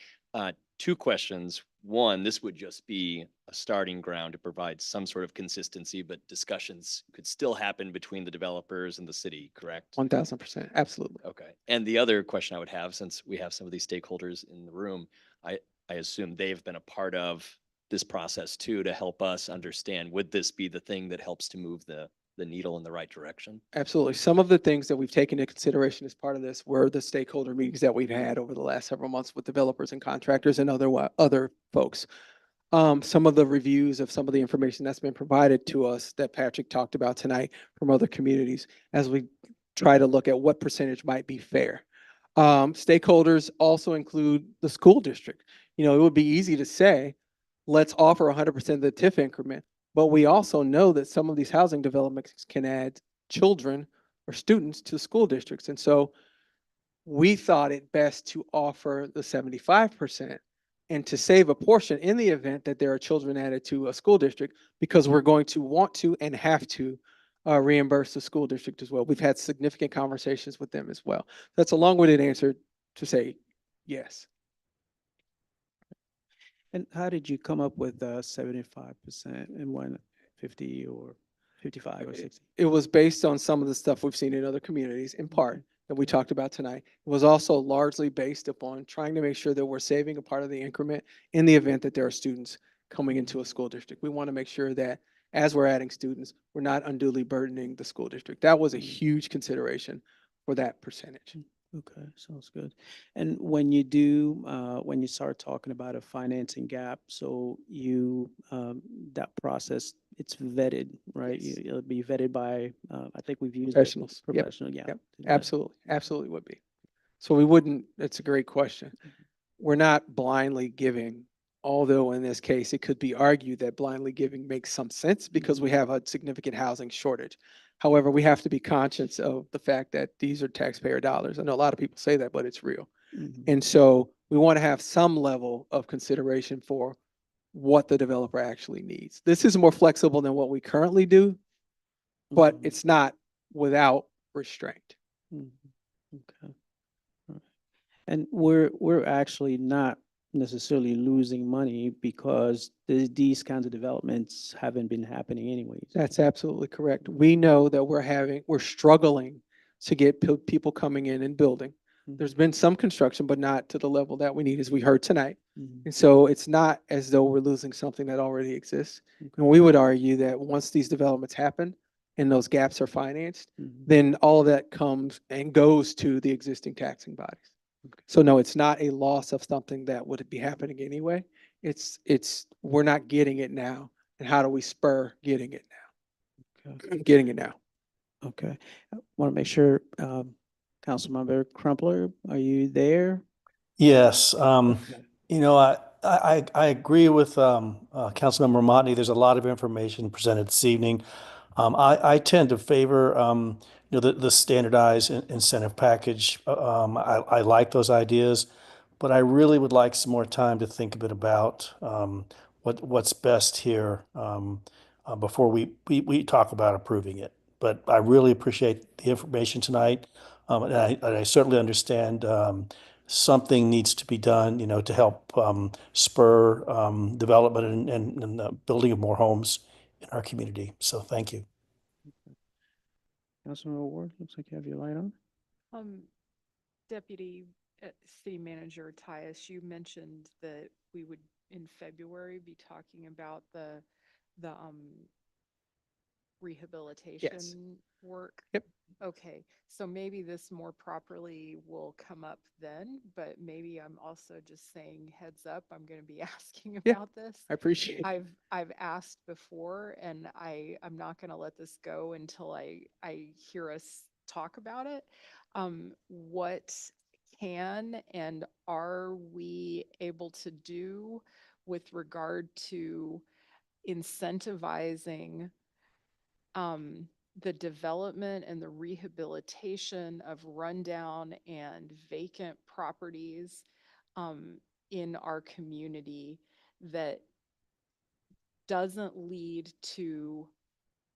2 questions. One, this would just be a starting ground to provide some sort of consistency, but discussions could still happen between the developers and the city, correct? 1000%, absolutely. Okay. And the other question I would have, since we have some of these stakeholders in the room, I assume they've been a part of this process too, to help us understand, would this be the thing that helps to move the needle in the right direction? Absolutely. Some of the things that we've taken into consideration as part of this were the stakeholder meetings that we've had over the last several months with developers and contractors and other folks. Some of the reviews of some of the information that's been provided to us that Patrick talked about tonight from other communities as we try to look at what percentage might be fair. Stakeholders also include the school district. It would be easy to say, let's offer 100% of the TIF increment, but we also know that some of these housing developments can add children or students to school districts. And so we thought it best to offer the 75% and to save a portion in the event that there are children added to a school district, because we're going to want to and have to reimburse the school district as well. We've had significant conversations with them as well. That's a long-winded answer to say yes. And how did you come up with 75% and 150 or 55 or 60? It was based on some of the stuff we've seen in other communities, in part, that we talked about tonight. It was also largely based upon trying to make sure that we're saving a part of the increment in the event that there are students coming into a school district. We want to make sure that as we're adding students, we're not unduly burdening the school district. That was a huge consideration for that percentage. Okay, sounds good. And when you start talking about a financing gap, so that process, it's vetted, right? Yes. It'll be vetted by, I think we've used. Professionals. Yep. Professional, yeah. Yep. Absolutely would be. So we wouldn't, that's a great question. We're not blindly giving, although in this case, it could be argued that blindly giving makes some sense because we have a significant housing shortage. However, we have to be conscious of the fact that these are taxpayer dollars. I know a lot of people say that, but it's real. Mhm. And so we want to have some level of consideration for what the developer actually needs. This is more flexible than what we currently do, but Mhm. it's not without restraint. Mhm. Okay. All right. And we're actually not necessarily losing money because these kinds of developments haven't been happening anyways. That's absolutely correct. We know that we're struggling to get people coming in and building. Mhm. There's been some construction, but not to the level that we need, as we heard tonight. Mhm. And so it's not as though we're losing something that already exists. Okay. And we would argue that once these developments happen and those gaps are financed, Mhm. then all of that comes and goes to the existing taxing bodies. Okay. So no, it's not a loss of something that would be happening anyway. We're not getting it now. And how do we spur getting it now? Okay. Getting it now. Okay. Want to make sure, Councilmember Crumpler, are you there? Yes, you know, I agree with Councilmember Motney. There's a lot of information presented this evening. I tend to favor you know, the standardized incentive package. I like those ideas, but I really would like some more time to think a bit about what's best here before we talk about approving it. But I really appreciate the information tonight, and I certainly understand something needs to be done, you know, to help spur development and the building of more homes in our community. So thank you. Councilmember Ward, looks like you have your light on. Deputy City Manager Tyus, you mentioned that we would in February be talking about the rehabilitation work. Yep. Okay, so maybe this more properly will come up then, but maybe I'm also just saying heads up, I'm going to be asking Yeah, about this. I appreciate it. I've asked before, and I'm not going to let this go until I hear us talk about it. What can and are we able to do with regard to incentivizing the development and the rehabilitation of rundown and vacant properties in our community that doesn't lead to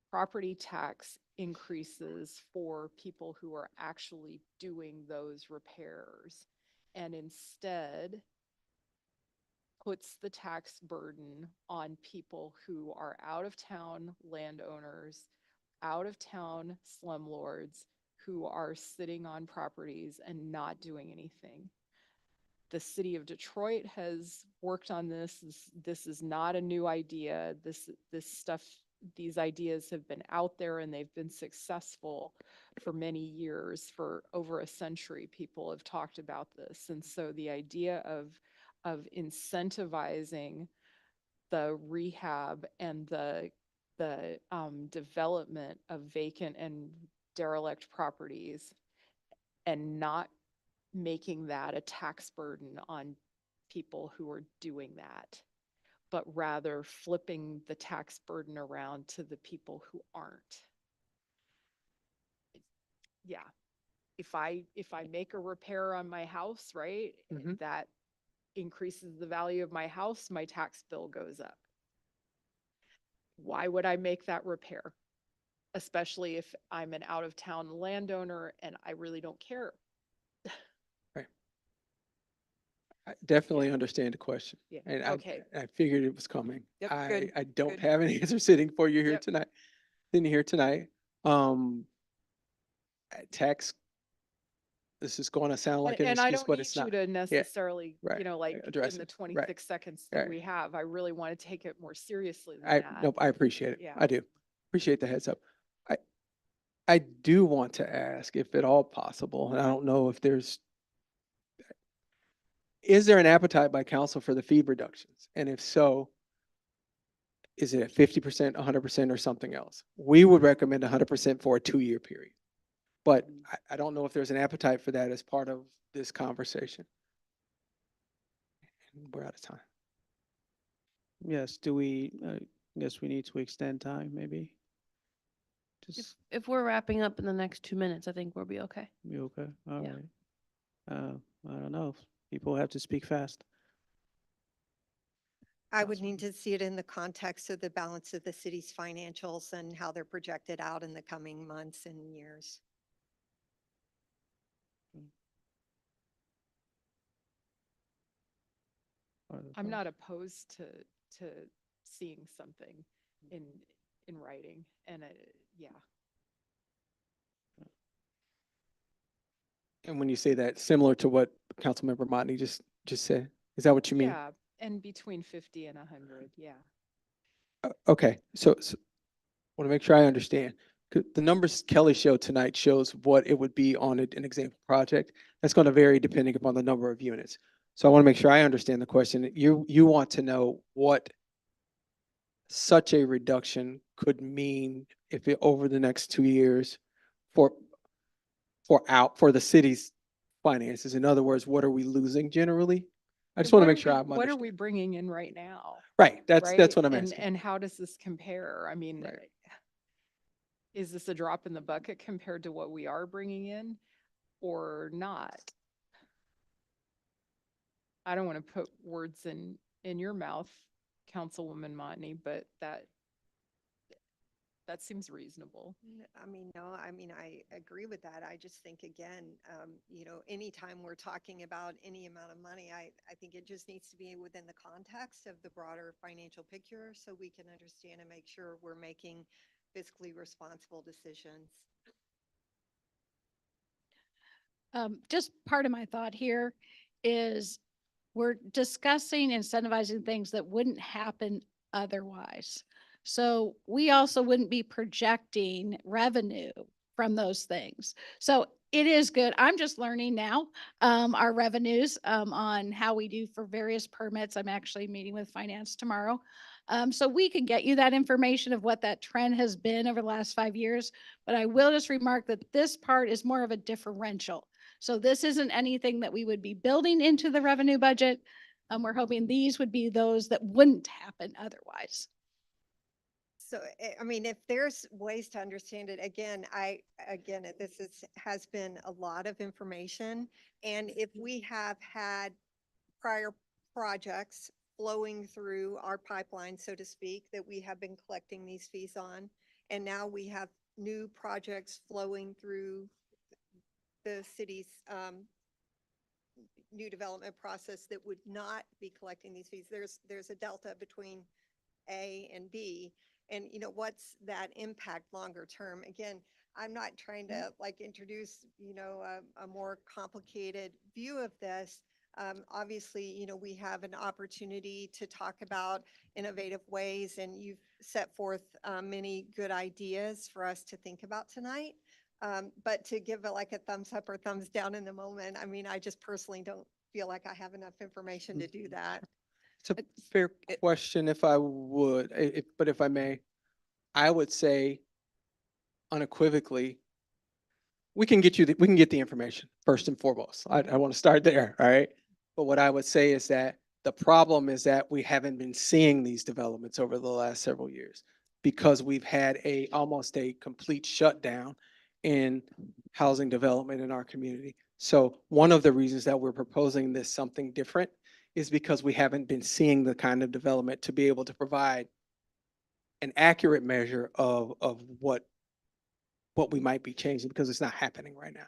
property tax increases for people who are actually doing those repairs, and instead puts the tax burden on people who are out of town landowners, out of town slumlords who are sitting on properties and not doing anything. The city of Detroit has worked on this. This is not a new idea. These ideas have been out there and they've been successful for many years. For over a century, people have talked about this. And so the idea of incentivizing the rehab and the development of vacant and derelict properties and not making that a tax burden on people who are doing that, but rather flipping the tax burden around to the people who aren't. Yeah. If I make a repair on my house, right, Mhm. that increases the value of my house, my tax bill goes up. Why would I make that repair? Especially if I'm an out of town landowner and I really don't care. I definitely understand the question. Yeah, And okay. I figured it was coming. Yep, I good, don't good. have an answer sitting for you here Yep. tonight. Sitting here tonight. Tax, this is going to sound like an And I excuse, don't but need it's you not. to necessarily, right, like address in the it, right, 26 seconds that right. we have, I really want to take it more seriously than that. Nope, I appreciate it. Yeah. I do. Appreciate the heads up. I do want to ask if at all possible, and I don't know if is there an appetite by council for the fee reductions? And if so, is it at 50%, 100%, or something else? We would recommend 100% for a 2-year period. But I don't know if there's an appetite for that as part of this conversation. We're out of time. Yes, do we, guess we need to extend time, maybe? Just, If we're wrapping up in the next 2 minutes, I think we'll be okay. you okay? All Yeah. right. I don't know. People have to speak fast. I would need to see it in the context of the balance of the city's financials and how they're projected out in the coming months and years. I'm not opposed to seeing something in writing, and yeah. And when you say that, similar to what Councilmember Motney just said, Is that what you mean? Yeah, and between 50 and 100, yeah. Okay, so want to make sure I understand. The numbers Kelly showed tonight shows what it would be on an example project. That's going to vary depending upon the number of units. So I want to make sure I understand the question. You want to know what such a reduction could mean if it over the next 2 years for the city's finances. In other words, what are we losing generally? I just want to make sure I'm What are understanding. we bringing in right now? Right, that's Right? what I'm And- asking. And how does this compare? I mean, Right. is this a drop in the bucket compared to what we are bringing in or not? I don't want to put words in your mouth, Councilwoman Motney, but that seems reasonable. I mean, no, I mean, I agree with that. I just think, again, anytime we're talking about any amount of money, I think it just needs to be within the context of the broader financial picture so we can understand and make sure we're making fiscally responsible decisions. Just part of my thought here is we're discussing incentivizing things that wouldn't happen otherwise. So we also wouldn't be projecting revenue from those things. So it is good. I'm just learning now, our revenues, on how we do for various permits. I'm actually meeting with finance tomorrow. So we can get you that information of what that trend has been over the last 5 years. But I will just remark that this part is more of a differential. So this isn't anything that we would be building into the revenue budget. We're hoping these would be those that wouldn't happen otherwise. So, I mean, if there's ways to understand it, again, has been a lot of information. And if we have had prior projects flowing through our pipeline, so to speak, that we have been collecting these fees on, and now we have new projects flowing through the city's new development process that would not be collecting these fees. There's a delta between A and B. And what's that impact longer term? Again, I'm not trying to introduce, a more complicated view of this. Obviously, we have an opportunity to talk about innovative ways, and you've set forth many good ideas for us to think about tonight. But to give it a thumbs up or thumbs down in the moment, I mean, I just personally don't feel like I have enough information to do that. It's a fair question if I would, but if I may, I would say unequivocally, we can get the information first and foremost. I want to start there, all right? But what I would say is that the problem is that we haven't been seeing these developments over the last several years because we've had almost a complete shutdown in housing development in our community. So one of the reasons that we're proposing this something different is because we haven't been seeing the kind of development to be able to provide an accurate measure of what we might be changing because it's not happening right now.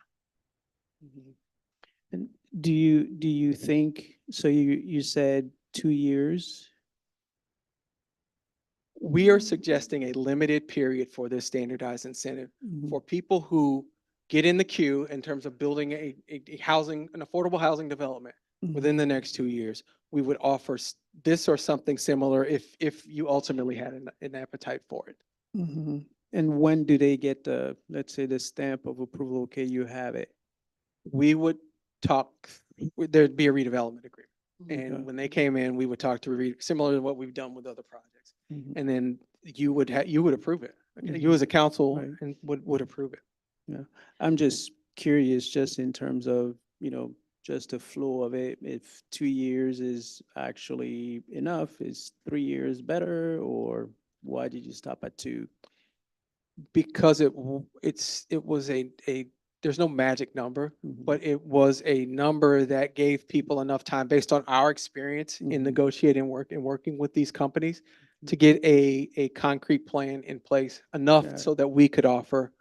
And do you think, so you said 2 years? We are suggesting a limited period for this standardized incentive for people who get in the queue in terms of building an affordable housing development within the next 2 years. We would offer this or something similar if you ultimately had an appetite for it. And when do they get let's say, the stamp of approval? Okay, you have it. We would talk, there'd be a redevelopment agreement. Okay. And when they came in, we would talk to similar to what we've done with other projects. And then you would approve it. Okay? You as a council Right. and would approve it. Yeah, I'm just curious, just in terms of, just the flow of it. If 2 years is actually enough, is 3 years better, or why did you stop at 2? Because it was there's no magic number, but it was a number that gave people enough time based on our experience in negotiating working with these companies to get a concrete plan in place enough Got it. so that we could offer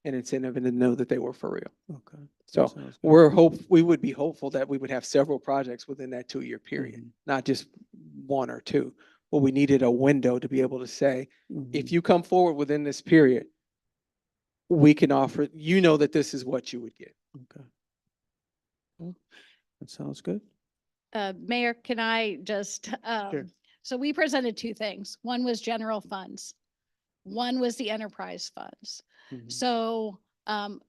an incentive and to know that they were for real. Okay. So Sounds good. we would be hopeful that we would have several projects within that 2 year period, not just 1 or 2. But we needed a window to be able to say, if you come forward within this period, we can offer, that this is what you would get. Okay. Cool. That sounds good. Mayor, can I just, so we presented two things. One was general funds. One was the enterprise funds. Mhm. So,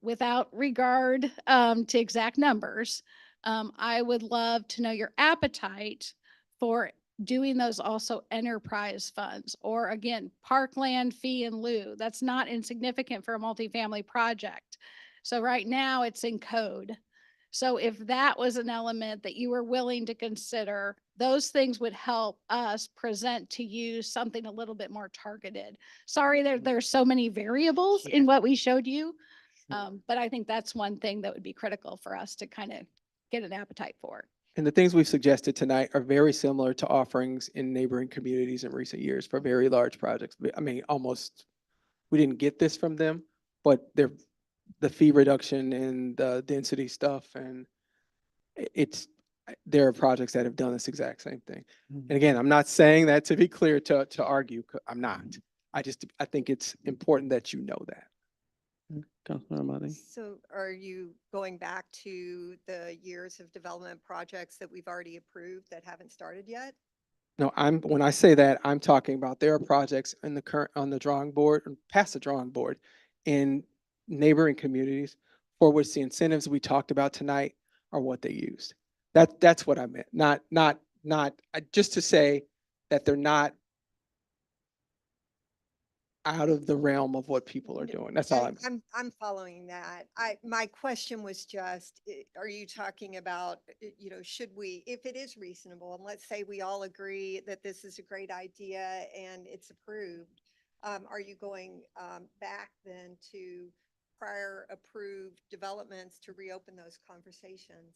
without regard, to exact numbers, I would love to know your appetite for doing those also enterprise funds, or again, parkland fee in lieu. That's not insignificant for a multifamily project. So right now it's in code. So if that was an element that you were willing to consider, those things would help us present to you something a little bit more targeted. Sorry, there's so many variables in what we showed you. But I think that's one thing that would be critical for us to kind of get an appetite for. And the things we've suggested tonight are very similar to offerings in neighboring communities in recent years for very large projects. I mean, almost, we didn't get this from them, but they're, the fee reduction and the density stuff, and there are projects that have done this exact same thing. And again, I'm not saying that to be clear to argue, I'm not. I think it's important that you know that. Councilmember Motley? So are you going back to the years of development projects that we've already approved that haven't started yet? No, when I say that, I'm talking about there are projects in the current, on the drawing board, or past the drawing board, in neighboring communities for which the incentives we talked about tonight are what they used. That's what I meant, not, just to say that they're not out of the realm of what people are doing. That's all I'm following that. My question was just, are you talking about, should we, if it is reasonable, and let's say we all agree that this is a great idea and it's approved, are you going back then to prior approved developments to reopen those conversations?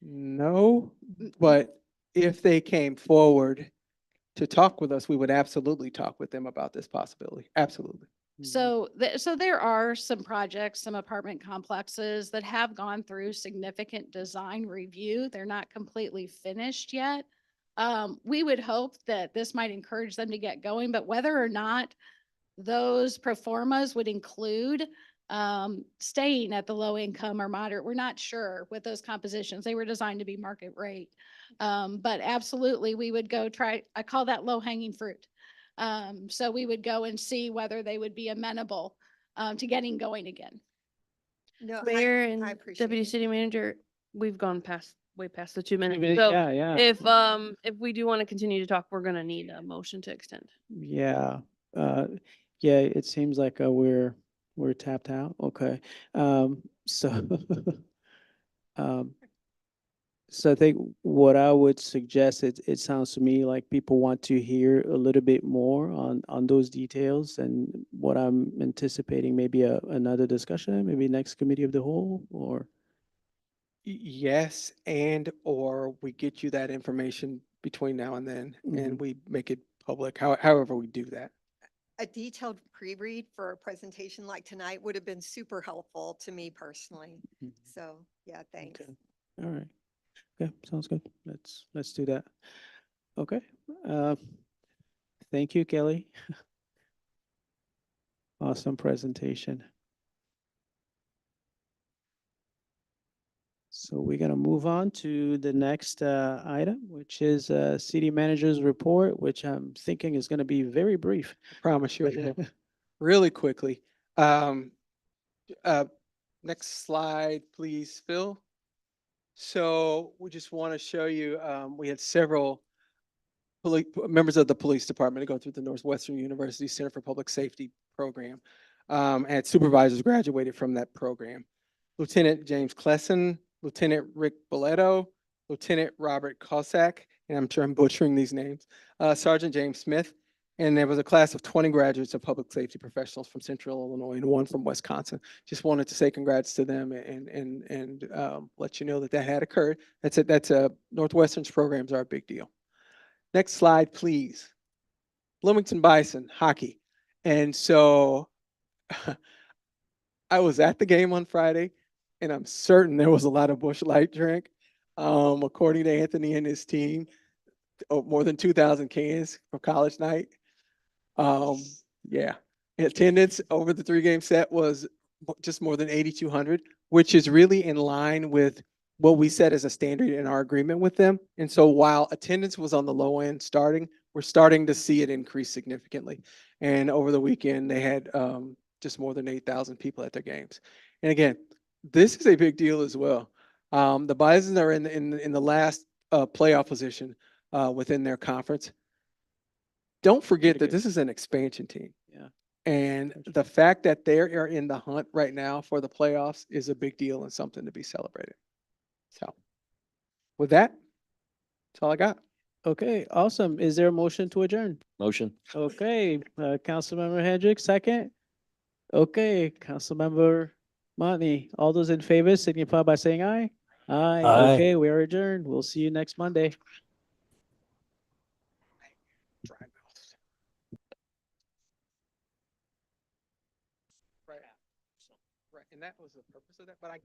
No, but if they came forward to talk with us, we would absolutely talk with them about this possibility. Absolutely. So, so there are some projects, some apartment complexes that have gone through significant design review. They're not completely finished yet. We would hope that this might encourage them to get going, but whether or not those pro formas would include staying at the low income or moderate, we're not sure with those compositions. They were designed to be market rate. But absolutely, we would go try, I call that low hanging fruit. So we would go and see whether they would be amenable to getting going again. No, Mayor I and appreciate Deputy it. City Manager, we've gone way past the 2 minutes. minutes, So yeah. if we do want to continue to talk, we're gonna need a motion to extend. Yeah, yeah, it seems like we're tapped out. Okay. So so I think what I would suggest, it sounds to me like people want to hear a little bit more on those details, and what I'm anticipating, maybe another discussion, maybe next committee of the whole, or Yes, or we get you that information between now and then, and we make it public, however we do that. A detailed pre-read for a presentation like tonight would have been super helpful to me personally. Mhm. So, yeah, thanks. Okay. All right. Okay, sounds good. Let's do that. Okay. Thank you, Kelly. Awesome presentation. So we're gonna move on to the next item, which is city manager's report, which I'm thinking is gonna be very brief. Promise you. it will. Really quickly. Next slide, please, Phil. So we just want to show you, we had several members of the police department to go through the Northwestern University Center for Public Safety program. And supervisors graduated from that program. Lieutenant James Klesson, Lieutenant Rick Boletto, Lieutenant Robert Cossack, and I'm sure I'm butchering these names, Sergeant James Smith, and there was a class of 20 graduates of public safety professionals from Central Illinois and one from Wisconsin. Just wanted to say congrats to them and let you know that had occurred. That's Northwestern's programs are a big deal. Next slide, please. Bloomington Bison hockey. And so I was at the game on Friday, and I'm certain there was a lot of Busch Light drink. According to Anthony and his team, more than 2,000 cans for college night. Yeah. Attendance over the 3-game set was just more than 8,200, which is really in line with what we set as a standard in our agreement with them. And so while attendance was on the low end starting, we're starting to see it increase significantly. And over the weekend, they had just more than 8,000 people at their games. And again, this is a big deal as well. The Bisons are in the last playoff position within their conference. Don't forget that this is an expansion team. Yeah. And the fact that they are in the hunt right now for the playoffs is a big deal and something to be celebrated. So with that, that's all I got. Okay, awesome. Is there a motion to adjourn? Motion. Okay, Councilmember Hendricks, second. Okay, Councilmember Monty, all those in favor signify by saying aye. Aye. Aye. Okay, we are adjourned. We'll see you next Monday. Right. And that was the purpose of that, but I